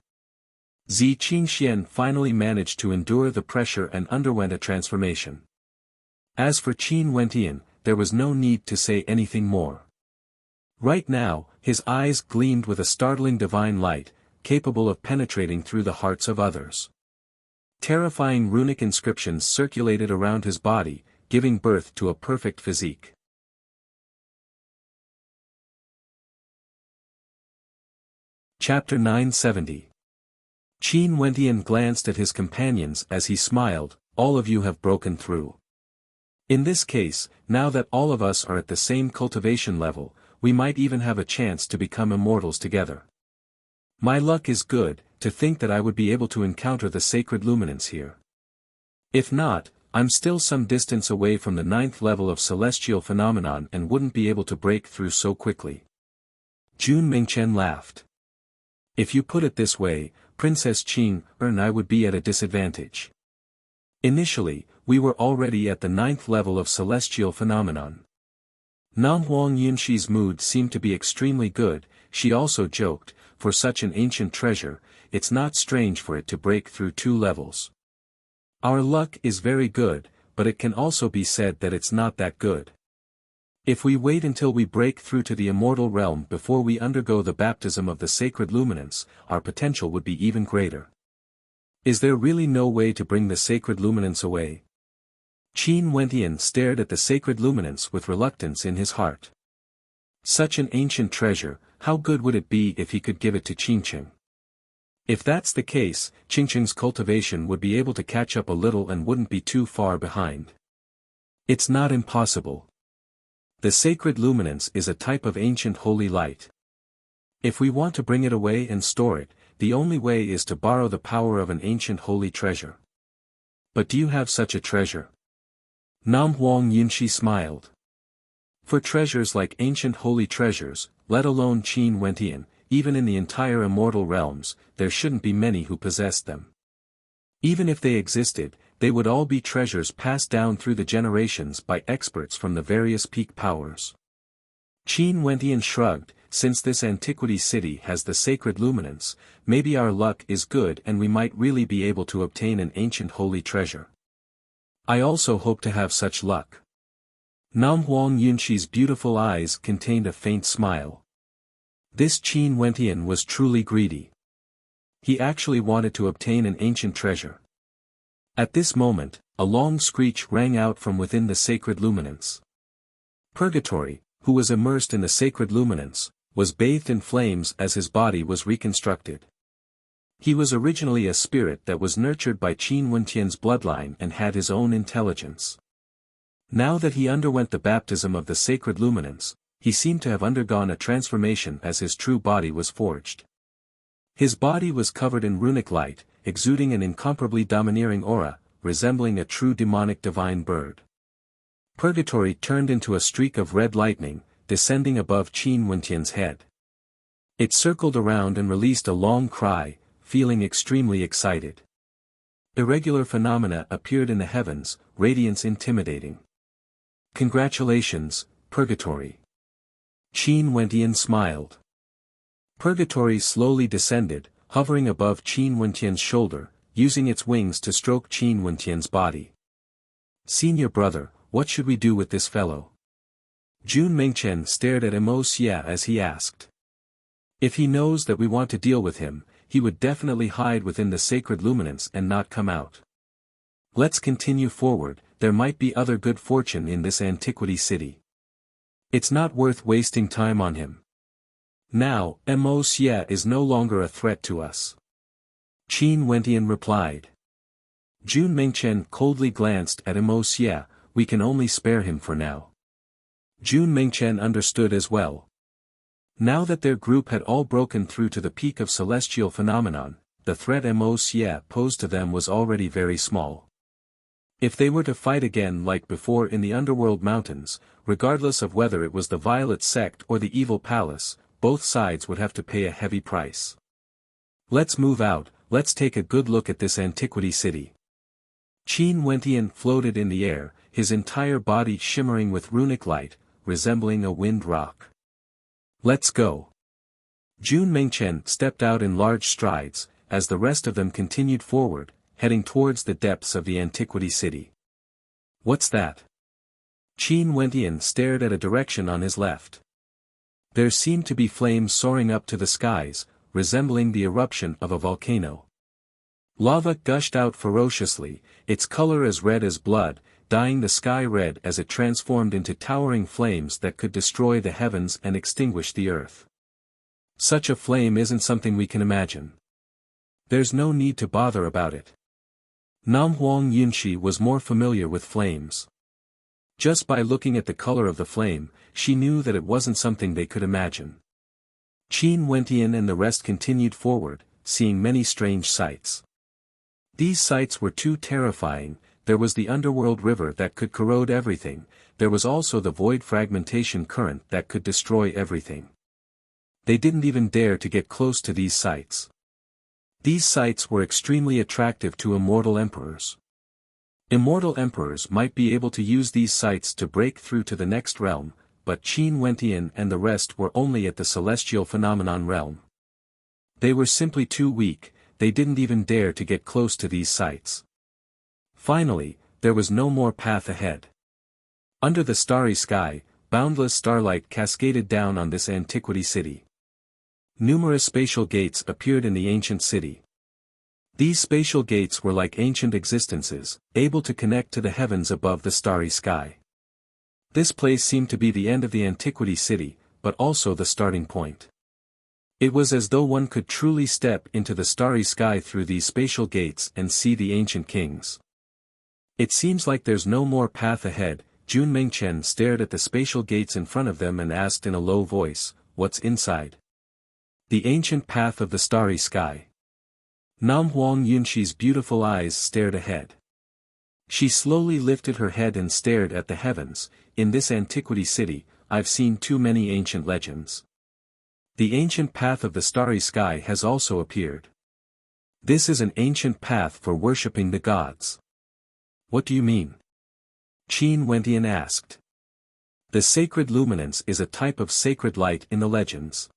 Zi Qingxian finally managed to endure the pressure and underwent a transformation. As for Qin Wentian, there was no need to say anything more. Right now, his eyes gleamed with a startling divine light, capable of penetrating through the hearts of others. Terrifying runic inscriptions circulated around his body, giving birth to a perfect physique. Chapter 970. Qin Wentian glanced at his companions as he smiled, all of you have broken through. In this case, now that all of us are at the same cultivation level, we might even have a chance to become immortals together. My luck is good, to think that I would be able to encounter the sacred luminance here. If not, I'm still some distance away from the 9th level of celestial phenomenon and wouldn't be able to break through so quickly. Jun Mingchen laughed. If you put it this way, Princess Qing and I would be at a disadvantage. Initially, we were already at the 9th level of celestial phenomenon. Nam Huang Yunshi's mood seemed to be extremely good. She also joked, for such an ancient treasure, it's not strange for it to break through 2 levels. Our luck is very good, but it can also be said that it's not that good. If we wait until we break through to the immortal realm before we undergo the baptism of the sacred luminance, our potential would be even greater. Is there really no way to bring the sacred luminance away? Qin Wentian stared at the sacred luminance with reluctance in his heart. Such an ancient treasure, how good would it be if he could give it to Qingqing? If that's the case, Qingqing's cultivation would be able to catch up a little and wouldn't be too far behind. It's not impossible. The sacred luminance is a type of ancient holy light. If we want to bring it away and store it, the only way is to borrow the power of an ancient holy treasure. But do you have such a treasure? Nam Huang Yunshi smiled. For treasures like ancient holy treasures, let alone Qin Wentian, even in the entire immortal realms, there shouldn't be many who possessed them. Even if they existed, they would all be treasures passed down through the generations by experts from the various peak powers. Qin Wentian shrugged, since this antiquity city has the sacred luminance, maybe our luck is good and we might really be able to obtain an ancient holy treasure. I also hope to have such luck. Nam Huang Yunshi's beautiful eyes contained a faint smile. This Qin Wentian was truly greedy. He actually wanted to obtain an ancient treasure. At this moment, a long screech rang out from within the sacred luminance. Purgatory, who was immersed in the sacred luminance, was bathed in flames as his body was reconstructed. He was originally a spirit that was nurtured by Qin Wentian's bloodline and had his own intelligence. Now that he underwent the baptism of the sacred luminance, he seemed to have undergone a transformation as his true body was forged. His body was covered in runic light, exuding an incomparably domineering aura, resembling a true demonic divine bird. Purgatory turned into a streak of red lightning, descending above Qin Wentian's head. It circled around and released a long cry, feeling extremely excited. Irregular phenomena appeared in the heavens, radiance intimidating. Congratulations, Purgatory. Qin Wentian smiled. Purgatory slowly descended, hovering above Qin Wentian's shoulder, using its wings to stroke Qin Wentian's body. Senior brother, what should we do with this fellow? Jun Mengchen stared at Emo Xia as he asked. If he knows that we want to deal with him, he would definitely hide within the sacred luminance and not come out. Let's continue forward, there might be other good fortune in this antiquity city. It's not worth wasting time on him. Now, Emo Xia is no longer a threat to us. Qin Wentian replied. Jun Mengchen coldly glanced at Emo Xia, we can only spare him for now. Jun Mengchen understood as well. Now that their group had all broken through to the peak of celestial phenomenon, the threat Emo Xia posed to them was already very small. If they were to fight again like before in the underworld mountains, regardless of whether it was the Violet Sect or the Evil Palace, both sides would have to pay a heavy price. Let's move out, let's take a good look at this antiquity city. Qin Wentian floated in the air, his entire body shimmering with runic light, resembling a wind rock. Let's go. Jun Mengchen stepped out in large strides, as the rest of them continued forward, heading towards the depths of the antiquity city. What's that? Qin Wentian stared at a direction on his left. There seemed to be flames soaring up to the skies, resembling the eruption of a volcano. Lava gushed out ferociously, its color as red as blood, dyeing the sky red as it transformed into towering flames that could destroy the heavens and extinguish the earth. Such a flame isn't something we can imagine. There's no need to bother about it. Nam Huang Yunxi was more familiar with flames. Just by looking at the color of the flame, she knew that it wasn't something they could imagine. Qin Wentian and the rest continued forward, seeing many strange sights. These sights were too terrifying. There was the underworld river that could corrode everything, there was also the void fragmentation current that could destroy everything. They didn't even dare to get close to these sights. These sights were extremely attractive to immortal emperors. Immortal emperors might be able to use these sights to break through to the next realm, but Qin Wentian and the rest were only at the celestial phenomenon realm. They were simply too weak, they didn't even dare to get close to these sights. Finally, there was no more path ahead. Under the starry sky, boundless starlight cascaded down on this antiquity city. Numerous spatial gates appeared in the ancient city. These spatial gates were like ancient existences, able to connect to the heavens above the starry sky. This place seemed to be the end of the antiquity city, but also the starting point. It was as though one could truly step into the starry sky through these spatial gates and see the ancient kings. It seems like there's no more path ahead. Jun Mengchen stared at the spatial gates in front of them and asked in a low voice, what's inside? The ancient path of the starry sky. Nam Huang Yunxi's beautiful eyes stared ahead. She slowly lifted her head and stared at the heavens. In this antiquity city, I've seen too many ancient legends. The ancient path of the starry sky has also appeared. This is an ancient path for worshipping the gods. What do you mean? Qin Wentian asked. The sacred luminance is a type of sacred light in the legends.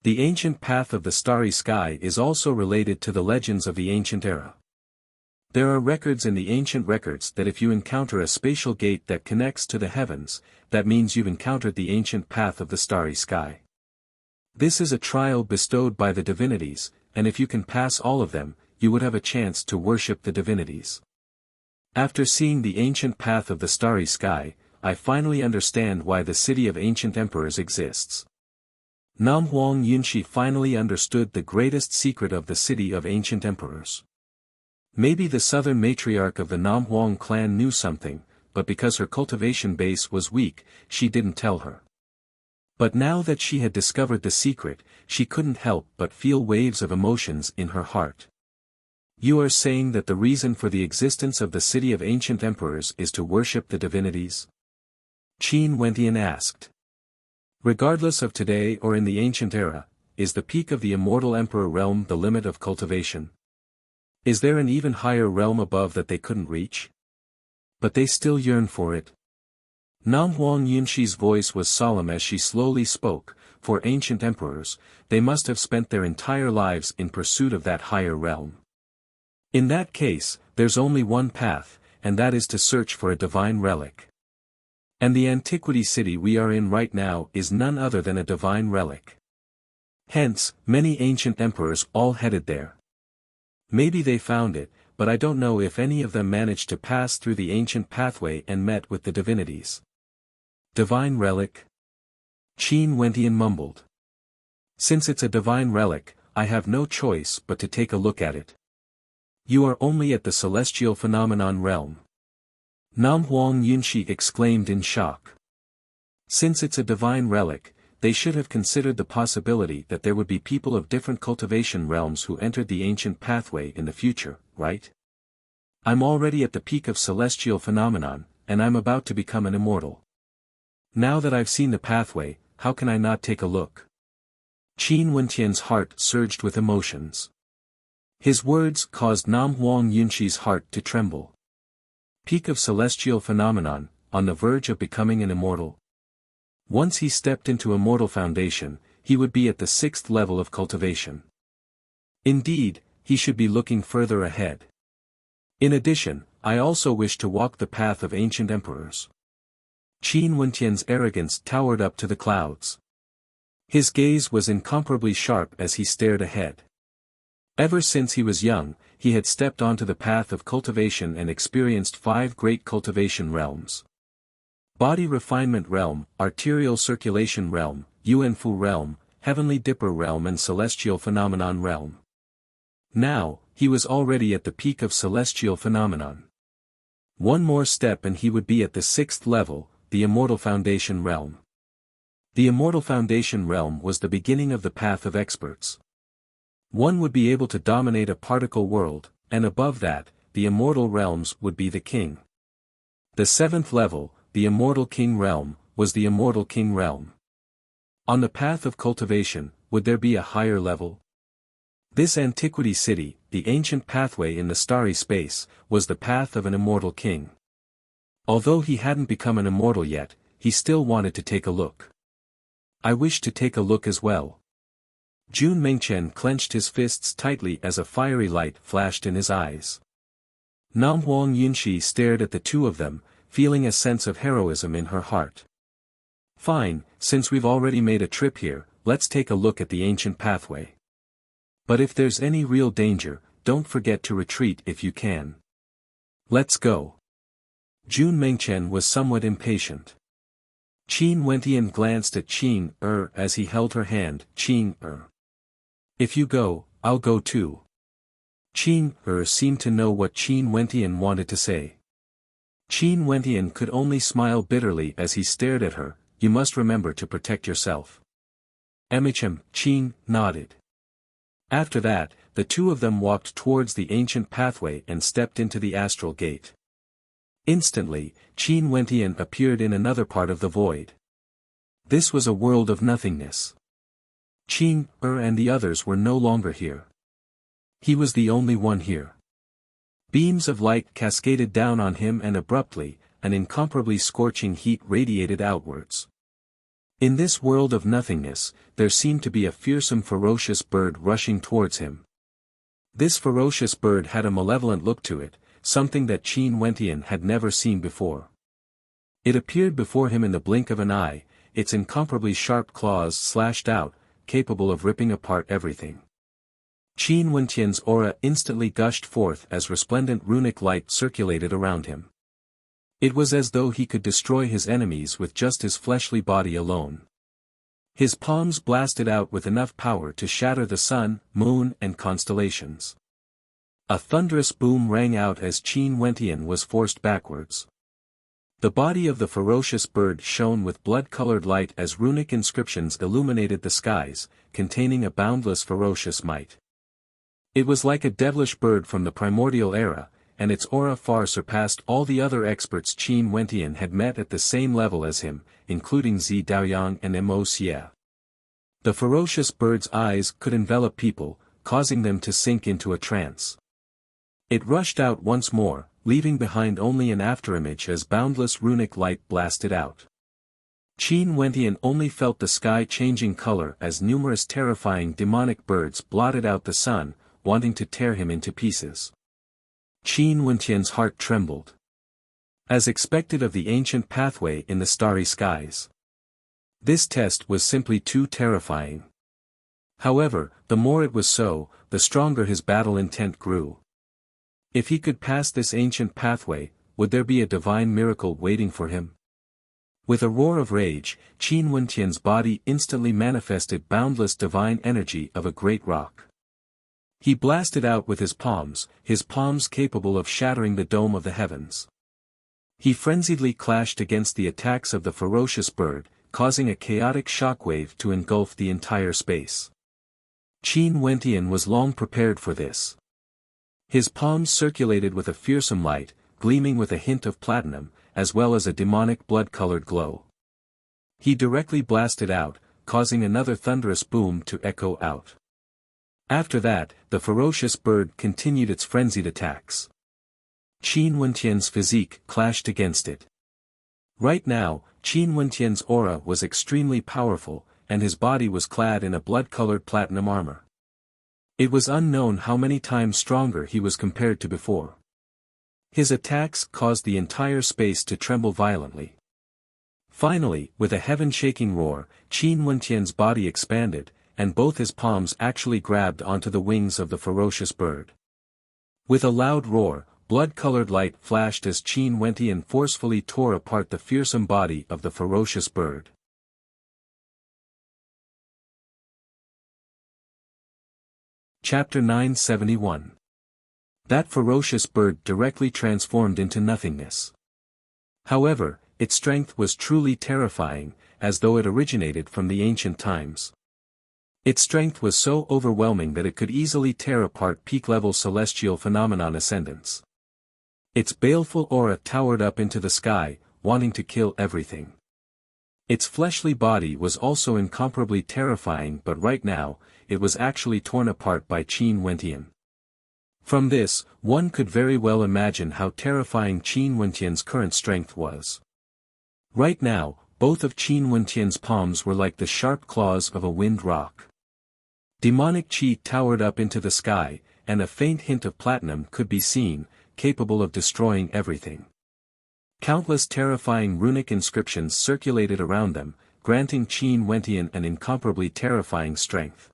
The ancient path of the starry sky is also related to the legends of the ancient era. There are records in the ancient records that if you encounter a spatial gate that connects to the heavens, that means you've encountered the ancient path of the starry sky. This is a trial bestowed by the divinities, and if you can pass all of them, you would have a chance to worship the divinities. After seeing the ancient path of the starry sky, I finally understand why the city of ancient emperors exists. Nam Huang Yunxi finally understood the greatest secret of the city of ancient emperors. Maybe the southern matriarch of the Nam Huang clan knew something, but because her cultivation base was weak, she didn't tell her. But now that she had discovered the secret, she couldn't help but feel waves of emotions in her heart. You are saying that the reason for the existence of the city of ancient emperors is to worship the divinities? Qin Wentian asked. Regardless of today or in the ancient era, is the peak of the immortal emperor realm the limit of cultivation? Is there an even higher realm above that they couldn't reach? But they still yearn for it. Nam Huang Yunshi's voice was solemn as she slowly spoke. For ancient emperors, they must have spent their entire lives in pursuit of that higher realm. In that case, there's only one path, and that is to search for a divine relic. And the antiquity city we are in right now is none other than a divine relic. Hence, many ancient emperors all headed there. Maybe they found it, but I don't know if any of them managed to pass through the ancient pathway and met with the divinities. Divine relic? Qin Wentian mumbled. Since it's a divine relic, I have no choice but to take a look at it. You are only at the celestial phenomenon realm. Nam Huang Yunshi exclaimed in shock. Since it's a divine relic, they should have considered the possibility that there would be people of different cultivation realms who entered the ancient pathway in the future, right? I'm already at the peak of celestial phenomenon, and I'm about to become an immortal. Now that I've seen the pathway, how can I not take a look? Qin Wentian's heart surged with emotions. His words caused Nam Huang Yunshi's heart to tremble. Peak of celestial phenomenon, on the verge of becoming an immortal. Once he stepped into immortal foundation, he would be at the 6th level of cultivation. Indeed, he should be looking further ahead. In addition, I also wish to walk the path of ancient emperors. Qin Wentian's arrogance towered up to the clouds. His gaze was incomparably sharp as he stared ahead. Ever since he was young, he had stepped onto the path of cultivation and experienced 5 great cultivation realms. Body refinement realm, arterial circulation realm, Yuanfu realm, heavenly dipper realm and celestial phenomenon realm. Now, he was already at the peak of celestial phenomenon. One more step and he would be at the 6th level, the immortal foundation realm. The immortal foundation realm was the beginning of the path of experts. One would be able to dominate a particle world, and above that, the immortal realms would be the king. The 7th level, the immortal king realm, was the immortal king realm. On the path of cultivation, would there be a higher level? This antiquity city, the ancient pathway in the starry space, was the path of an immortal king. Although he hadn't become an immortal yet, he still wanted to take a look. I wish to take a look as well. Jun Mengchen clenched his fists tightly as a fiery light flashed in his eyes. Nam Huang Yunshi stared at the two of them, feeling a sense of heroism in her heart. Fine, since we've already made a trip here, let's take a look at the ancient pathway. But if there's any real danger, don't forget to retreat if you can. Let's go. Jun Mengchen was somewhat impatient. Qin Wentian glanced at Qin as he held her hand. Qin. If you go, I'll go too. Qin seemed to know what Qin Wentian wanted to say. Qin Wentian could only smile bitterly as he stared at her. You must remember to protect yourself. Qin nodded. After that, the two of them walked towards the ancient pathway and stepped into the astral gate. Instantly, Qin Wentian appeared in another part of the void. This was a world of nothingness. Qin and the others were no longer here. He was the only one here. Beams of light cascaded down on him and abruptly, an incomparably scorching heat radiated outwards. In this world of nothingness, there seemed to be a fearsome ferocious bird rushing towards him. This ferocious bird had a malevolent look to it, something that Qin Wentian had never seen before. It appeared before him in the blink of an eye, its incomparably sharp claws slashed out, capable of ripping apart everything. Qin Wentian's aura instantly gushed forth as resplendent runic light circulated around him. It was as though he could destroy his enemies with just his fleshly body alone. His palms blasted out with enough power to shatter the sun, moon and constellations. A thunderous boom rang out as Qin Wentian was forced backwards. The body of the ferocious bird shone with blood-colored light as runic inscriptions illuminated the skies, containing a boundless ferocious might. It was like a devilish bird from the primordial era, and its aura far surpassed all the other experts Qin Wentian had met at the same level as him, including Zi Daoyang and Mo Xie. The ferocious bird's eyes could envelop people, causing them to sink into a trance. It rushed out once more, leaving behind only an afterimage as boundless runic light blasted out. Qin Wentian only felt the sky changing color as numerous terrifying demonic birds blotted out the sun, wanting to tear him into pieces. Qin Wentian's heart trembled. As expected of the ancient pathway in the starry skies. This test was simply too terrifying. However, the more it was so, the stronger his battle intent grew. If he could pass this ancient pathway, would there be a divine miracle waiting for him? With a roar of rage, Qin Wentian's body instantly manifested boundless divine energy of a great rock. He blasted out with his palms capable of shattering the dome of the heavens. He frenziedly clashed against the attacks of the ferocious bird, causing a chaotic shockwave to engulf the entire space. Qin Wentian was long prepared for this. His palms circulated with a fearsome light, gleaming with a hint of platinum, as well as a demonic blood-colored glow. He directly blasted out, causing another thunderous boom to echo out. After that, the ferocious bird continued its frenzied attacks. Qin Wentian's physique clashed against it. Right now, Qin Wentian's aura was extremely powerful, and his body was clad in a blood-colored platinum armor. It was unknown how many times stronger he was compared to before. His attacks caused the entire space to tremble violently. Finally, with a heaven-shaking roar, Qin Wentian's body expanded, and both his palms actually grabbed onto the wings of the ferocious bird. With a loud roar, blood-colored light flashed as Qin Wentian forcefully tore apart the fearsome body of the ferocious bird. Chapter 971. That ferocious bird directly transformed into nothingness. However, its strength was truly terrifying, as though it originated from the ancient times. Its strength was so overwhelming that it could easily tear apart peak-level celestial phenomenon ascendants. Its baleful aura towered up into the sky, wanting to kill everything. Its fleshly body was also incomparably terrifying, but right now, it was actually torn apart by Qin Wentian. From this, one could very well imagine how terrifying Qin Wentian's current strength was. Right now, both of Qin Wentian's palms were like the sharp claws of a wind rock. Demonic qi towered up into the sky, and a faint hint of platinum could be seen, capable of destroying everything. Countless terrifying runic inscriptions circulated around them, granting Qin Wentian an incomparably terrifying strength.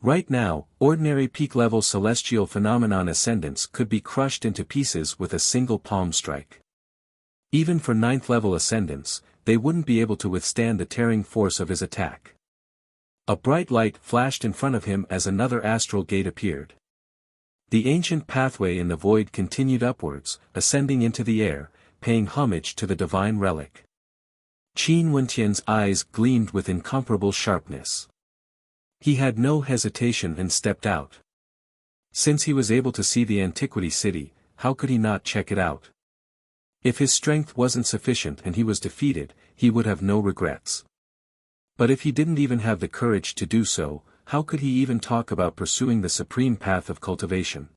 Right now, ordinary peak-level celestial phenomenon ascendants could be crushed into pieces with a single palm strike. Even for 9th-level ascendants, they wouldn't be able to withstand the tearing force of his attack. A bright light flashed in front of him as another astral gate appeared. The ancient pathway in the void continued upwards, ascending into the air, paying homage to the divine relic. Qin Wentian's eyes gleamed with incomparable sharpness. He had no hesitation and stepped out. Since he was able to see the antiquity city, how could he not check it out? If his strength wasn't sufficient and he was defeated, he would have no regrets. But if he didn't even have the courage to do so, how could he even talk about pursuing the supreme path of cultivation?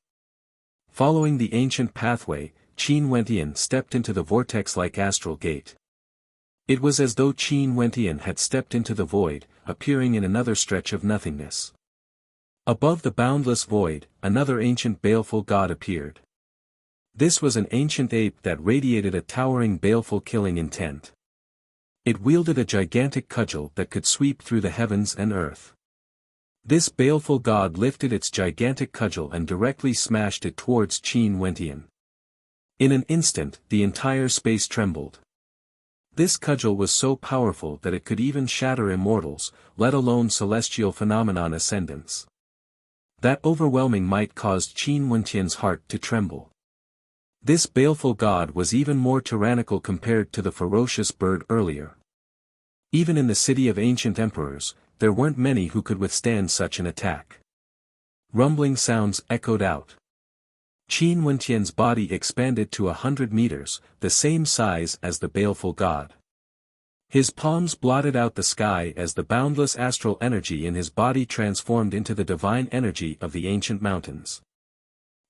Following the ancient pathway, Qin Wentian stepped into the vortex-like astral gate. It was as though Qin Wentian had stepped into the void, appearing in another stretch of nothingness. Above the boundless void, another ancient baleful god appeared. This was an ancient ape that radiated a towering baleful killing intent. It wielded a gigantic cudgel that could sweep through the heavens and earth. This baleful god lifted its gigantic cudgel and directly smashed it towards Qin Wentian. In an instant, the entire space trembled. This cudgel was so powerful that it could even shatter immortals, let alone celestial phenomenon ascendants. That overwhelming might caused Qin Wentian's heart to tremble. This baleful god was even more tyrannical compared to the ferocious bird earlier. Even in the city of ancient emperors, there weren't many who could withstand such an attack. Rumbling sounds echoed out. Qin Wentian's body expanded to 100 meters, the same size as the baleful god. His palms blotted out the sky as the boundless astral energy in his body transformed into the divine energy of the ancient mountains.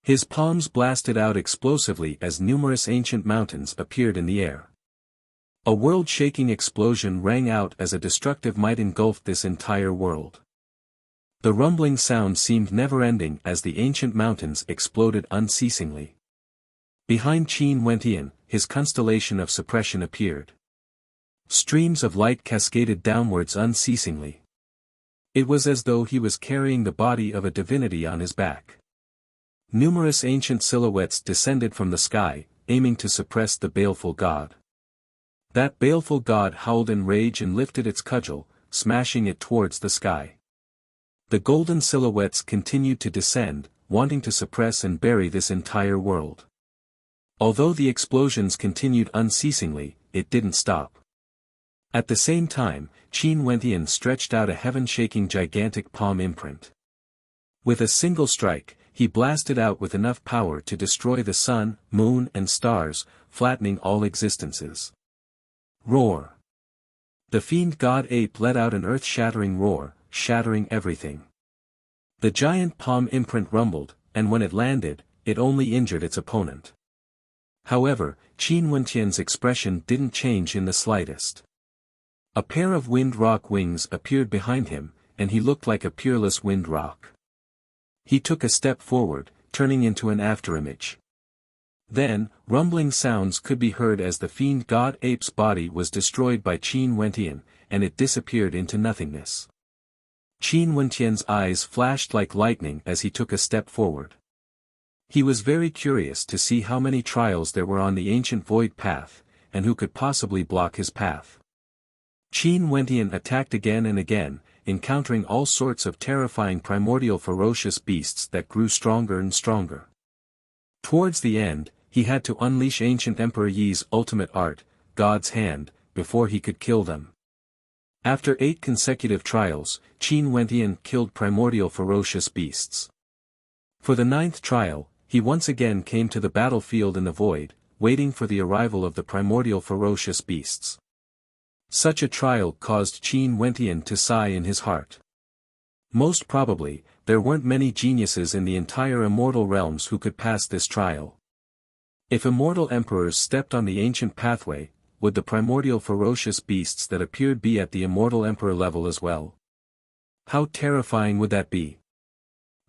His palms blasted out explosively as numerous ancient mountains appeared in the air. A world-shaking explosion rang out as a destructive might engulfed this entire world. The rumbling sound seemed never-ending as the ancient mountains exploded unceasingly. Behind Qin Wentian, his constellation of suppression appeared. Streams of light cascaded downwards unceasingly. It was as though he was carrying the body of a divinity on his back. Numerous ancient silhouettes descended from the sky, aiming to suppress the baleful god. That baleful god howled in rage and lifted its cudgel, smashing it towards the sky. The golden silhouettes continued to descend, wanting to suppress and bury this entire world. Although the explosions continued unceasingly, it didn't stop. At the same time, Qin Wentian stretched out a heaven-shaking gigantic palm imprint. With a single strike, he blasted out with enough power to destroy the sun, moon and stars, flattening all existences. Roar! The fiend god ape let out an earth-shattering roar, shattering everything. The giant palm imprint rumbled, and when it landed, it only injured its opponent. However, Qin Wentian's expression didn't change in the slightest. A pair of wind rock wings appeared behind him, and he looked like a peerless wind rock. He took a step forward, turning into an afterimage. Then, rumbling sounds could be heard as the fiend god ape's body was destroyed by Qin Wentian, and it disappeared into nothingness. Qin Wentian's eyes flashed like lightning as he took a step forward. He was very curious to see how many trials there were on the ancient void path, and who could possibly block his path. Qin Wentian attacked again and again, encountering all sorts of terrifying primordial ferocious beasts that grew stronger and stronger. Towards the end, he had to unleash ancient Emperor Yi's ultimate art, God's Hand, before he could kill them. After 8 consecutive trials, Qin Wentian killed primordial ferocious beasts. For the 9th trial, he once again came to the battlefield in the void, waiting for the arrival of the primordial ferocious beasts. Such a trial caused Qin Wentian to sigh in his heart. Most probably, there weren't many geniuses in the entire immortal realms who could pass this trial. If immortal emperors stepped on the ancient pathway, would the primordial ferocious beasts that appeared be at the immortal emperor level as well? How terrifying would that be?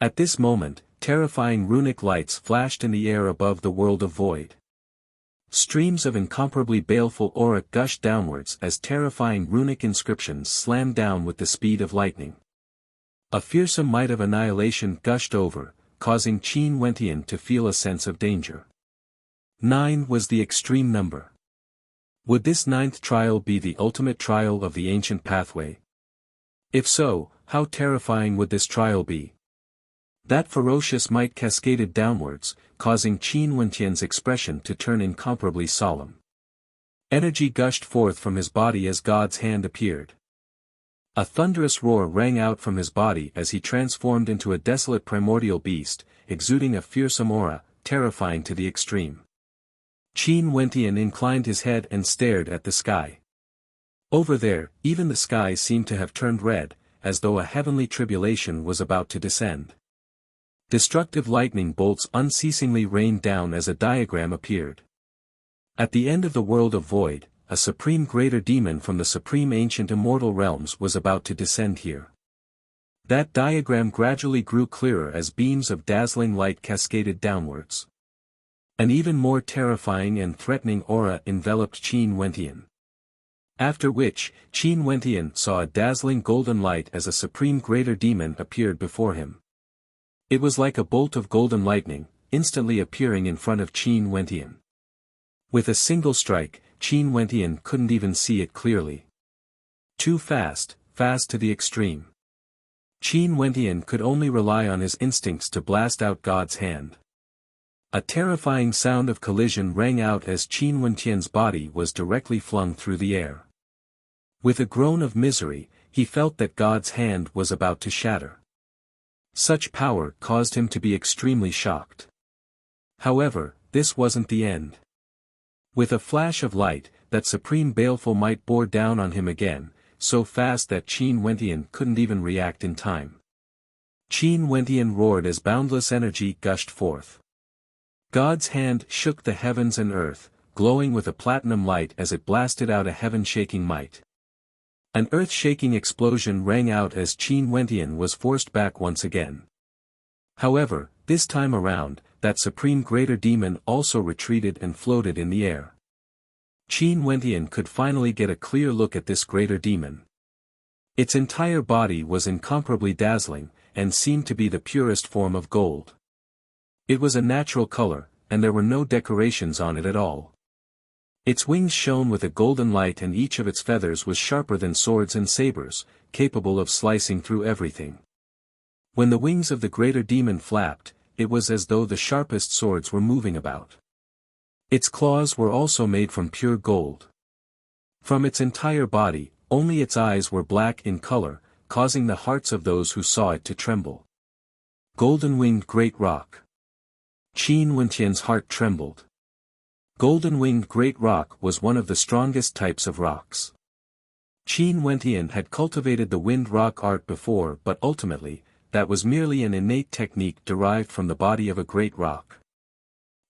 At this moment, terrifying runic lights flashed in the air above the world of void. Streams of incomparably baleful aura gushed downwards as terrifying runic inscriptions slammed down with the speed of lightning. A fearsome might of annihilation gushed over, causing Qin Wentian to feel a sense of danger. 9 was the extreme number. Would this 9th trial be the ultimate trial of the ancient pathway? If so, how terrifying would this trial be? That ferocious might cascaded downwards, causing Qin Wentian's expression to turn incomparably solemn. Energy gushed forth from his body as God's hand appeared. A thunderous roar rang out from his body as he transformed into a desolate primordial beast, exuding a fearsome aura, terrifying to the extreme. Qin Wentian inclined his head and stared at the sky. Over there, even the sky seemed to have turned red, as though a heavenly tribulation was about to descend. Destructive lightning bolts unceasingly rained down as a diagram appeared. At the end of the world of void, a supreme greater demon from the supreme ancient immortal realms was about to descend here. That diagram gradually grew clearer as beams of dazzling light cascaded downwards. An even more terrifying and threatening aura enveloped Qin Wentian. After which, Qin Wentian saw a dazzling golden light as a supreme greater demon appeared before him. It was like a bolt of golden lightning, instantly appearing in front of Qin Wentian. With a single strike, Qin Wentian couldn't even see it clearly. Too fast, fast to the extreme. Qin Wentian could only rely on his instincts to blast out God's hand. A terrifying sound of collision rang out as Qin Wentian's body was directly flung through the air. With a groan of misery, he felt that God's hand was about to shatter. Such power caused him to be extremely shocked. However, this wasn't the end. With a flash of light, that supreme baleful might bore down on him again, so fast that Qin Wentian couldn't even react in time. Qin Wentian roared as boundless energy gushed forth. God's hand shook the heavens and earth, glowing with a platinum light as it blasted out a heaven-shaking might. An earth-shaking explosion rang out as Qin Wentian was forced back once again. However, this time around, that supreme greater demon also retreated and floated in the air. Qin Wentian could finally get a clear look at this greater demon. Its entire body was incomparably dazzling, and seemed to be the purest form of gold. It was a natural color, and there were no decorations on it at all. Its wings shone with a golden light and each of its feathers was sharper than swords and sabers, capable of slicing through everything. When the wings of the greater demon flapped, it was as though the sharpest swords were moving about. Its claws were also made from pure gold. From its entire body, only its eyes were black in color, causing the hearts of those who saw it to tremble. Golden-winged great rock. Qin Wentian's heart trembled. Golden-winged great rock was one of the strongest types of rocks. Qin Wentian had cultivated the wind rock art before, but ultimately, that was merely an innate technique derived from the body of a great rock.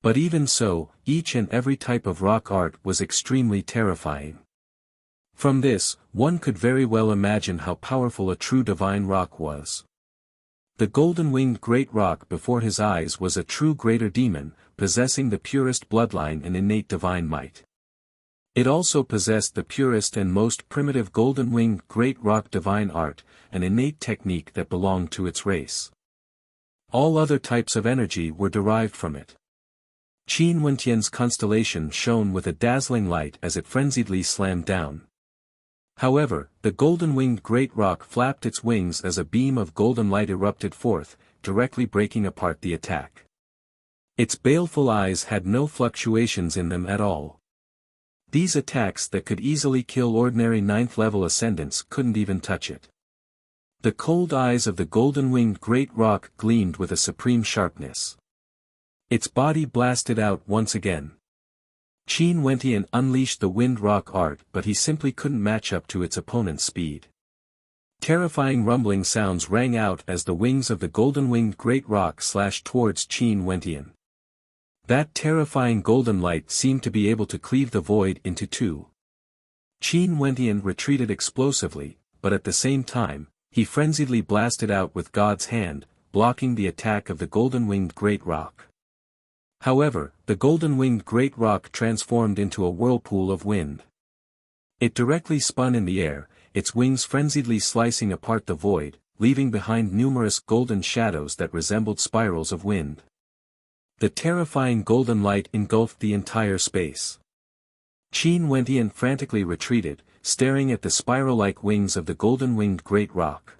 But even so, each and every type of rock art was extremely terrifying. From this, one could very well imagine how powerful a true divine rock was. The golden-winged great rock before his eyes was a true greater demon, possessing the purest bloodline and innate divine might. It also possessed the purest and most primitive golden-winged great rock divine art, an innate technique that belonged to its race. All other types of energy were derived from it. Qin Wentian's constellation shone with a dazzling light as it frenziedly slammed down. However, the golden-winged great rock flapped its wings as a beam of golden light erupted forth, directly breaking apart the attack. Its baleful eyes had no fluctuations in them at all. These attacks that could easily kill ordinary 9th-level ascendants couldn't even touch it. The cold eyes of the golden-winged great rock gleamed with a supreme sharpness. Its body blasted out once again. Qin Wentian unleashed the wind rock art, but he simply couldn't match up to its opponent's speed. Terrifying rumbling sounds rang out as the wings of the golden-winged great rock slashed towards Qin Wentian. That terrifying golden light seemed to be able to cleave the void into two. Qin Wentian retreated explosively, but at the same time, he frenziedly blasted out with God's hand, blocking the attack of the golden-winged great rock. However, the golden-winged great rock transformed into a whirlpool of wind. It directly spun in the air, its wings frenziedly slicing apart the void, leaving behind numerous golden shadows that resembled spirals of wind. The terrifying golden light engulfed the entire space. Qin Wentian frantically retreated, staring at the spiral-like wings of the golden-winged great rock.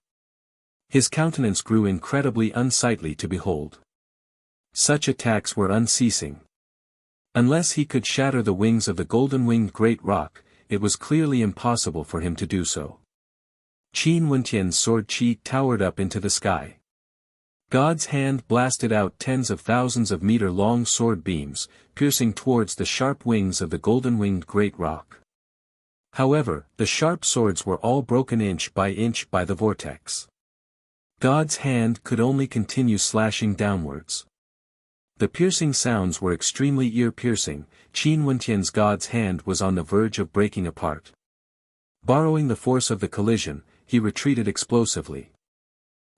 His countenance grew incredibly unsightly to behold. Such attacks were unceasing. Unless he could shatter the wings of the golden-winged great rock, it was clearly impossible for him to do so. Qin Wentian's sword chi towered up into the sky. God's hand blasted out tens of thousands of meter-long sword beams, piercing towards the sharp wings of the golden-winged great rock. However, the sharp swords were all broken inch by the vortex. God's hand could only continue slashing downwards. The piercing sounds were extremely ear-piercing. Qin Wentian's God's hand was on the verge of breaking apart. Borrowing the force of the collision, he retreated explosively.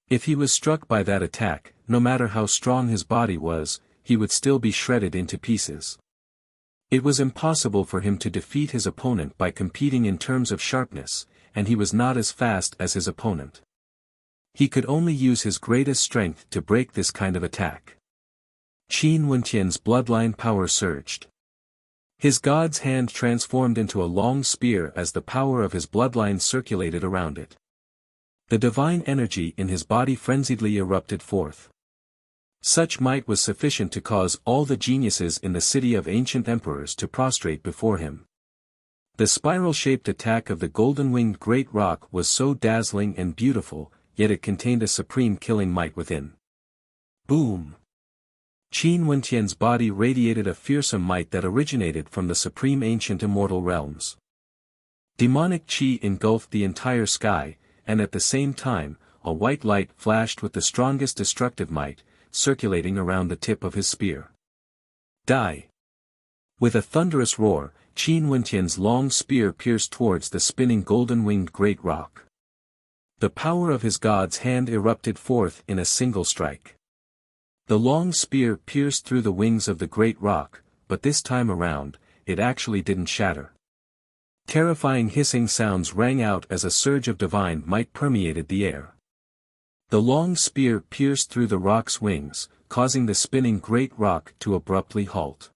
If he was struck by that attack, no matter how strong his body was, he would still be shredded into pieces. It was impossible for him to defeat his opponent by competing in terms of sharpness, and he was not as fast as his opponent. He could only use his greatest strength to break this kind of attack. Qin Wentian's bloodline power surged. His God's hand transformed into a long spear as the power of his bloodline circulated around it. The divine energy in his body frenziedly erupted forth. Such might was sufficient to cause all the geniuses in the city of ancient emperors to prostrate before him. The spiral-shaped attack of the golden-winged great rock was so dazzling and beautiful, yet it contained a supreme killing might within. Boom! Qin Wenqian's body radiated a fearsome might that originated from the supreme ancient immortal realms. Demonic qi engulfed the entire sky, and at the same time, a white light flashed with the strongest destructive might, circulating around the tip of his spear. Die! With a thunderous roar, Qin Wenqian's long spear pierced towards the spinning golden-winged great rock. The power of his god's hand erupted forth in a single strike. The long spear pierced through the wings of the great rock, but this time around, it actually didn't shatter. Terrifying hissing sounds rang out as a surge of divine might permeated the air. The long spear pierced through the rock's wings, causing the spinning great rock to abruptly halt.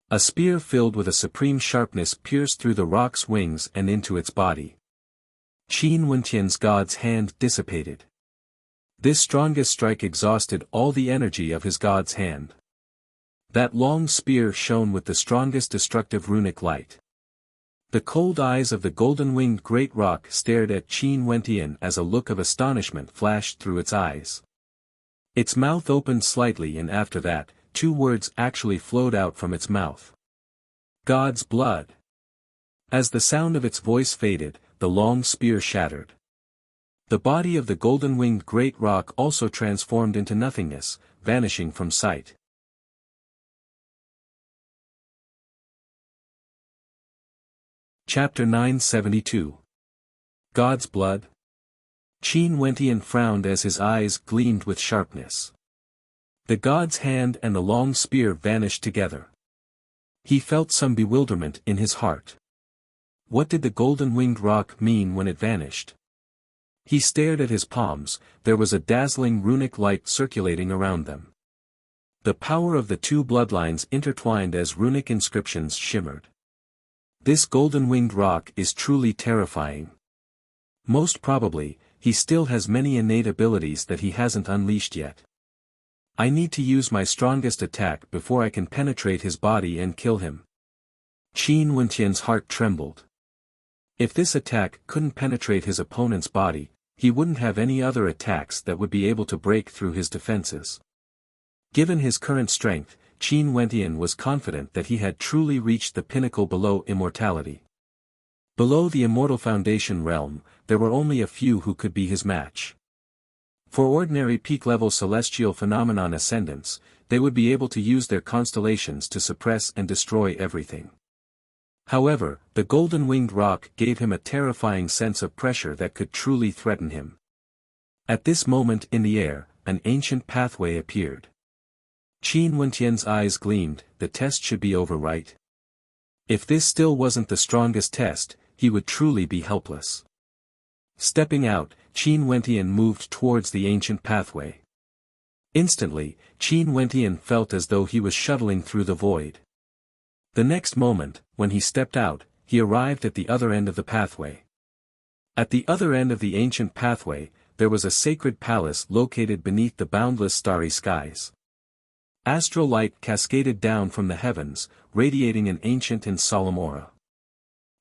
A spear filled with a supreme sharpness pierced through the rock's wings and into its body. Qin Wenqian's god's hand dissipated. This strongest strike exhausted all the energy of his god's hand. That long spear shone with the strongest destructive runic light. The cold eyes of the golden-winged great rock stared at Qin Wenqian as a look of astonishment flashed through its eyes. Its mouth opened slightly, and after that, 2 words actually flowed out from its mouth. God's blood. As the sound of its voice faded, the long spear shattered. The body of the golden-winged great rock also transformed into nothingness, vanishing from sight. Chapter 972. God's Blood. Qin Wenqian frowned as his eyes gleamed with sharpness. The god's hand and the long spear vanished together. He felt some bewilderment in his heart. What did the golden-winged rock mean when it vanished? He stared at his palms. There was a dazzling runic light circulating around them. The power of the 2 bloodlines intertwined as runic inscriptions shimmered. This golden-winged rock is truly terrifying. Most probably, he still has many innate abilities that he hasn't unleashed yet. I need to use my strongest attack before I can penetrate his body and kill him. Qin Wenqian's heart trembled. If this attack couldn't penetrate his opponent's body, he wouldn't have any other attacks that would be able to break through his defenses. Given his current strength, Qin Wenqian was confident that he had truly reached the pinnacle below immortality. Below the immortal foundation realm, there were only a few who could be his match. For ordinary peak-level celestial phenomenon ascendants, they would be able to use their constellations to suppress and destroy everything. However, the golden-winged rock gave him a terrifying sense of pressure that could truly threaten him. At this moment in the air, an ancient pathway appeared. Qin Wenqian's eyes gleamed. The test should be over, right? If this still wasn't the strongest test, he would truly be helpless. Stepping out, Qin Wenqian moved towards the ancient pathway. Instantly, Qin Wenqian felt as though he was shuttling through the void. The next moment, when he stepped out, he arrived at the other end of the pathway. At the other end of the ancient pathway, there was a sacred palace located beneath the boundless starry skies. Astral light cascaded down from the heavens, radiating an ancient and solemn aura.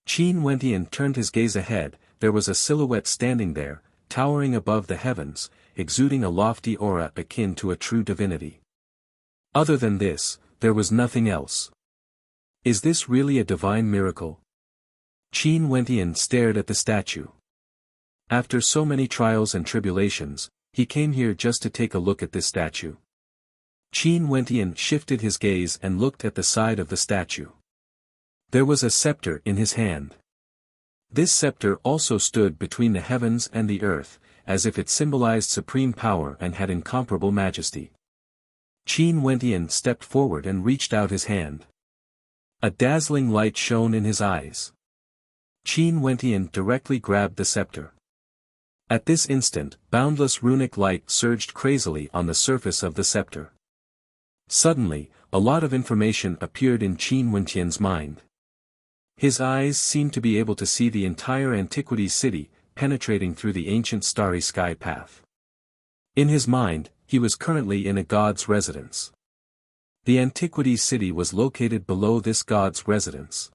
Qin Wenqian turned his gaze ahead. There was a silhouette standing there, towering above the heavens, exuding a lofty aura akin to a true divinity. Other than this, there was nothing else. Is this really a divine miracle? Qin Wenqian stared at the statue. After so many trials and tribulations, he came here just to take a look at this statue. Qin Wenqian shifted his gaze and looked at the side of the statue. There was a scepter in his hand. This scepter also stood between the heavens and the earth, as if it symbolized supreme power and had incomparable majesty. Qin Wenqian stepped forward and reached out his hand. A dazzling light shone in his eyes. Qin Wenqian directly grabbed the scepter. At this instant, boundless runic light surged crazily on the surface of the scepter. Suddenly, a lot of information appeared in Qin Wenqian's mind. His eyes seemed to be able to see the entire Antiquities city, penetrating through the ancient starry sky path. In his mind, he was currently in a god's residence. The Antiquities city was located below this god's residence.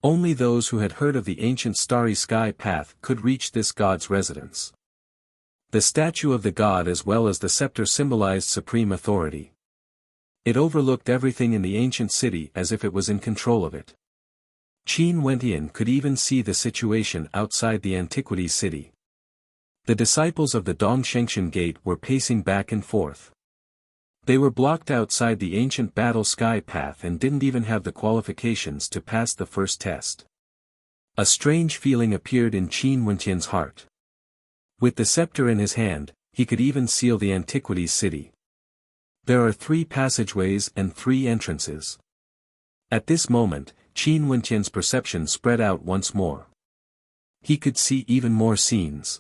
Only those who had heard of the ancient starry sky path could reach this god's residence. The statue of the god as well as the scepter symbolized supreme authority. It overlooked everything in the ancient city as if it was in control of it. Qin Wentian could even see the situation outside the Antiquities city. The disciples of the Dongshengshan Gate were pacing back and forth. They were blocked outside the ancient battle sky path and didn't even have the qualifications to pass the first test. A strange feeling appeared in Qin Wentian's heart. With the scepter in his hand, he could even seal the Antiquities city. There are 3 passageways and 3 entrances. At this moment, Qin Wentian's perception spread out once more. He could see even more scenes.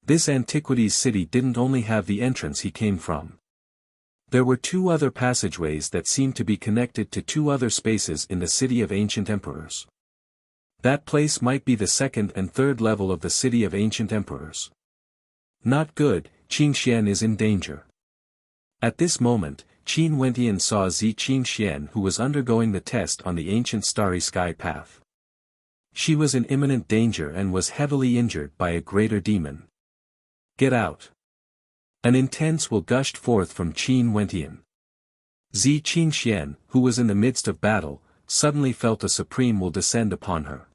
This Antiquities city didn't only have the entrance he came from. There were 2 other passageways that seemed to be connected to 2 other spaces in the city of ancient emperors. That place might be the 2nd and 3rd level of the city of ancient emperors. Not good, Qingxian is in danger. At this moment, Qin Wentian saw Zi Qingxian who was undergoing the test on the ancient starry sky path. She was in imminent danger and was heavily injured by a greater demon. Get out. An intense will gushed forth from Qin Wentian. Zi Qingxian, who was in the midst of battle, suddenly felt a supreme will descend upon her.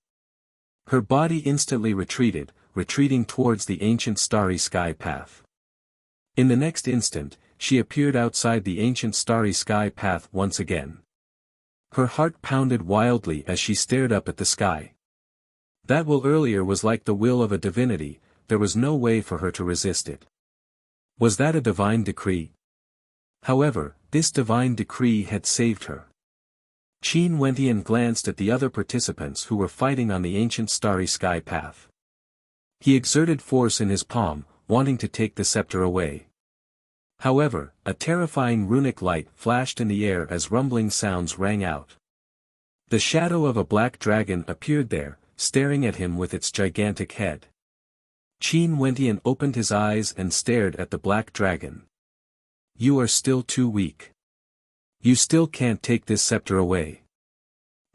Her body instantly retreating towards the ancient starry sky path. In the next instant, she appeared outside the ancient starry sky path once again. Her heart pounded wildly as she stared up at the sky. That will earlier was like the will of a divinity, there was no way for her to resist it. Was that a divine decree? However, this divine decree had saved her. Qin Wentian glanced at the other participants who were fighting on the ancient starry sky path. He exerted force in his palm, wanting to take the scepter away. However, a terrifying runic light flashed in the air as rumbling sounds rang out. The shadow of a black dragon appeared there, staring at him with its gigantic head. Qin Wentian opened his eyes and stared at the black dragon. You are still too weak. You still can't take this scepter away.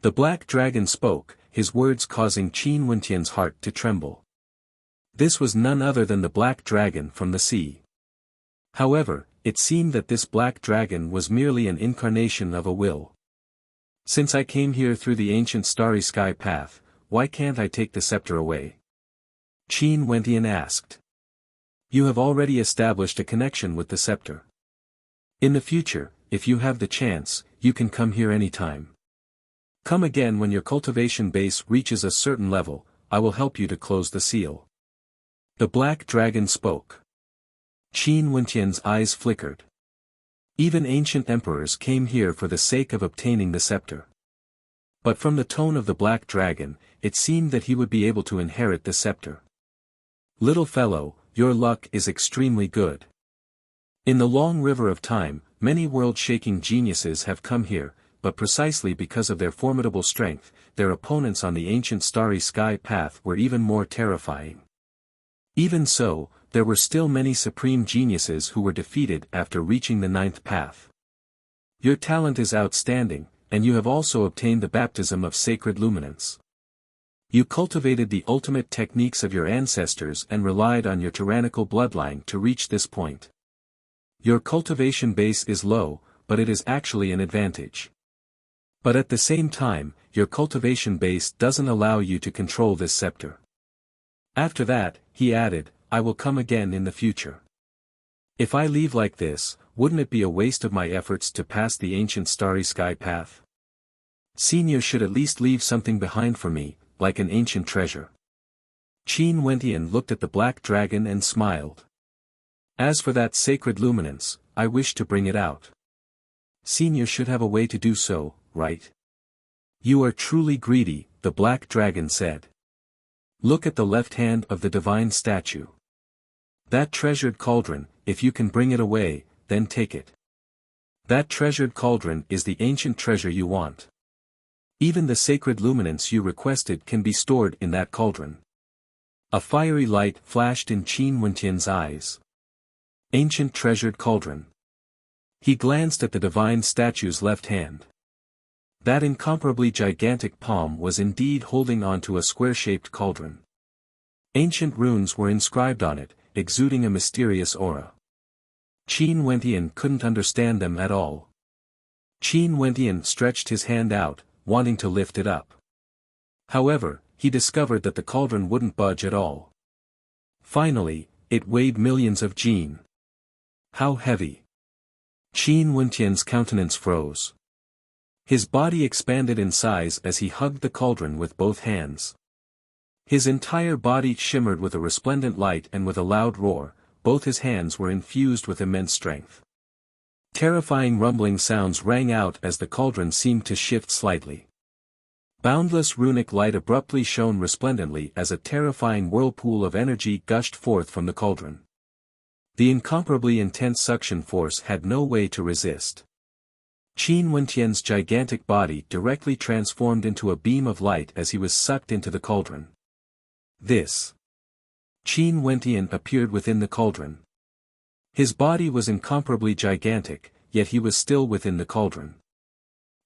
The black dragon spoke, his words causing Qin Wentian's heart to tremble. This was none other than the black dragon from the sea. However, it seemed that this black dragon was merely an incarnation of a will. Since I came here through the ancient starry sky path, why can't I take the scepter away? Qin Wentian asked. You have already established a connection with the scepter. In the future, if you have the chance, you can come here anytime. Come again when your cultivation base reaches a certain level, I will help you to close the seal. The black dragon spoke. Qin Wentian's eyes flickered. Even ancient emperors came here for the sake of obtaining the scepter. But from the tone of the black dragon, it seemed that he would be able to inherit the scepter. Little fellow, your luck is extremely good. In the long river of time, many world-shaking geniuses have come here, but precisely because of their formidable strength, their opponents on the ancient starry sky path were even more terrifying. Even so, there were still many supreme geniuses who were defeated after reaching the 9th path. Your talent is outstanding, and you have also obtained the baptism of sacred luminance. You cultivated the ultimate techniques of your ancestors and relied on your tyrannical bloodline to reach this point. Your cultivation base is low, but it is actually an advantage. But at the same time, your cultivation base doesn't allow you to control this scepter. After that, he added, I will come again in the future. If I leave like this, wouldn't it be a waste of my efforts to pass the ancient starry sky path? Senior should at least leave something behind for me, like an ancient treasure. Qin Wentian looked at the black dragon and smiled. As for that sacred luminance, I wish to bring it out. Senior should have a way to do so, right? You are truly greedy, the black dragon said. Look at the left hand of the divine statue. That treasured cauldron, if you can bring it away, then take it. That treasured cauldron is the ancient treasure you want. Even the sacred luminance you requested can be stored in that cauldron. A fiery light flashed in Qin Wentian's eyes. Ancient treasured cauldron. He glanced at the divine statue's left hand. That incomparably gigantic palm was indeed holding on to a square-shaped cauldron. Ancient runes were inscribed on it, exuding a mysterious aura. Qin Wentian couldn't understand them at all. Qin Wentian stretched his hand out, wanting to lift it up. However, he discovered that the cauldron wouldn't budge at all. Finally, it weighed millions of jin. How heavy! Qin Wentian's countenance froze. His body expanded in size as he hugged the cauldron with both hands. His entire body shimmered with a resplendent light, and with a loud roar, both his hands were infused with immense strength. Terrifying rumbling sounds rang out as the cauldron seemed to shift slightly. Boundless runic light abruptly shone resplendently as a terrifying whirlpool of energy gushed forth from the cauldron. The incomparably intense suction force had no way to resist. Qin Wentian's gigantic body directly transformed into a beam of light as he was sucked into the cauldron. This. Qin Wentian appeared within the cauldron. His body was incomparably gigantic, yet he was still within the cauldron.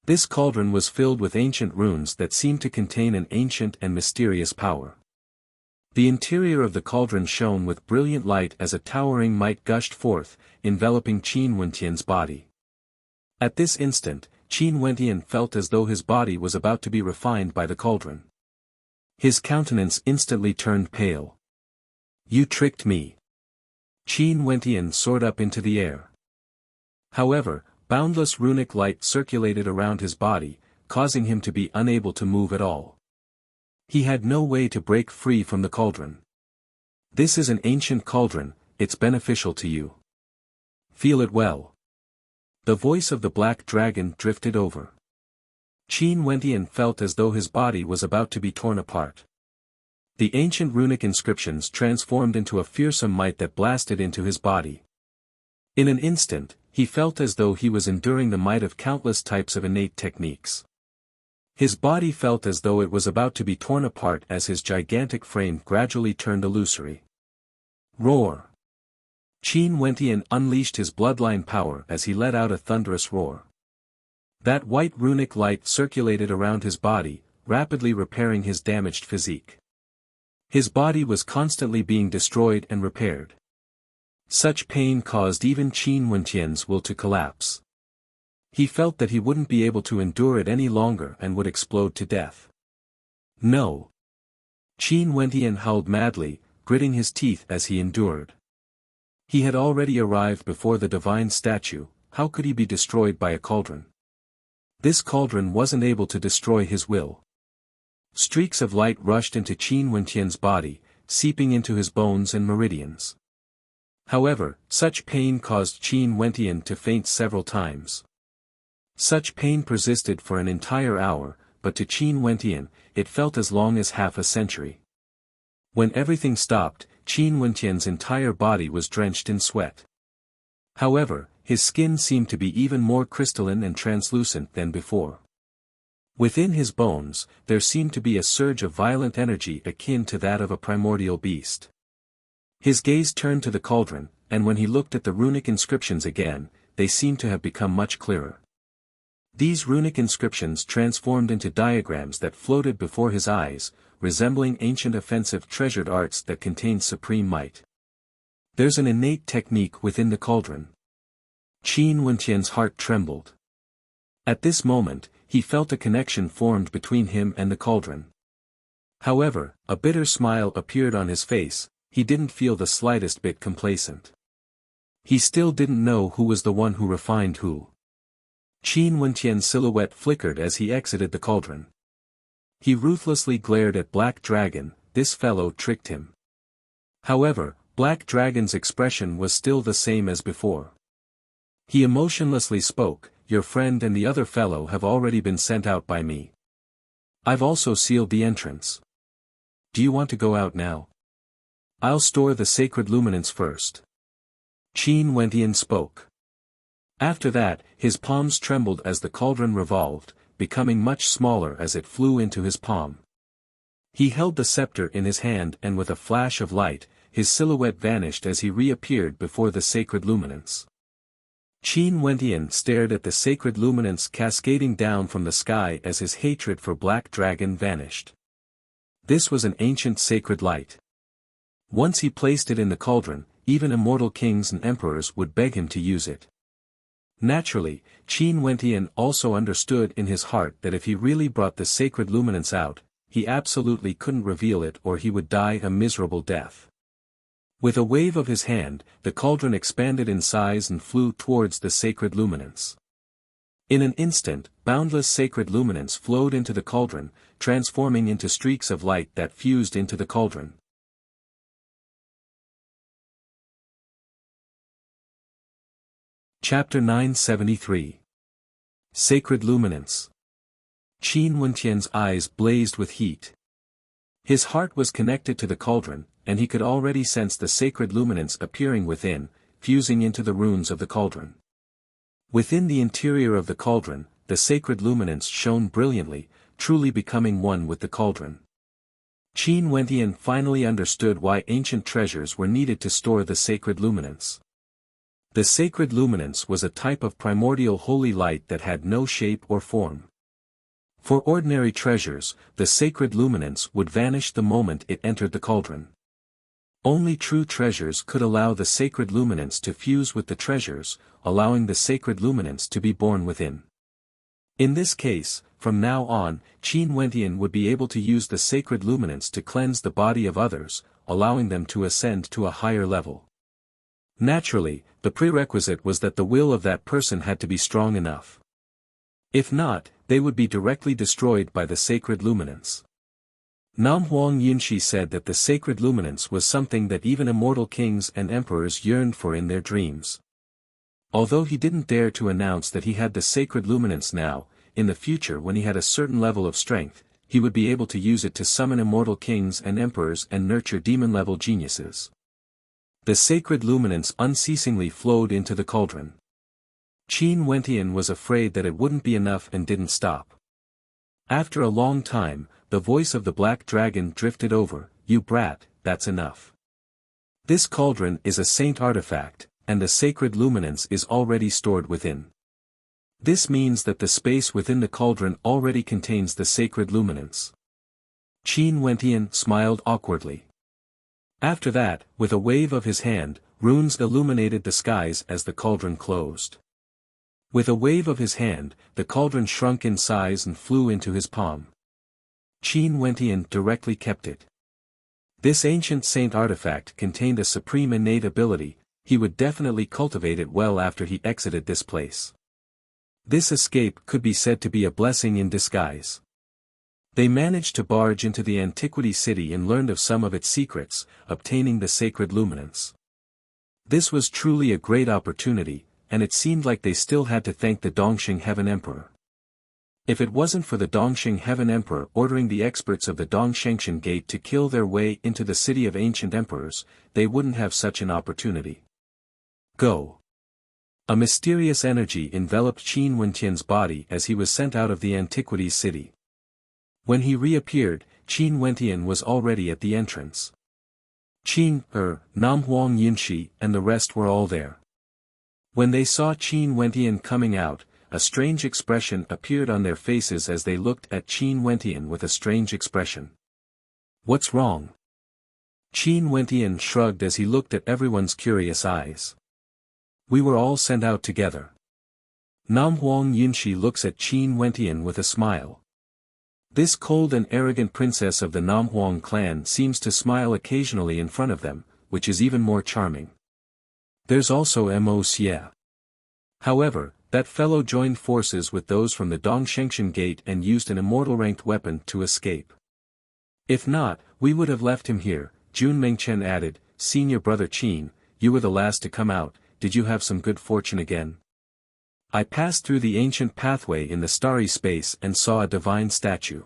This cauldron was filled with ancient runes that seemed to contain an ancient and mysterious power. The interior of the cauldron shone with brilliant light as a towering might gushed forth, enveloping Qin Wentian's body. At this instant, Qin Wentian felt as though his body was about to be refined by the cauldron. His countenance instantly turned pale. "You tricked me." Qin Wentian soared up into the air. However, boundless runic light circulated around his body, causing him to be unable to move at all. He had no way to break free from the cauldron. "This is an ancient cauldron, it's beneficial to you. Feel it well." The voice of the black dragon drifted over. Qin Wentian felt as though his body was about to be torn apart. The ancient runic inscriptions transformed into a fearsome might that blasted into his body. In an instant, he felt as though he was enduring the might of countless types of innate techniques. His body felt as though it was about to be torn apart as his gigantic frame gradually turned illusory. Roar! Qin Wentian unleashed his bloodline power as he let out a thunderous roar. That white runic light circulated around his body, rapidly repairing his damaged physique. His body was constantly being destroyed and repaired. Such pain caused even Qin Wentian's will to collapse. He felt that he wouldn't be able to endure it any longer and would explode to death. No! Qin Wentian howled madly, gritting his teeth as he endured. He had already arrived before the divine statue, how could he be destroyed by a cauldron? This cauldron wasn't able to destroy his will. Streaks of light rushed into Qin Wentian's body, seeping into his bones and meridians. However, such pain caused Qin Wentian to faint several times. Such pain persisted for an entire hour, but to Qin Wentian, it felt as long as half a century. When everything stopped, Qin Wentian's entire body was drenched in sweat. However, his skin seemed to be even more crystalline and translucent than before. Within his bones, there seemed to be a surge of violent energy akin to that of a primordial beast. His gaze turned to the cauldron, and when he looked at the runic inscriptions again, they seemed to have become much clearer. These runic inscriptions transformed into diagrams that floated before his eyes, resembling ancient offensive treasured arts that contained supreme might. There's an innate technique within the cauldron. Qin Wentian's heart trembled. At this moment, he felt a connection formed between him and the cauldron. However, a bitter smile appeared on his face, he didn't feel the slightest bit complacent. He still didn't know who was the one who refined who. Qin Wentian's silhouette flickered as he exited the cauldron. He ruthlessly glared at Black Dragon, this fellow tricked him. However, Black Dragon's expression was still the same as before. He emotionlessly spoke, "Your friend and the other fellow have already been sent out by me. I've also sealed the entrance. Do you want to go out now? I'll store the sacred luminance first." Qin Wentian spoke. After that, his palms trembled as the cauldron revolved, becoming much smaller as it flew into his palm. He held the scepter in his hand and with a flash of light, his silhouette vanished as he reappeared before the sacred luminance. Qin Wentian stared at the sacred luminance cascading down from the sky as his hatred for Black Dragon vanished. This was an ancient sacred light. Once he placed it in the cauldron, even immortal kings and emperors would beg him to use it. Naturally, Qin Wentian also understood in his heart that if he really brought the sacred luminance out, he absolutely couldn't reveal it or he would die a miserable death. With a wave of his hand, the cauldron expanded in size and flew towards the sacred luminance. In an instant, boundless sacred luminance flowed into the cauldron, transforming into streaks of light that fused into the cauldron. Chapter 973. Sacred Luminance. Qin Wentian's eyes blazed with heat. His heart was connected to the cauldron, and he could already sense the sacred luminance appearing within, fusing into the runes of the cauldron. Within the interior of the cauldron, the sacred luminance shone brilliantly, truly becoming one with the cauldron. Qin Wentian finally understood why ancient treasures were needed to store the sacred luminance. The sacred luminance was a type of primordial holy light that had no shape or form. For ordinary treasures, the sacred luminance would vanish the moment it entered the cauldron. Only true treasures could allow the sacred luminance to fuse with the treasures, allowing the sacred luminance to be born within. In this case, from now on, Qin Wentian would be able to use the sacred luminance to cleanse the body of others, allowing them to ascend to a higher level. Naturally, the prerequisite was that the will of that person had to be strong enough. If not, they would be directly destroyed by the sacred luminance. Nam Huang Yunshi said that the sacred luminance was something that even immortal kings and emperors yearned for in their dreams. Although he didn't dare to announce that he had the sacred luminance now, in the future when he had a certain level of strength, he would be able to use it to summon immortal kings and emperors and nurture demon-level geniuses. The sacred luminance unceasingly flowed into the cauldron. Qin Wentian was afraid that it wouldn't be enough and didn't stop. After a long time, the voice of the black dragon drifted over, "You brat, that's enough. This cauldron is a saint artifact, and the sacred luminance is already stored within. This means that the space within the cauldron already contains the sacred luminance." Qin Wentian smiled awkwardly. After that, with a wave of his hand, runes illuminated the skies as the cauldron closed. With a wave of his hand, the cauldron shrunk in size and flew into his palm. Qin Wentian directly kept it. This ancient saint artifact contained a supreme innate ability, he would definitely cultivate it well after he exited this place. This escape could be said to be a blessing in disguise. They managed to barge into the antiquity city and learned of some of its secrets, obtaining the sacred luminance. This was truly a great opportunity, and it seemed like they still had to thank the Dongxing Heaven Emperor. If it wasn't for the Dongxing Heaven Emperor ordering the experts of the Dongshengshan Gate to kill their way into the city of ancient emperors, they wouldn't have such an opportunity. Go. A mysterious energy enveloped Qin Wentian's body as he was sent out of the antiquities city. When he reappeared, Qin Wentian was already at the entrance. Nam Huang Yunshi and the rest were all there. When they saw Qin Wentian coming out, a strange expression appeared on their faces as they looked at Qin Wentian with a strange expression. "What's wrong?" Qin Wentian shrugged as he looked at everyone's curious eyes. "We were all sent out together." Nam Huang Yunshi looks at Qin Wentian with a smile. This cold and arrogant princess of the Nam Huang clan seems to smile occasionally in front of them, which is even more charming. There's also Mo Xie. However, that fellow joined forces with those from the Dongshengshan Gate and used an immortal-ranked weapon to escape. If not, we would have left him here, Jun Mengchen added. "Senior brother Qin, you were the last to come out, did you have some good fortune again?" "I passed through the ancient pathway in the starry space and saw a divine statue.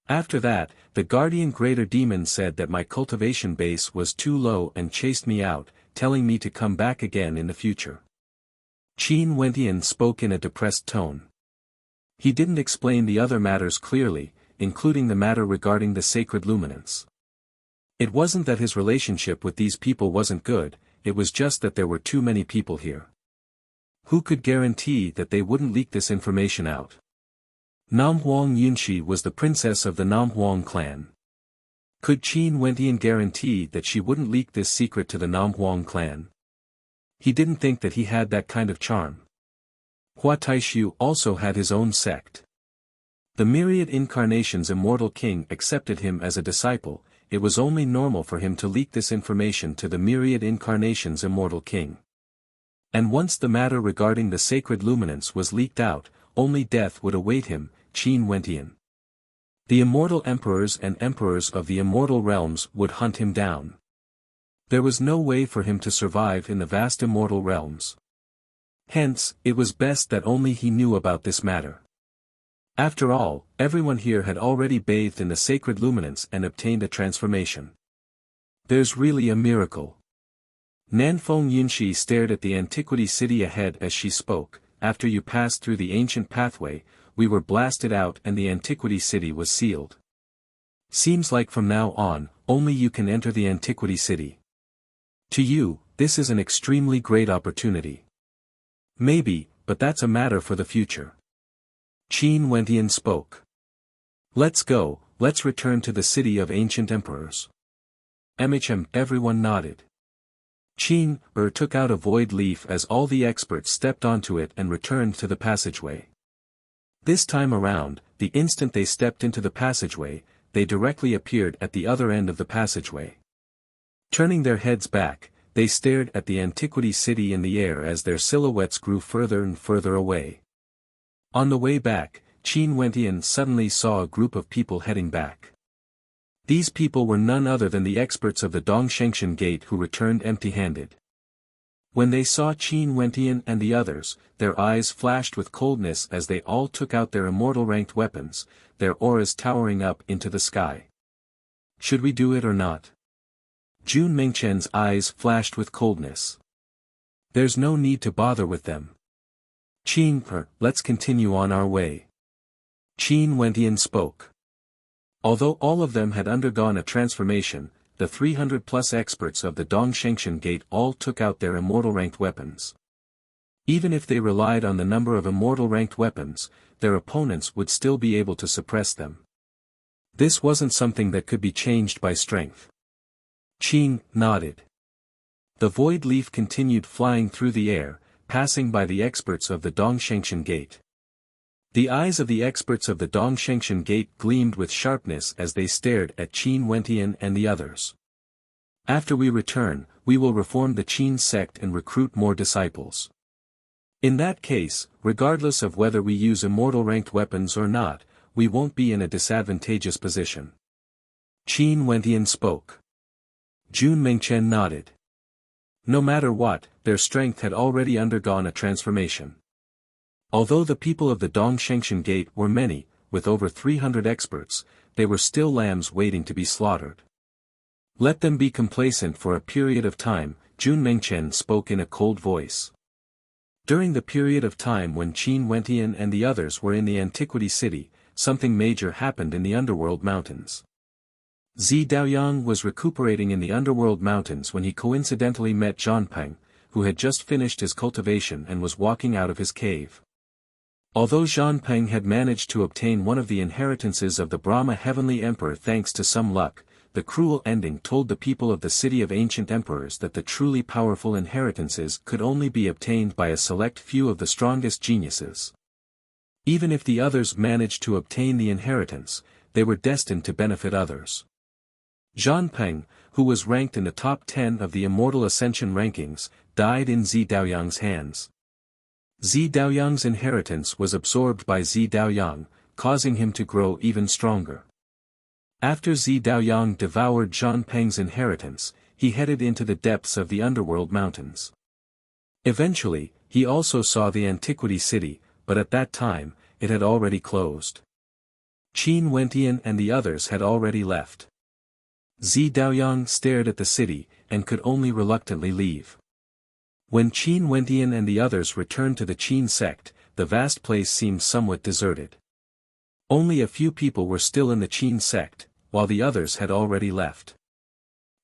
After that, the guardian greater demon said that my cultivation base was too low and chased me out, telling me to come back again in the future." Qin Wentian spoke in a depressed tone. He didn't explain the other matters clearly, including the matter regarding the sacred luminance. It wasn't that his relationship with these people wasn't good, it was just that there were too many people here. Who could guarantee that they wouldn't leak this information out? Nam Huang Yunshi was the princess of the Nam Huang clan. Could Qin Wentian guarantee that she wouldn't leak this secret to the Nam Huang clan? He didn't think that he had that kind of charm. Hua Taishu also had his own sect. The myriad incarnations Immortal King accepted him as a disciple. It was only normal for him to leak this information to the myriad incarnations Immortal King. And once the matter regarding the sacred luminance was leaked out, only death would await him, Qin Wentian. The immortal emperors and emperors of the immortal realms would hunt him down. There was no way for him to survive in the vast immortal realms. Hence, it was best that only he knew about this matter. After all, everyone here had already bathed in the sacred luminance and obtained a transformation. There's really a miracle. Nanfeng Yunshi stared at the antiquity city ahead as she spoke. After you passed through the ancient pathway, we were blasted out and the antiquity city was sealed. Seems like from now on, only you can enter the antiquity city. To you, this is an extremely great opportunity. Maybe, but that's a matter for the future. Qin Wentian spoke. Let's go, let's return to the city of ancient emperors. Everyone nodded. Qin took out a void leaf as all the experts stepped onto it and returned to the passageway. This time around, the instant they stepped into the passageway, they directly appeared at the other end of the passageway. Turning their heads back, they stared at the antiquity city in the air as their silhouettes grew further and further away. On the way back, Qin Wentian suddenly saw a group of people heading back. These people were none other than the experts of the Dongshengshan Gate who returned empty-handed. When they saw Qin Wentian and the others, their eyes flashed with coldness as they all took out their immortal-ranked weapons, their auras towering up into the sky. Should we do it or not? Jun Mengchen's eyes flashed with coldness. There's no need to bother with them. Qin, let's continue on our way. Qin Wentian spoke. Although all of them had undergone a transformation, the 300-plus experts of the Dongshengshan Gate all took out their immortal-ranked weapons. Even if they relied on the number of immortal-ranked weapons, their opponents would still be able to suppress them. This wasn't something that could be changed by strength. Qin nodded. The void leaf continued flying through the air, passing by the experts of the Dongshengshan Gate. The eyes of the experts of the Dongshengshan Gate gleamed with sharpness as they stared at Qin Wentian and the others. After we return, we will reform the Qin sect and recruit more disciples. In that case, regardless of whether we use immortal-ranked weapons or not, we won't be in a disadvantageous position. Qin Wentian spoke. Jun Mengchen nodded. No matter what, their strength had already undergone a transformation. Although the people of the Dongshengshan Gate were many, with over 300 experts, they were still lambs waiting to be slaughtered. Let them be complacent for a period of time, Jun Mengchen spoke in a cold voice. During the period of time when Qin Wentian and the others were in the antiquity city, something major happened in the underworld mountains. Zi Daoyang was recuperating in the underworld mountains when he coincidentally met Zhanpeng, who had just finished his cultivation and was walking out of his cave. Although Zhanpeng had managed to obtain one of the inheritances of the Brahma Heavenly Emperor thanks to some luck, the cruel ending told the people of the city of ancient emperors that the truly powerful inheritances could only be obtained by a select few of the strongest geniuses. Even if the others managed to obtain the inheritance, they were destined to benefit others. Zhanpeng, who was ranked in the top 10 of the Immortal Ascension rankings, died in Zi Daoyang's hands. Zi Daoyang's inheritance was absorbed by Zi Daoyang, causing him to grow even stronger. After Zi Daoyang devoured Zhanpeng's inheritance, he headed into the depths of the underworld mountains. Eventually, he also saw the antiquity city, but at that time, it had already closed. Qin Wentian and the others had already left. Zi Daoyang stared at the city, and could only reluctantly leave. When Qin Wentian and the others returned to the Qin sect, the vast place seemed somewhat deserted. Only a few people were still in the Qin sect, while the others had already left.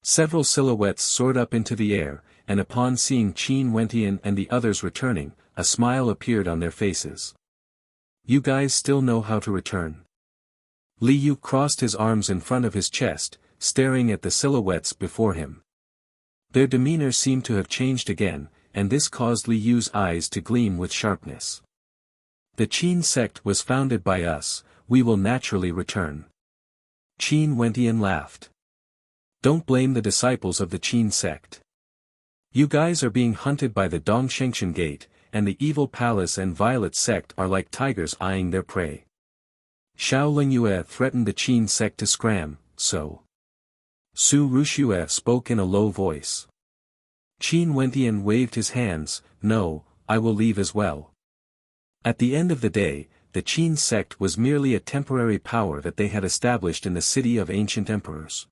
Several silhouettes soared up into the air, and upon seeing Qin Wentian and the others returning, a smile appeared on their faces. You guys still know how to return? Li Yu crossed his arms in front of his chest, staring at the silhouettes before him. Their demeanor seemed to have changed again, and this caused Li Yu's eyes to gleam with sharpness. The Qin sect was founded by us, we will naturally return. Qin Wentian laughed. Don't blame the disciples of the Qin sect. You guys are being hunted by the Dongshengshan Gate, and the Evil Palace and Violet sect are like tigers eyeing their prey. Xiao Lingyue threatened the Qin sect to scram, so. Su Rushue spoke in a low voice. Qin Wentian waved his hands, no, I will leave as well. At the end of the day, the Qin sect was merely a temporary power that they had established in the city of ancient emperors.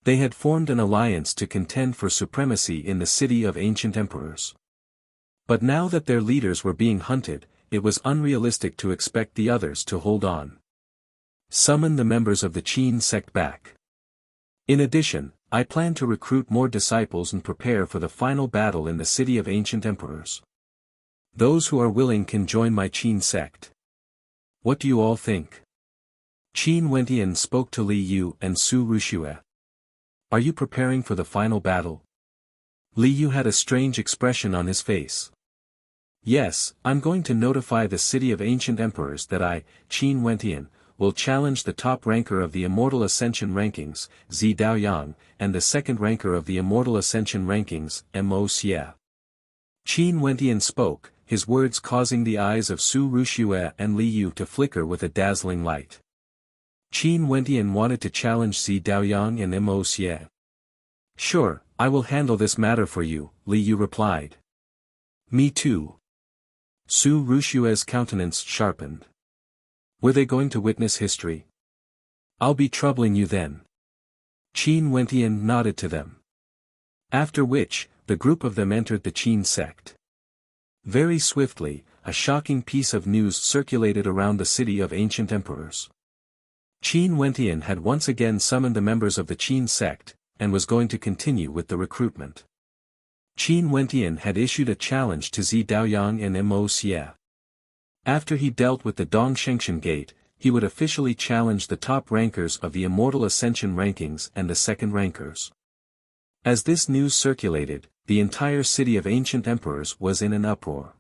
They had formed an alliance to contend for supremacy in the city of ancient emperors. But now that their leaders were being hunted, it was unrealistic to expect the others to hold on. Summon the members of the Qin sect back. In addition, I plan to recruit more disciples and prepare for the final battle in the city of ancient emperors. Those who are willing can join my Qin sect. What do you all think? Qin Wentian spoke to Li Yu and Su Rushue. Are you preparing for the final battle? Li Yu had a strange expression on his face. Yes, I'm going to notify the city of ancient emperors that I, Qin Wentian, will challenge the top ranker of the Immortal Ascension rankings, Zi Daoyang, and the second ranker of the Immortal Ascension rankings, Mo Xie. Qin Wentian spoke, his words causing the eyes of Su Rushue and Li Yu to flicker with a dazzling light. Qin Wentian wanted to challenge Zi Daoyang and Mo Xie. Sure, I will handle this matter for you, Li Yu replied. Me too. Su Rushue's countenance sharpened. Were they going to witness history? I'll be troubling you then. Qin Wentian nodded to them. After which, the group of them entered the Qin sect. Very swiftly, a shocking piece of news circulated around the city of ancient emperors. Qin Wentian had once again summoned the members of the Qin sect, and was going to continue with the recruitment. Qin Wentian had issued a challenge to Zi Daoyang and Mo Xie. After he dealt with the Dongshengshan Gate, he would officially challenge the top rankers of the Immortal Ascension rankings and the second rankers. As this news circulated, the entire city of ancient emperors was in an uproar.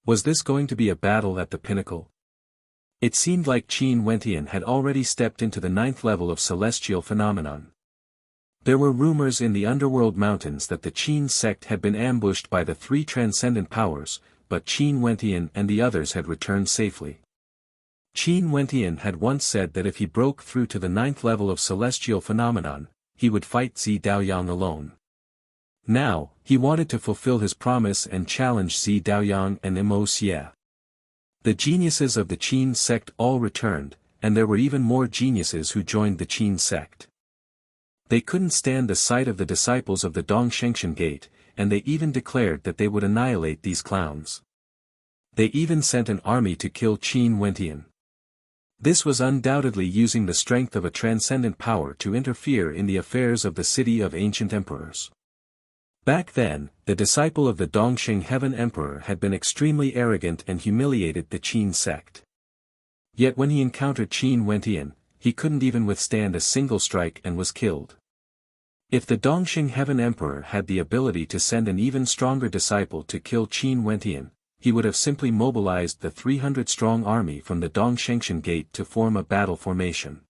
Was this going to be a battle at the pinnacle? It seemed like Qin Wentian had already stepped into the 9th level of celestial phenomenon. There were rumors in the underworld mountains that the Qin sect had been ambushed by the 3 transcendent powers, but Qin Wentian and the others had returned safely. Qin Wentian had once said that if he broke through to the 9th level of celestial phenomenon, he would fight Zi Daoyang alone. Now, he wanted to fulfill his promise and challenge Zi Daoyang and Mo Xie. The geniuses of the Qin sect all returned, and there were even more geniuses who joined the Qin sect. They couldn't stand the sight of the disciples of the Dongshengshan Gate, and they even declared that they would annihilate these clowns. They even sent an army to kill Qin Wentian. This was undoubtedly using the strength of a transcendent power to interfere in the affairs of the city of ancient emperors. Back then, the disciple of the Dongsheng Heaven Emperor had been extremely arrogant and humiliated the Qin sect. Yet when he encountered Qin Wentian, he couldn't even withstand a single strike and was killed. If the Dongsheng Heaven Emperor had the ability to send an even stronger disciple to kill Qin Wentian, he would have simply mobilized the 300-strong army from the Dongshengshan Gate to form a battle formation.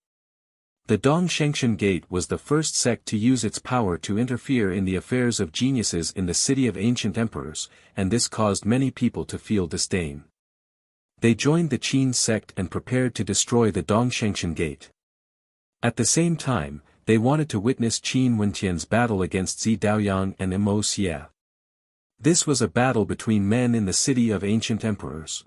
The Dongshengshan Gate was the first sect to use its power to interfere in the affairs of geniuses in the city of ancient emperors, and this caused many people to feel disdain. They joined the Qin sect and prepared to destroy the Dongshengshan Gate. At the same time, they wanted to witness Qin Wentian's battle against Zi Daoyang and Mo Xie. This was a battle between men in the city of ancient emperors.